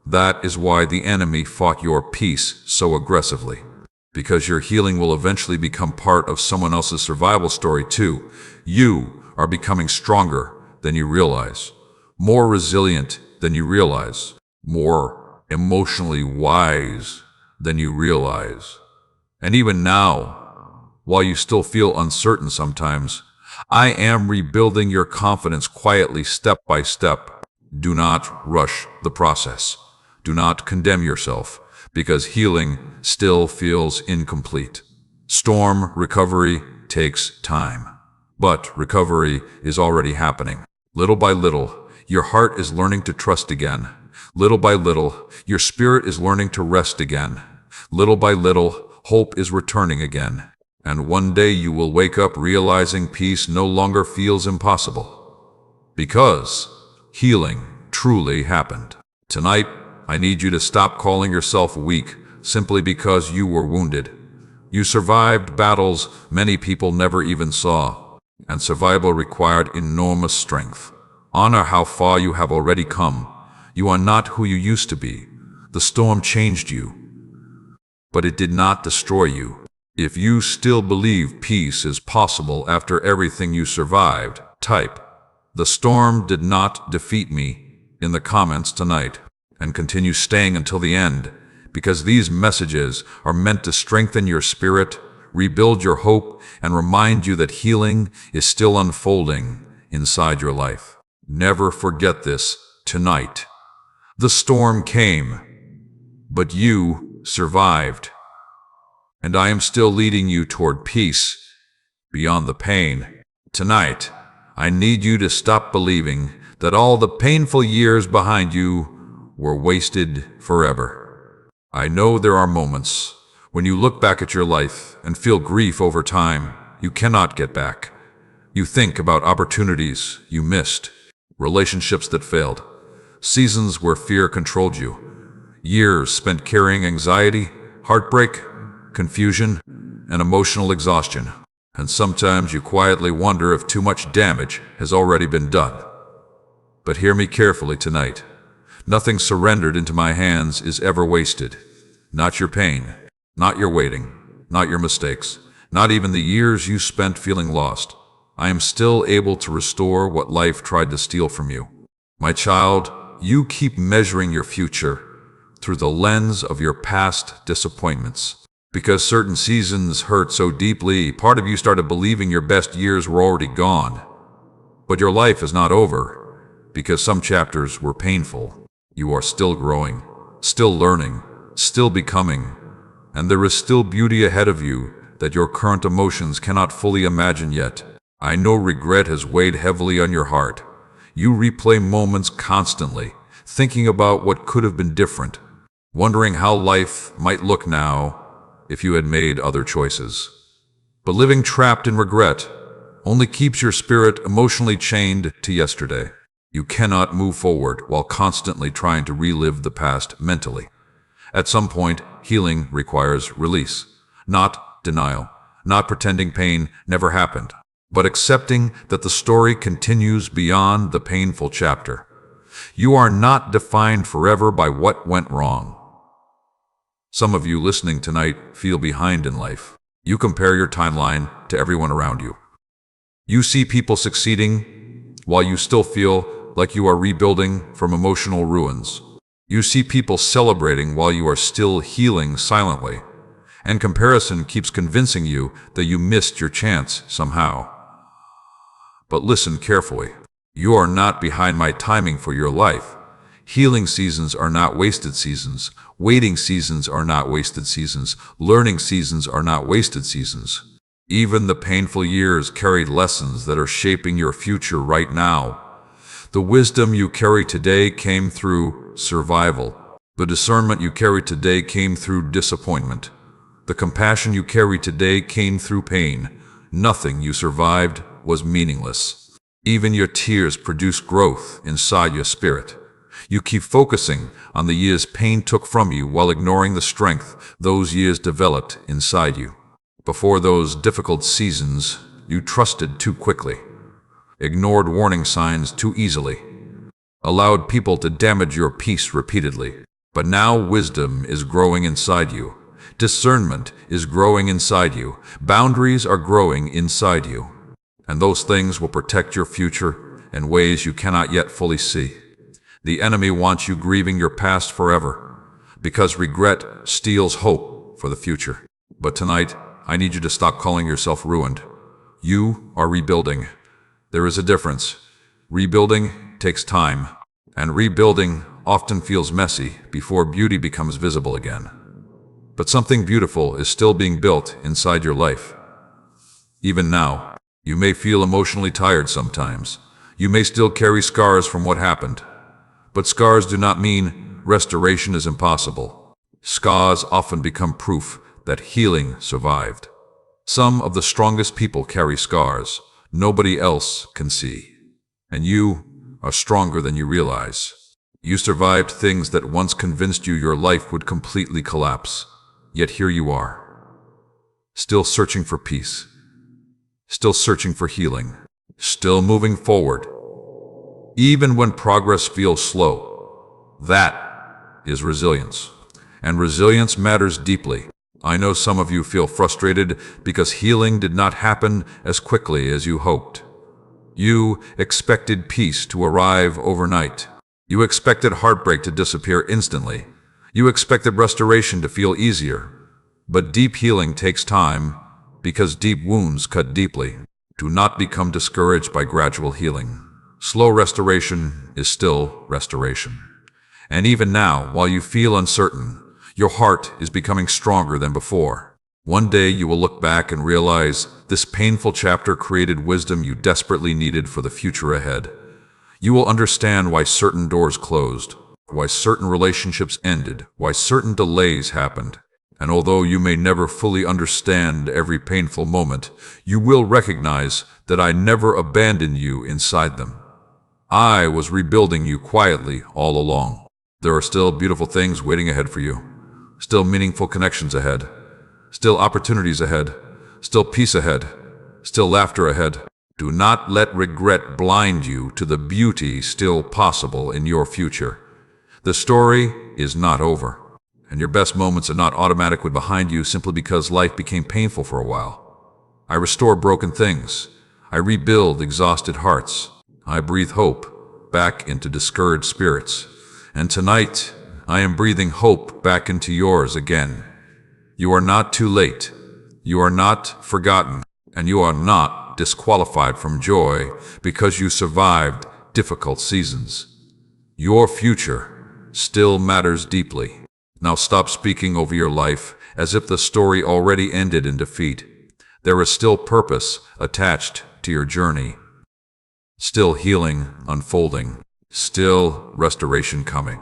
[SPEAKER 1] That is why the enemy fought your peace so aggressively. Because your healing will eventually become part of someone else's survival story too. You are becoming stronger than you realize. More resilient than you realize, more emotionally wise than you realize. And even now, while you still feel uncertain sometimes, I am rebuilding your confidence quietly step by step. Do not rush the process. Do not condemn yourself, because healing still feels incomplete. Storm recovery takes time, but recovery is already happening. Little by little, your heart is learning to trust again. Little by little, your spirit is learning to rest again. Little by little, hope is returning again. And one day you will wake up realizing peace no longer feels impossible. Because healing truly happened. Tonight, I need you to stop calling yourself weak simply because you were wounded. You survived battles many people never even saw, and survival required enormous strength. Honor how far you have already come. You are not who you used to be. The storm changed you, but it did not destroy you. If you still believe peace is possible after everything you survived, type, "The storm did not defeat me," in the comments tonight, and continue staying until the end, because these messages are meant to strengthen your spirit, rebuild your hope, and remind you that healing is still unfolding inside your life. Never forget this tonight. The storm came, but you survived. And I am still leading you toward peace beyond the pain. Tonight, I need you to stop believing that all the painful years behind you were wasted forever. I know there are moments when you look back at your life and feel grief over time you cannot get back. You think about opportunities you missed, relationships that failed, seasons where fear controlled you, years spent carrying anxiety, heartbreak, confusion, and emotional exhaustion. And sometimes you quietly wonder if too much damage has already been done. But hear me carefully tonight. Nothing surrendered into my hands is ever wasted. Not your pain, not your waiting, not your mistakes, not even the years you spent feeling lost. I am still able to restore what life tried to steal from you. My child, you keep measuring your future through the lens of your past disappointments. Because certain seasons hurt so deeply, part of you started believing your best years were already gone. But your life is not over, because some chapters were painful. You are still growing, still learning, still becoming, and there is still beauty ahead of you that your current emotions cannot fully imagine yet. I know regret has weighed heavily on your heart. You replay moments constantly, thinking about what could have been different, wondering how life might look now if you had made other choices. But living trapped in regret only keeps your spirit emotionally chained to yesterday. You cannot move forward while constantly trying to relive the past mentally. At some point, healing requires release, not denial, not pretending pain never happened, but accepting that the story continues beyond the painful chapter. You are not defined forever by what went wrong. Some of you listening tonight feel behind in life. You compare your timeline to everyone around you. You see people succeeding while you still feel like you are rebuilding from emotional ruins. You see people celebrating while you are still healing silently. And comparison keeps convincing you that you missed your chance somehow. But listen carefully. You are not behind my timing for your life. Healing seasons are not wasted seasons. Waiting seasons are not wasted seasons. Learning seasons are not wasted seasons. Even the painful years carried lessons that are shaping your future right now. The wisdom you carry today came through survival. The discernment you carry today came through disappointment. The compassion you carry today came through pain. Nothing you survived was meaningless. Even your tears produce growth inside your spirit. You keep focusing on the years pain took from you while ignoring the strength those years developed inside you. Before those difficult seasons, you trusted too quickly, ignored warning signs too easily, allowed people to damage your peace repeatedly. But now wisdom is growing inside you. Discernment is growing inside you. Boundaries are growing inside you. And those things will protect your future in ways you cannot yet fully see. The enemy wants you grieving your past forever, because regret steals hope for the future. But tonight, I need you to stop calling yourself ruined. You are rebuilding. There is a difference. Rebuilding takes time, and rebuilding often feels messy before beauty becomes visible again. But something beautiful is still being built inside your life. Even now, you may feel emotionally tired sometimes. You may still carry scars from what happened. But scars do not mean restoration is impossible. Scars often become proof that healing survived. Some of the strongest people carry scars nobody else can see. And you are stronger than you realize. You survived things that once convinced you your life would completely collapse. Yet here you are, still searching for peace, still searching for healing, still moving forward. Even when progress feels slow, that is resilience. And resilience matters deeply. I know some of you feel frustrated because healing did not happen as quickly as you hoped. You expected peace to arrive overnight. You expected heartbreak to disappear instantly. You expected restoration to feel easier. But deep healing takes time because deep wounds cut deeply. Do not become discouraged by gradual healing. Slow restoration is still restoration. And even now, while you feel uncertain, your heart is becoming stronger than before. One day you will look back and realize this painful chapter created wisdom you desperately needed for the future ahead. You will understand why certain doors closed, why certain relationships ended, why certain delays happened. And although you may never fully understand every painful moment, you will recognize that I never abandoned you inside them. I was rebuilding you quietly all along. There are still beautiful things waiting ahead for you. Still meaningful connections ahead. Still opportunities ahead. Still peace ahead. Still laughter ahead. Do not let regret blind you to the beauty still possible in your future. The story is not over, and your best moments are not automatically behind you simply because life became painful for a while. I restore broken things. I rebuild exhausted hearts. I breathe hope back into discouraged spirits. And tonight, I am breathing hope back into yours again. You are not too late. You are not forgotten. And you are not disqualified from joy because you survived difficult seasons. Your future still matters deeply. Now stop speaking over your life as if the story already ended in defeat. There is still purpose attached to your journey. Still healing unfolding. Still restoration coming.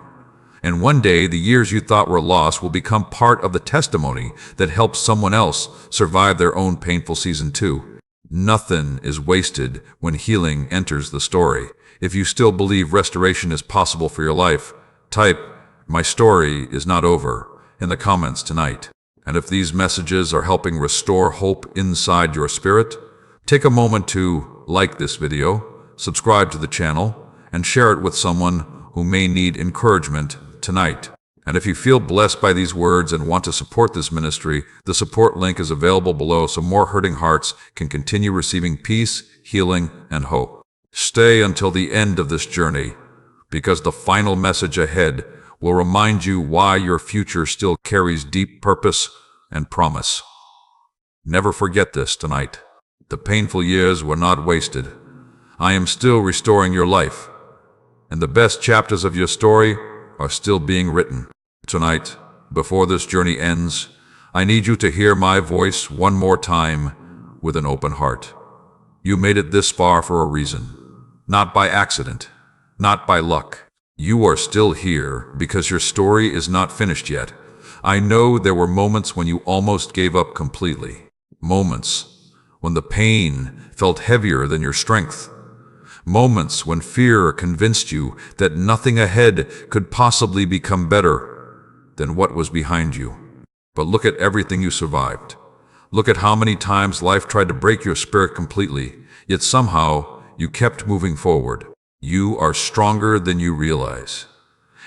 [SPEAKER 1] And one day, the years you thought were lost will become part of the testimony that helps someone else survive their own painful season too. Nothing is wasted when healing enters the story. If you still believe restoration is possible for your life, type, "My story is not over," in the comments tonight. And if these messages are helping restore hope inside your spirit, take a moment to like this video, subscribe to the channel, and share it with someone who may need encouragement tonight. And if you feel blessed by these words and want to support this ministry, the support link is available below so more hurting hearts can continue receiving peace, healing, and hope. Stay until the end of this journey, because the final message ahead will remind you why your future still carries deep purpose and promise. Never forget this tonight. The painful years were not wasted. I am still restoring your life, and the best chapters of your story are still being written. Tonight, before this journey ends, I need you to hear my voice one more time with an open heart. You made it this far for a reason, not by accident, not by luck. You are still here because your story is not finished yet. I know there were moments when you almost gave up completely. Moments when the pain felt heavier than your strength. Moments when fear convinced you that nothing ahead could possibly become better than what was behind you. But look at everything you survived. Look at how many times life tried to break your spirit completely, yet somehow you kept moving forward. You are stronger than you realize.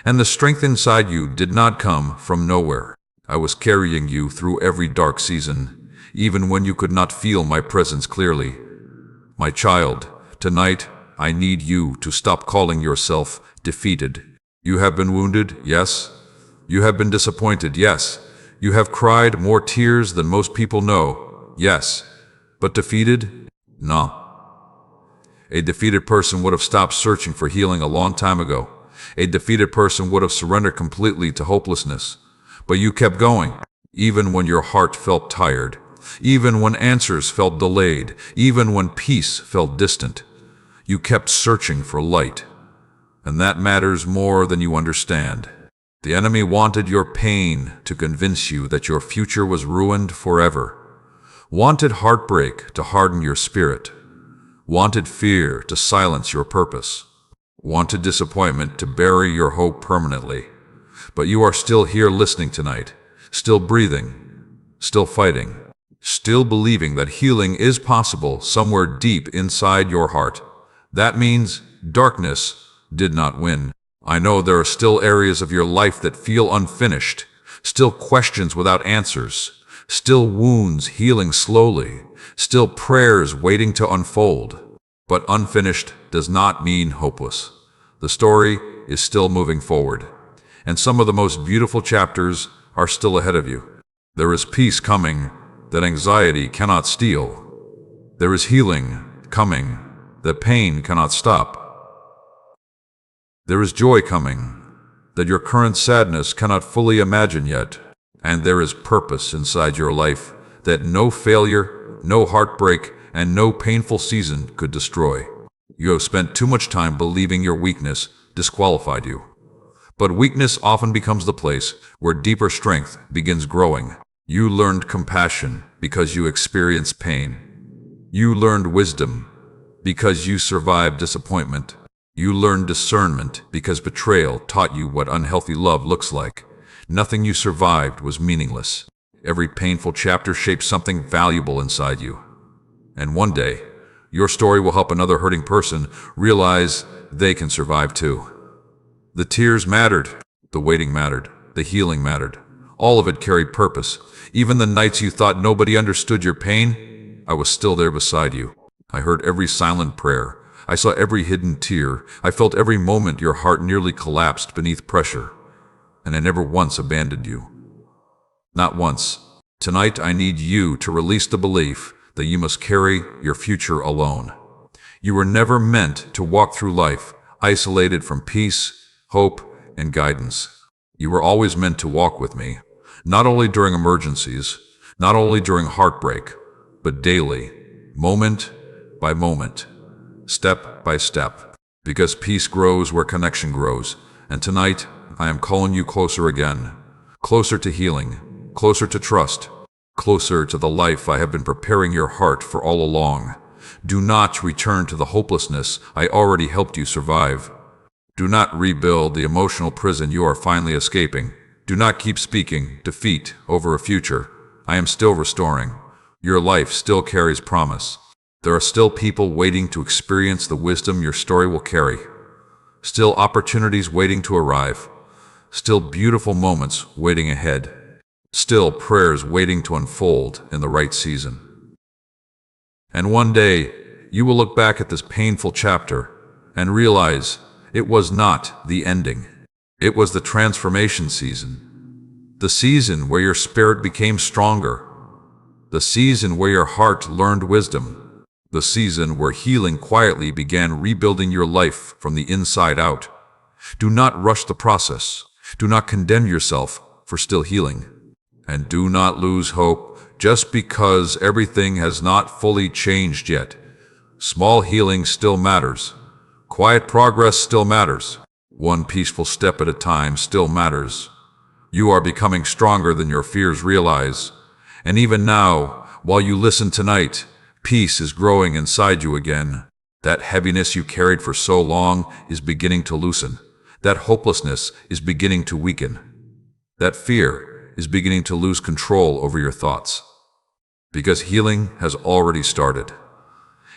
[SPEAKER 1] And the strength inside you did not come from nowhere. I was carrying you through every dark season, even when you could not feel my presence clearly. My child, tonight, I need you to stop calling yourself defeated. You have been wounded, yes. You have been disappointed, yes. You have cried more tears than most people know, yes. But defeated? No. A defeated person would have stopped searching for healing a long time ago. A defeated person would have surrendered completely to hopelessness. But you kept going, even when your heart felt tired, even when answers felt delayed, even when peace felt distant. You kept searching for light, and that matters more than you understand. The enemy wanted your pain to convince you that your future was ruined forever, wanted heartbreak to harden your spirit, wanted fear to silence your purpose, wanted disappointment to bury your hope permanently. But you are still here listening tonight, still breathing, still fighting, still believing that healing is possible somewhere deep inside your heart. That means darkness did not win. I know there are still areas of your life that feel unfinished, still questions without answers, still wounds healing slowly, still prayers waiting to unfold. But unfinished does not mean hopeless. The story is still moving forward, and some of the most beautiful chapters are still ahead of you. There is peace coming that anxiety cannot steal. There is healing coming that pain cannot stop. There is joy coming that your current sadness cannot fully imagine yet. And there is purpose inside your life that no failure, no heartbreak, and no painful season could destroy. You have spent too much time believing your weakness disqualified you. But weakness often becomes the place where deeper strength begins growing. You learned compassion because you experienced pain. You learned wisdom because you survived disappointment. You learned discernment because betrayal taught you what unhealthy love looks like. Nothing you survived was meaningless. Every painful chapter shaped something valuable inside you. And one day, your story will help another hurting person realize they can survive too. The tears mattered, the waiting mattered, the healing mattered. All of it carried purpose. Even the nights you thought nobody understood your pain, I was still there beside you. I heard every silent prayer. I saw every hidden tear. I felt every moment your heart nearly collapsed beneath pressure. And I never once abandoned you. Not once. Tonight I need you to release the belief that you must carry your future alone. You were never meant to walk through life isolated from peace, hope, and guidance. You were always meant to walk with me, not only during emergencies, not only during heartbreak, but daily, moment by moment, step by step, because peace grows where connection grows. And tonight, I am calling you closer again, closer to healing, closer to trust, closer to the life I have been preparing your heart for all along. Do not return to the hopelessness I already helped you survive. Do not rebuild the emotional prison you are finally escaping. Do not keep speaking defeat over a future I am still restoring. Your life still carries promise. There are still people waiting to experience the wisdom your story will carry. Still opportunities waiting to arrive. Still beautiful moments waiting ahead. Still prayers waiting to unfold in the right season. And one day, you will look back at this painful chapter and realize it was not the ending. It was the transformation season. The season where your spirit became stronger. The season where your heart learned wisdom. The season where healing quietly began rebuilding your life from the inside out. Do not rush the process. Do not condemn yourself for still healing. And do not lose hope just because everything has not fully changed yet. Small healing still matters. Quiet progress still matters. One peaceful step at a time still matters. You are becoming stronger than your fears realize. And even now, while you listen tonight, peace is growing inside you again. That heaviness you carried for so long is beginning to loosen. That hopelessness is beginning to weaken. That fear is beginning to lose control over your thoughts. Because healing has already started.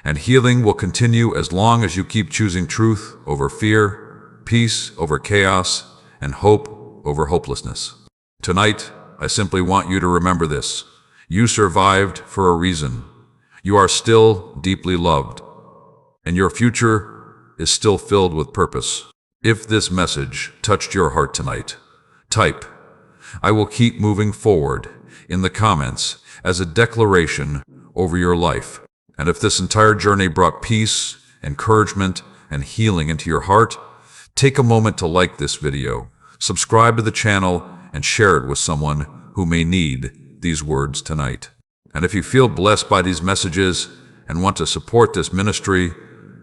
[SPEAKER 1] And healing will continue as long as you keep choosing truth over fear, peace over chaos, and hope over hopelessness. Tonight, I simply want you to remember this. You survived for a reason. You are still deeply loved. And your future is still filled with purpose. If this message touched your heart tonight, type, "I will keep moving forward," in the comments as a declaration over your life. And if this entire journey brought peace, encouragement, and healing into your heart, take a moment to like this video, subscribe to the channel, and share it with someone who may need these words tonight. And if you feel blessed by these messages and want to support this ministry,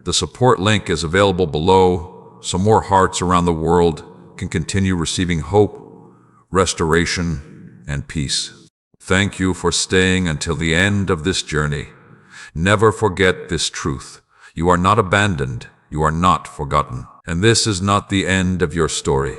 [SPEAKER 1] the support link is available below so more hearts around the world can continue receiving hope, restoration, and peace. Thank you for staying until the end of this journey. Never forget this truth. You are not abandoned. You are not forgotten. And this is not the end of your story.